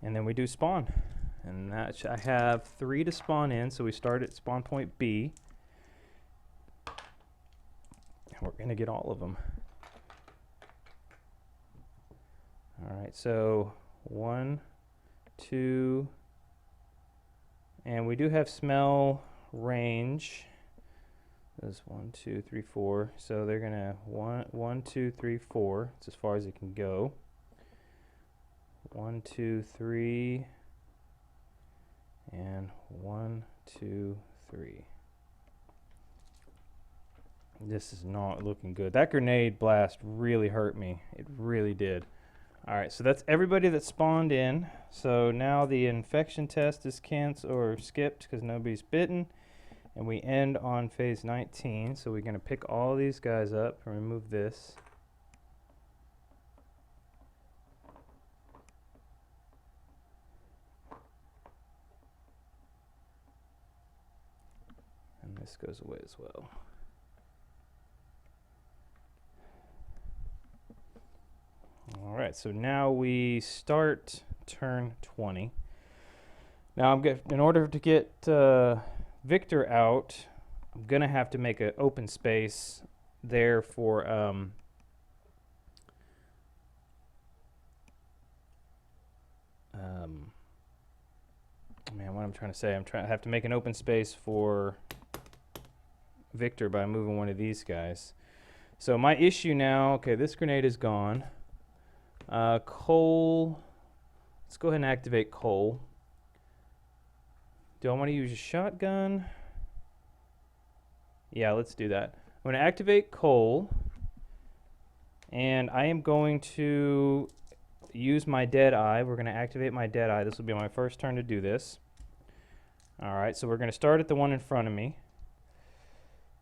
And then we do spawn. And that I have 3 to spawn in, so we start at spawn point B. And we're going to get all of them. All right, so 1, 2, and we do have smell range. There's 1, 2, 3, 4. So they're going to 1, 2, 3, 4. It's as far as it can go. 1, 2, 3, and 1, 2, 3. This is not looking good. That grenade blast really hurt me. It really did. All right, so that's everybody that spawned in. So now the infection test is canceled or skipped because nobody's bitten. And we end on phase 19. So we're going to pick all these guys up and remove this. And this goes away as well. All right, so now we start turn 20. Now in order to get Victor out, I'm gonna have to make an open space there for man, what I'm trying to say, I have to make an open space for Victor by moving one of these guys. So my issue now, okay, this grenade is gone. Cole, let's go ahead and activate Cole. Do I want to use a shotgun? Yeah, let's do that. I'm going to activate Cole, and I am going to use my dead eye. We're going to activate my dead eye. This will be my first turn to do this. All right, so we're going to start at the one in front of me.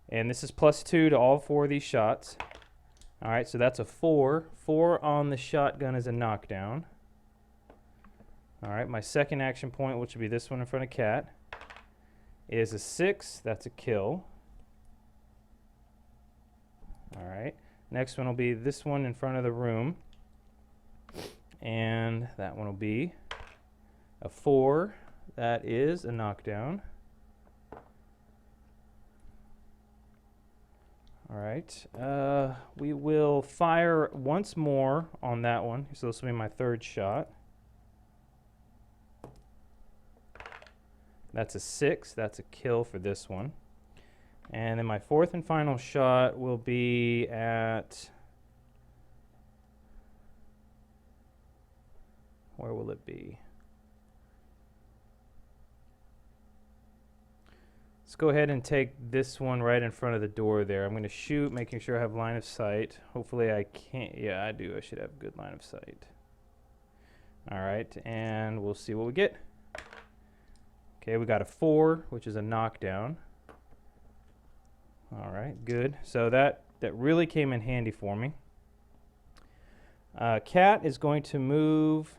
And this is +2 to all 4 of these shots. All right, so that's a 4. 4 on the shotgun is a knockdown. All right, my second action point, which would be this one in front of Cat, is a 6. That's a kill. All right, next one will be this one in front of the room. And that one will be a 4. That is a knockdown. All right. We will fire once more on that one. So this will be my third shot. That's a 6. That's a kill for this one. And then my fourth and final shot will be at... Where will it be? Let's go ahead and take this one right in front of the door there. I'm going to shoot, making sure I have line of sight. Hopefully I can't. Yeah, I do. I should have good line of sight. All right, and we'll see what we get. Okay, we got a 4, which is a knockdown. All right, good. So that really came in handy for me. Cat is going to move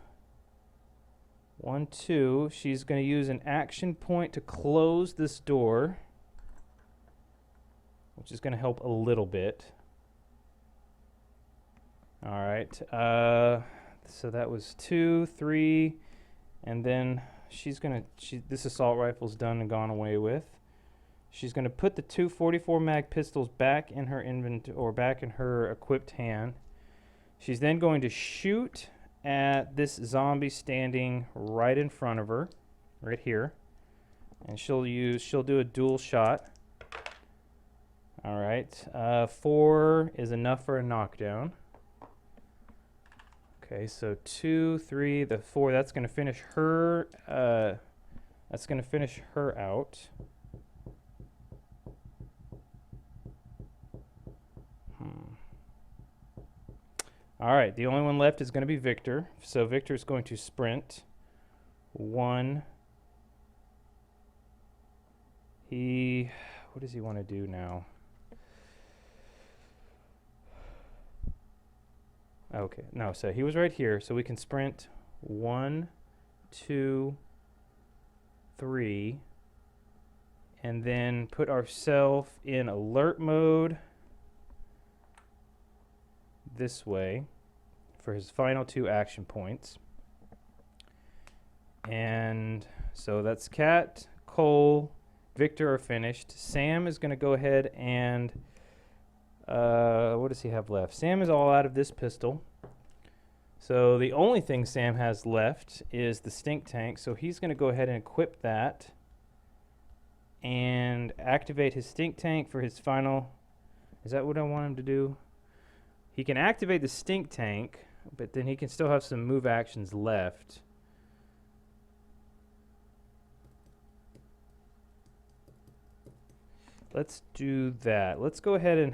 1, 2. She's going to use an action point to close this door, which is going to help a little bit. All right. So that was 2, 3, and then she's going to. This assault rifle's done and gone away with. She's going to put the 2 44 mag pistols back in her inventory or back in her equipped hand. She's then going to shoot at this zombie standing right in front of her, right here, and she'll do a dual shot. All right, 4 is enough for a knockdown. Okay, so 2, 3, the 4. That's going to finish her. That's going to finish her out. All right, the only one left is going to be Victor. So Victor's going to sprint. 1. What does he want to do now? Okay, no, so he was right here, so we can sprint 1, 2, 3, and then put ourselves in alert mode this way for his final 2 action points. And so that's Cat, Cole, Victor are finished. Sam is going to go ahead and what does he have left? Sam is all out of this pistol. So the only thing Sam has left is the stink tank. So he's going to go ahead and equip that and activate his stink tank for his final. Is that what I want him to do? He can activate the stink tank, but then he can still have some move actions left. Let's do that. Let's go ahead and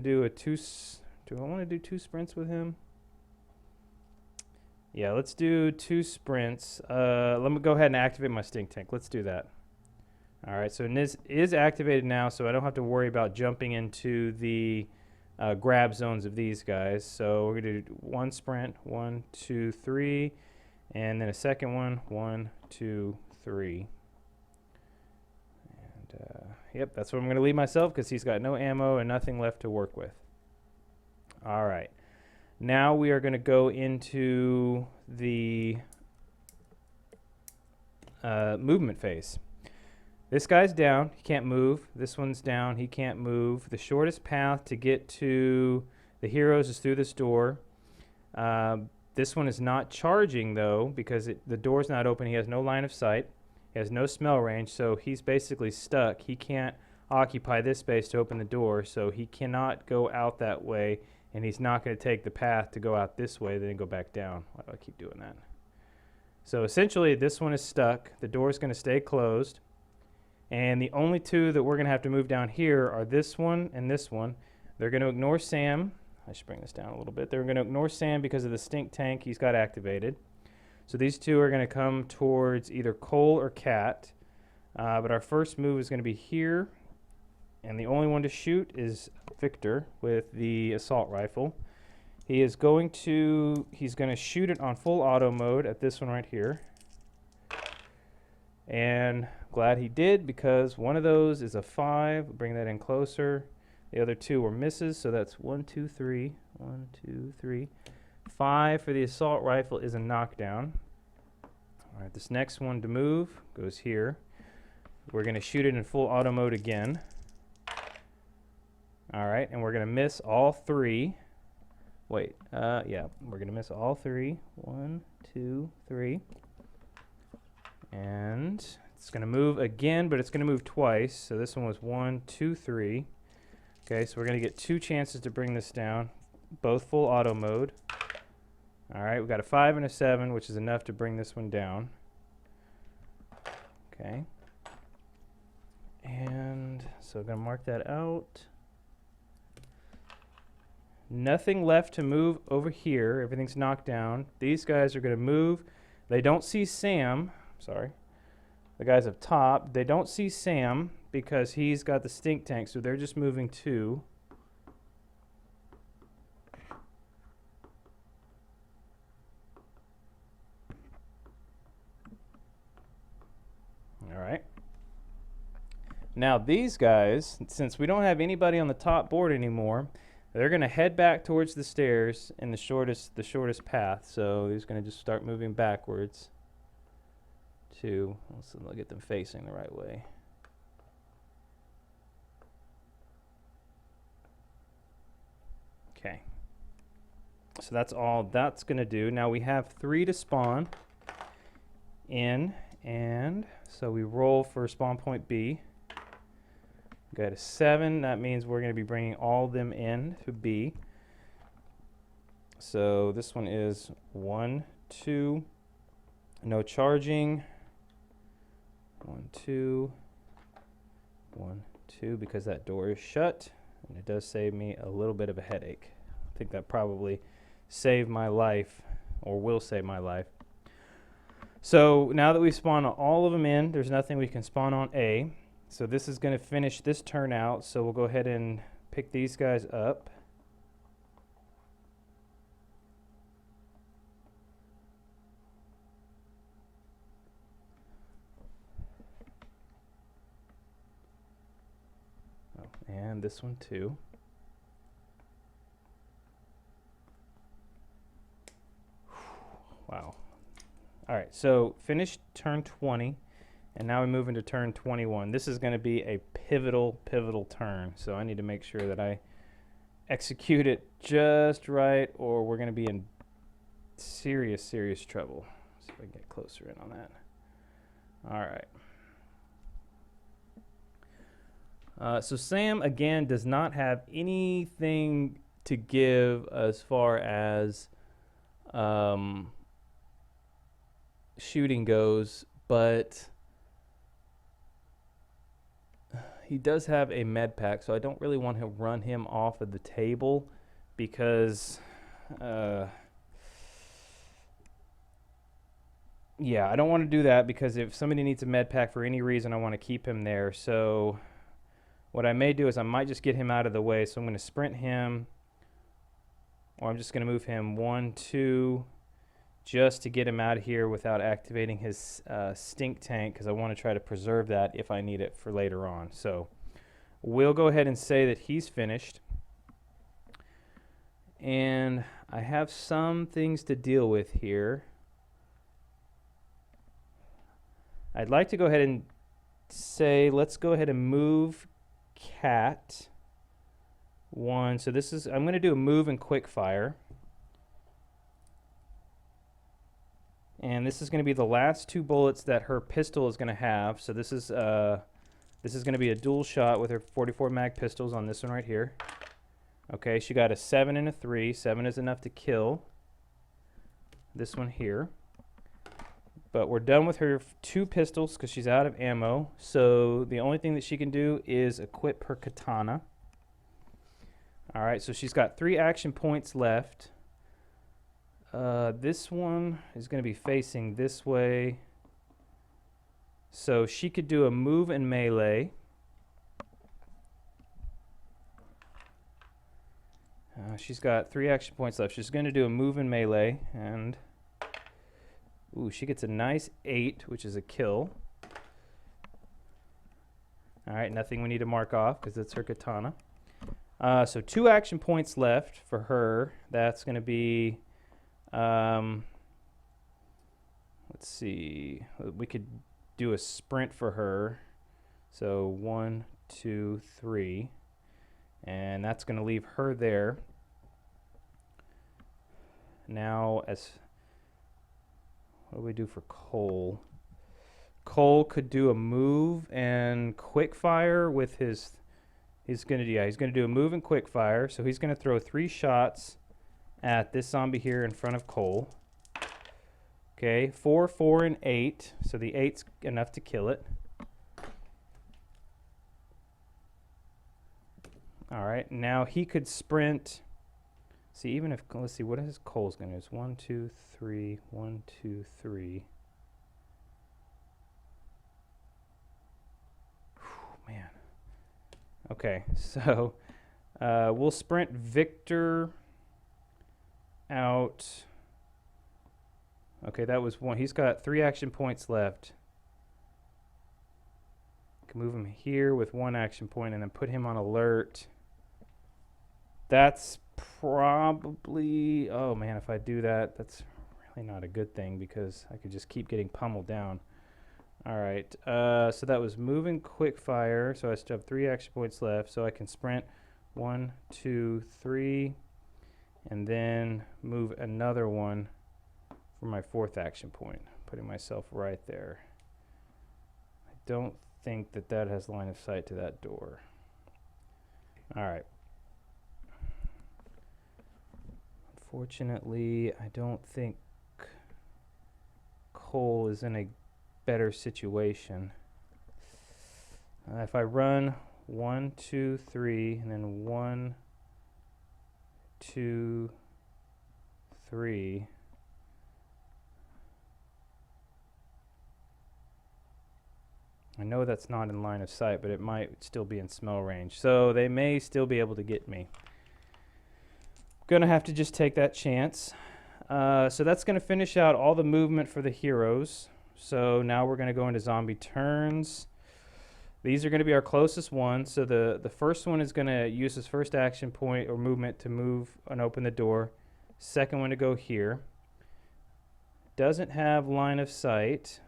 do a 2. Do I want to do 2 sprints with him? Yeah, let's do 2 sprints. Let me go ahead and activate my stink tank. Let's do that. All right, so this is activated now, so I don't have to worry about jumping into the grab zones of these guys. So we're going to do 1 sprint, 1, 2, 3, and then a second one, 1, 2, 3. Yep, that's what I'm going to leave myself because he's got no ammo and nothing left to work with. All right. Now we are going to go into the movement phase. This guy's down. He can't move. This one's down. He can't move. The shortest path to get to the heroes is through this door. This one is not charging, though, because the door's not open. He has no line of sight. He has no smell range, so he's basically stuck. He can't occupy this space to open the door, so he cannot go out that way, and he's not going to take the path to go out this way, then go back down. Why do I keep doing that? So essentially, this one is stuck. The door is going to stay closed, and the only 2 that we're going to have to move down here are this one and this one. They're going to ignore Sam. I should bring this down a little bit. They're going to ignore Sam because of the stink tank he's got activated. So these 2 are going to come towards either Cole or Cat. But our first move is going to be here. And the only one to shoot is Victor with the assault rifle. He's going to shoot it on full auto mode at this one right here. And glad he did because one of those is a 5. Bring that in closer. The other 2 were misses, so that's 1, 2, 3. 1, 2, 3. 5 for the assault rifle is a knockdown. All right, this next one to move goes here. We're going to shoot it in full auto mode again. All right, and we're going to miss all three. Wait, yeah, we're going to miss all three. 1, 2, 3. And it's going to move again, but it's going to move twice. So this one was 1, 2, 3. Okay, so we're going to get 2 chances to bring this down, both full auto mode. All right, we've got a 5 and a 7, which is enough to bring this one down. Okay. And so I'm going to mark that out. Nothing left to move over here. Everything's knocked down. These guys are going to move. They don't see Sam. Sorry. The guys up top, they don't see Sam because he's got the stink tank, so they're just moving 2. All right. Now these guys, since we don't have anybody on the top board anymore, they're going to head back towards the stairs in the shortest path. So he's going to just start moving backwards to, let's get them facing the right way. Okay. So that's all that's going to do. Now we have 3 to spawn in, and so we roll for spawn point B. Got a 7. That means we're going to be bringing all of them in to B. So this one is 1, 2. No charging. 1, 2. 1, 2, because that door is shut. And it does save me a little bit of a headache. I think that probably saved my life, or will save my life. So now that we've spawned all of them in, there's nothing we can spawn on A. So this is going to finish this turn out. So we'll go ahead and pick these guys up. Oh, and this one too. Wow. All right, so finish turn 20. And now we move into turn 21. This is going to be a pivotal turn. So I need to make sure that I execute it just right, or we're going to be in serious trouble. See if I can get closer in on that. All right. So Sam, again, does not have anything to give as far as shooting goes, but he does have a med pack, so I don't really want to run him off of the table because, yeah, I don't want to do that because if somebody needs a med pack for any reason, I want to keep him there. So what I may do is I might just get him out of the way. So I'm going to sprint him, or I'm just going to move him 1, 2, just to get him out of here without activating his stink tank, because I want to try to preserve that if I need it for later on. So we'll go ahead and say that he's finished. And I have some things to deal with here. I'd like to go ahead and say, let's go ahead and move cat 1. So this is, I'm going to do a move and quick fire. And this is going to be the last 2 bullets that her pistol is going to have. So this is going to be a dual shot with her 44 mag pistols on this one right here. Okay, she got a 7 and a 3. 7 is enough to kill this one here. But we're done with her 2 pistols because she's out of ammo. So the only thing that she can do is equip her katana. All right, so she's got 3 action points left. This one is going to be facing this way. So she could do a move and melee. She's got 3 action points left. She's going to do a move and melee. And, ooh, she gets a nice 8, which is a kill. All right, nothing we need to mark off because it's her katana. So 2 action points left for her. That's going to be... let's see, we could do a sprint for her. So 1, 2, 3. And that's going to leave her there. Now, what do we do for Cole? Cole could do a move and quick fire with his. He's gonna do a move and quick fire. So he's gonna throw 3 shots at this zombie here in front of Cole. Okay, 4, 4, and 8. So the 8's enough to kill it. All right, now he could sprint. See, even if, let's see, what is Cole's gonna do? It's 1, 2, 3, 1, 2, 3. Whew, man. Okay, so we'll sprint Victor out. Okay, that was 1. He's got 3 action points left. Can move him here with 1 action point and then put him on alert. That's probably, oh man, if I do that, that's really not a good thing because I could just keep getting pummeled down. All right, so that was moving quick fire. So I still have 3 action points left. So I can sprint 1, 2, 3, and then move another one for my 4th action point, putting myself right there. I don't think that that has line of sight to that door. All right. Unfortunately, I don't think Cole is in a better situation. If I run 1, 2, 3, and then 1, 2, 3. I know that's not in line of sight, but it might still be in smell range. So they may still be able to get me. Gonna have to just take that chance. So that's gonna finish out all the movement for the heroes. So now we're gonna go into zombie turns. These are gonna be our closest ones. So the first one is gonna use his first action point or movement to move and open the door. Second one to go here. Doesn't have line of sight.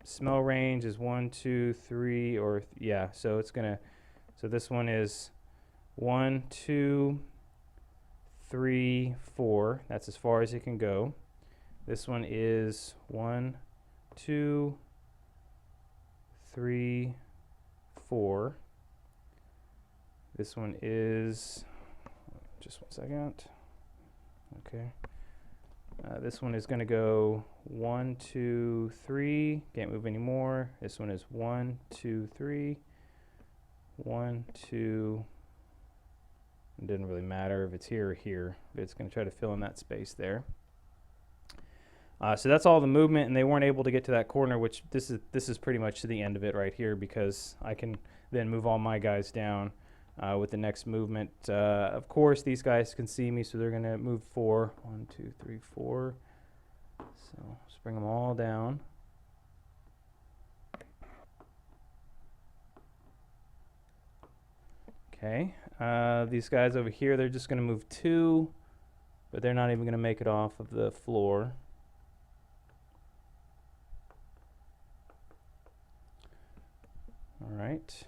Smell range is 1, 2, 3, or yeah. So it's gonna. So this one is 1, 2, 3, 4. That's as far as it can go. This one is 1, 2, 3, 4. This one is, just 1 second. Okay. This one is going to go 1, 2, 3. Can't move anymore. This one is 1, 2, 3. 1, 2. It didn't really matter if it's here or here, but it's going to try to fill in that space there. So that's all the movement, and they weren't able to get to that corner, which this is pretty much to the end of it right here because I can then move all my guys down with the next movement. Of course, these guys can see me, so they're going to move 4. 1, 2, 3, 4. So just bring them all down. Okay. These guys over here, they're just going to move 2, but they're not even going to make it off of the floor. All right.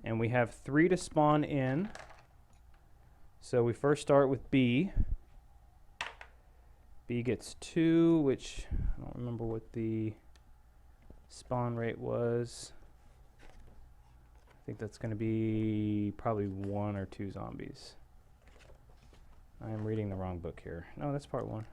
And we have 3 to spawn in. So we first start with B. B gets 2, which I don't remember what the spawn rate was. I think that's going to be probably 1 or 2 zombies. I am reading the wrong book here. No, that's part 1.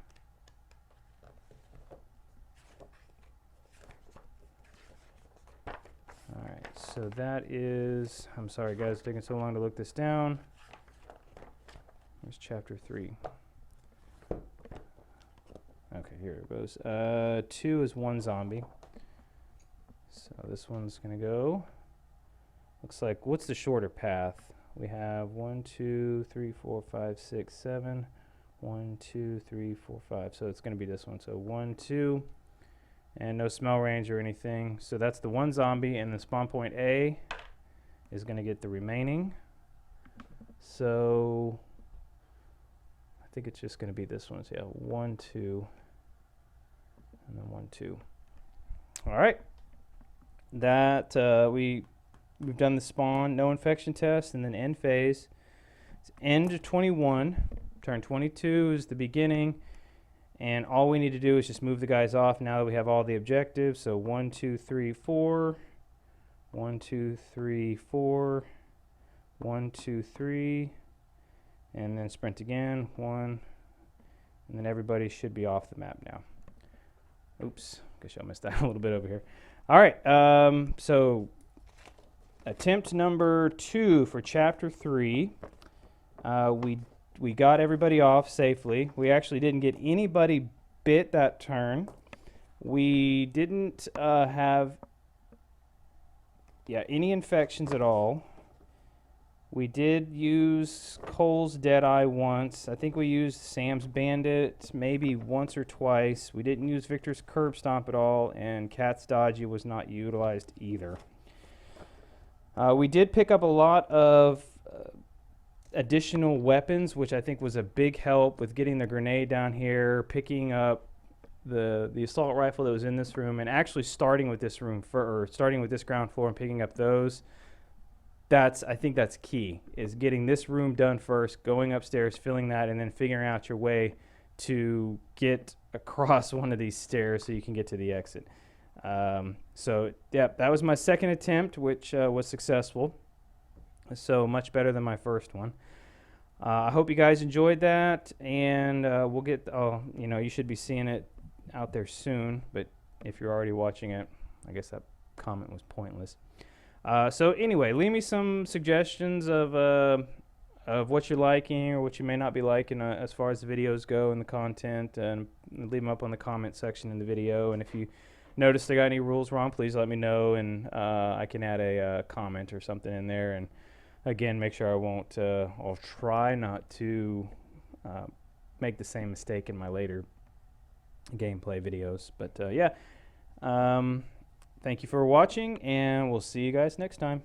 Alright, so that is, I'm sorry guys, it's taking so long to look this down. Here's chapter 3. Okay, here it goes. 2 is 1 zombie. So this one's going to go. Looks like, what's the shorter path? We have 1, 2, 3, 4, 5, 6, 7. 1, 2, 3, 4, 5. So it's going to be this one. So 1, 2. And no smell range or anything. So that's the 1 zombie, and the spawn point A is going to get the remaining. So I think it's just going to be this one. So yeah, 1, 2, and then 1, 2. All right. That we've done the spawn, no infection test, and then end phase. It's end 21. Turn 22 is the beginning. And all we need to do is just move the guys off now that we have all the objectives. So 1, 2, 3, 4. 1, 2, 3, 4. 1, 2, 3. And then sprint again. 1. And then everybody should be off the map now. Oops. Guess I missed that a little bit over here. All right. So attempt number 2 for chapter 3. We got everybody off safely. We actually didn't get anybody bit that turn. We didn't have any infections at all. We did use Cole's Deadeye once. I think we used Sam's Bandit maybe once or twice. We didn't use Victor's Curb Stomp at all, and Cat's Dodgy was not utilized either. We did pick up a lot of additional weapons, which I think was a big help with getting the grenade down here, picking up the assault rifle that was in this room, and actually starting with this room starting with this ground floor and picking up those. I think that's key, is getting this room done first, going upstairs, filling that, and then figuring out your way to get across one of these stairs so you can get to the exit. That was my second attempt, which was successful. So much better than my first one. I hope you guys enjoyed that, and we'll get, you should be seeing it out there soon, but if you're already watching it, I guess that comment was pointless. So anyway, leave me some suggestions of what you're liking or what you may not be liking as far as the videos go and the content, and leave them up on the comment section in the video. And if you notice I got any rules wrong, please let me know, and I can add a comment or something in there. And again, make sure I'll try not to make the same mistake in my later gameplay videos. But thank you for watching, and we'll see you guys next time.